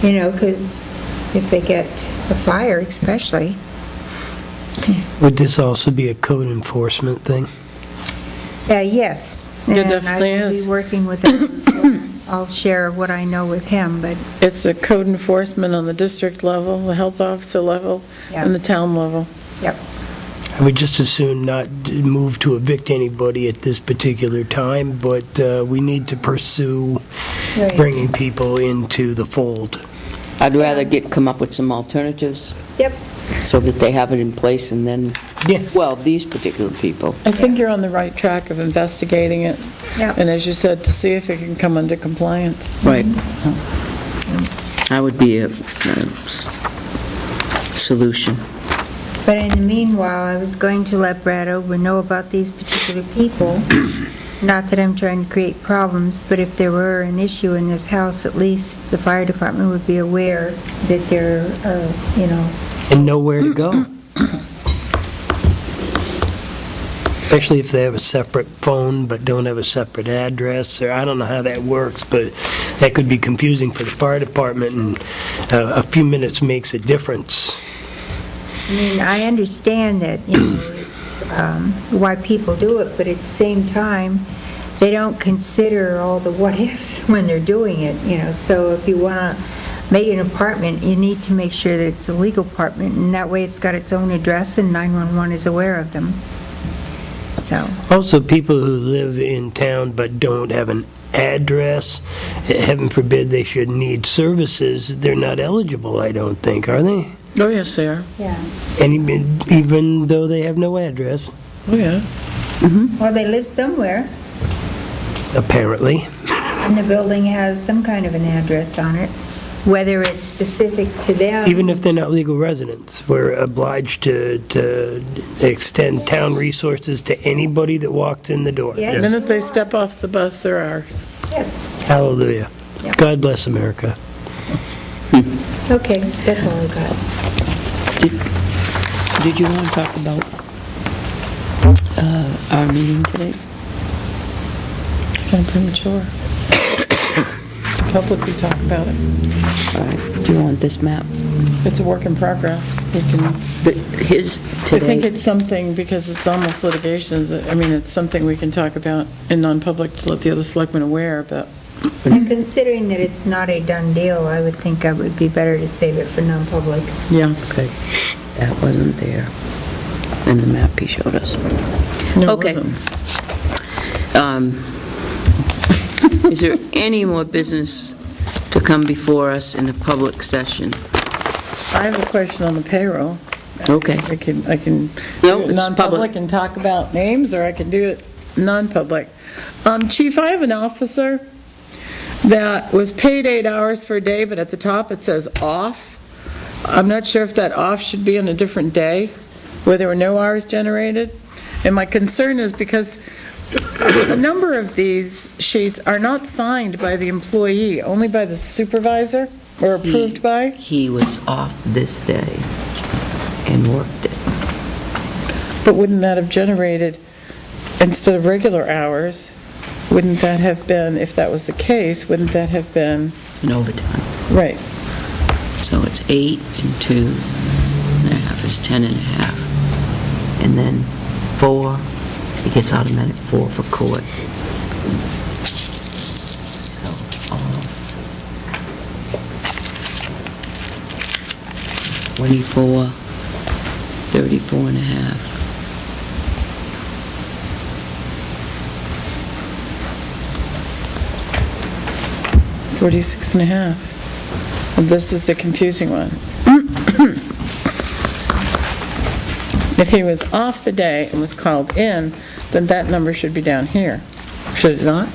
Because if they get a fire especially.
Would this also be a code enforcement thing?
Yes.
It
And
definitely
I will
is.
be working with him, so I'll share what I know with him, but
It's a code enforcement on the district level, the health officer level,
Yeah.
and the town level.
yep.
I would just as soon not move to evict anybody at this particular time, but we need to pursue
Right.
bringing people into the fold.
I'd rather come up with some alternatives
Yep.
so that they have it in place, and then,
Yeah.
well, these particular people.
I think you're on the right track of investigating it,
Yep.
and as you said, to see if it can come under compliance.
Right. That would be a solution.
But in the meanwhile, I was going to let Brad Ober know about these particular people. Not that I'm trying to create problems, but if there were an issue in this house, at least the fire department would be aware that there are,
And nowhere to go. especially if they have a separate phone but don't have a separate address, or I don't know how that works, but that could be confusing for the fire department, and a few minutes makes a difference.
I mean, I understand that, it's why people do it, but at the same time, they don't consider all the what-ifs when they're doing it, so if you want to make an apartment, you need to make sure that it's a legal apartment, and that way it's got its own address and 911 is aware of them. So,
Also, people who live in town but don't have an address, heaven forbid they should need services, they're not eligible, I don't think, are they?
Oh, yes, they are.
yeah.
And even though they have no address,
Oh, yeah.
Well, they live somewhere,
apparently.
and the building has some kind of an address on it, whether it's specific to them.
Even if they're not legal residents, we're obliged to extend town resources to anybody that walks in the door.
Yes.
The minute they step off the bus, they're ours.
Yes.
Hallelujah.
Yeah.
God bless America.
Okay, that's all I got.
Did you want to talk about our meeting today?
Kind of premature. Publicly talk about it.
All right. Do you want this map?
It's a work in progress. We can,
His
I think
today,
it's something, because it's almost litigation, I mean, it's something we can talk about in non-public to let the other selectmen aware, but
And considering that it's not a done deal, I would think it would be better to save it for non-public.
yeah.
okay, that wasn't there in the map he showed us.
No, it
Okay.
wasn't.
Is there any more business to come before us in a public session?
I have a question on the payroll.
Okay.
I can
No,
do it
it's
non-public
public.
and talk about names, or I can do it non-public. Chief, I have an officer that was paid 8 hours for a day, but at the top it says off. I'm not sure if that off should be on a different day, where there were no hours generated. And my concern is because a number of these sheets are not signed by the employee, only by the supervisor, or approved by.
He was off this day and worked it.
But wouldn't that have generated, instead of regular hours, wouldn't that have been, if that was the case, wouldn't that have been,
In overtime.
right,
So it's 8 and 2.5 is 10.5. And then 4, he gets automatic 4 for court. So, 24, 34.5.
$46 and a half. And this is the confusing one. If he was off the day and was called in, then that number should be down here, should it not?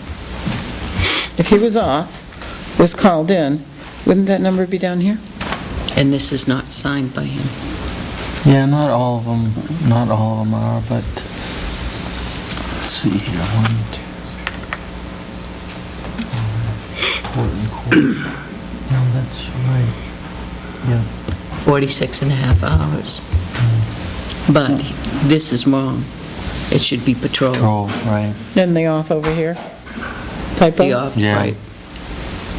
If he was off, was called in, wouldn't that number be down here?
And this is not signed by him.
Yeah, not all of them are, but let's see here, 1, 2, 3, 4. No, that's right. Yeah.
46 and a half hours. But this is wrong. It should be patrol.
Control, right.
Then the off over here? Typo?
The off,
Yeah.
right.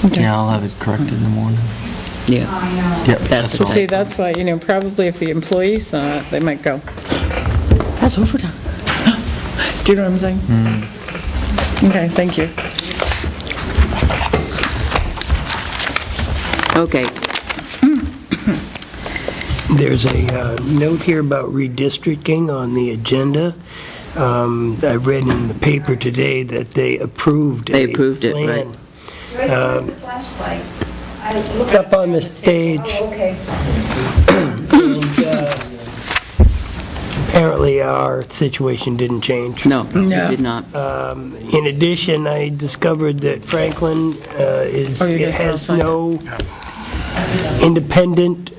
Okay.
Yeah, I'll have it corrected in the morning.
Yeah.
Yep.
That's a
But see,
typo.
that's why, probably if the employee saw it, they might go, that's overtime. Do you know what I'm saying? Okay, thank you.
Okay.
There's a note here about redistricting on the agenda. I read in the paper today that they approved
They
a
approved it,
plan.
right.
Where's the flashlight?
It's up on the stage.
Oh, okay.
And, apparently, our situation didn't change.
No,
No.
it did not.
In addition, I discovered that Franklin
Oh, you guys are all
has
signed up.
no independent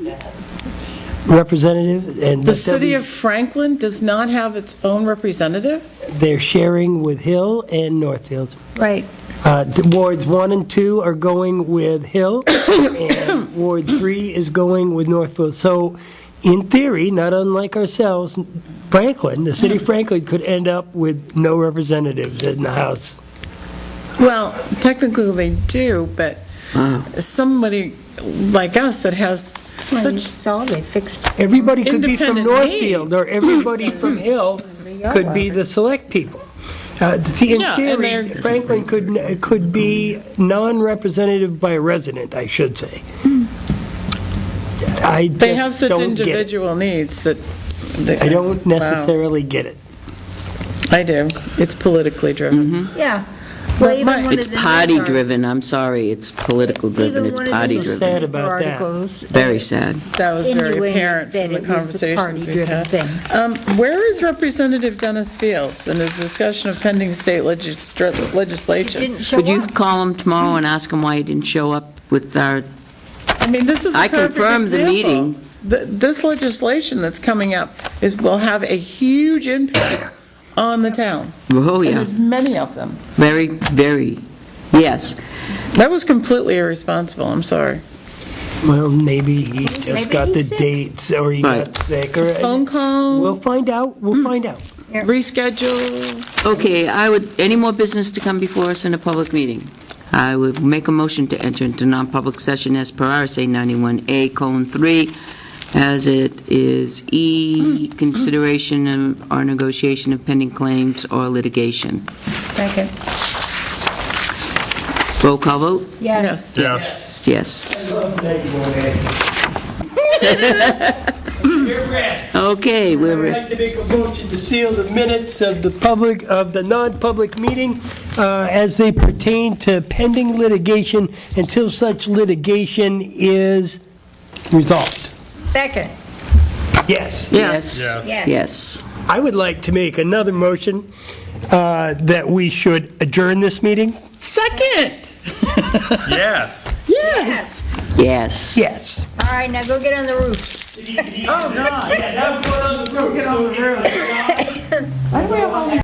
representative, and
The city of Franklin does not have its own representative?
they're sharing with Hill and Northfield.
Right.
Wards 1 and 2 are going with Hill, and Ward 3 is going with Northfield. So in theory, not unlike ourselves, Franklin, the city of Franklin could end up with no representatives in the House.
Well, technically they do, but somebody like us that has
Well, you
such,
saw they fixed.
Everybody could be from
Independent
Northfield, or everybody from Hill could be the select people. See, in
Yeah, and
theory,
they're-
Franklin could be non-representative by resident, I should say. I
they have
just
such
don't get it.
individual needs that.
I don't
Wow.
necessarily get it.
I do. It's politically driven.
Yeah. Well, even
my-
one
It's
of the news
party-driven, I'm sorry, it's political-driven,
Even
it's
one of the
Sad
party-driven.
about that.
articles
Very sad.
That was very
innuendo
apparent
that
from the
it was a
conversations we've
party-driven
had.
thing.
Where is Representative Dennis Fields in his discussion of pending state legislation?
Didn't show
Could you
up.
call him tomorrow and ask him why he didn't show up with our,
I mean, this is a
I
perfect
confirmed the
example.
meeting.
This legislation that's coming up will have a huge impact on the town.
oh
And
yeah,
there's many of them.
very, very, yes.
That was completely irresponsible, I'm sorry.
Well, maybe he
Maybe
just got the
he's sick.
dates, or he got
Right.
sick, or...
Phone call,
We'll find out, we'll find out.
reschedule.
Okay, any more business to come before us in a public meeting? I would make a motion to enter into non-public session as per RSA 91A:3, as it is E, consideration of or negotiation of pending claims or litigation.
Second.
Roll call vote?
Yes.
Yes.
Yes.
You're red.
Okay,
I'd
we're,
like to make a motion to seal the minutes of the non-public meeting as they pertain to pending litigation until such litigation is resolved.
Second.
Yes.
yes,
Yes.
yes.
I would like to make another motion that we should adjourn this meeting.
Second!
Yes.
Yes!
Yes.
Yes.
All right, now go get on the roof.
Oh, God. Yeah, now go on the roof.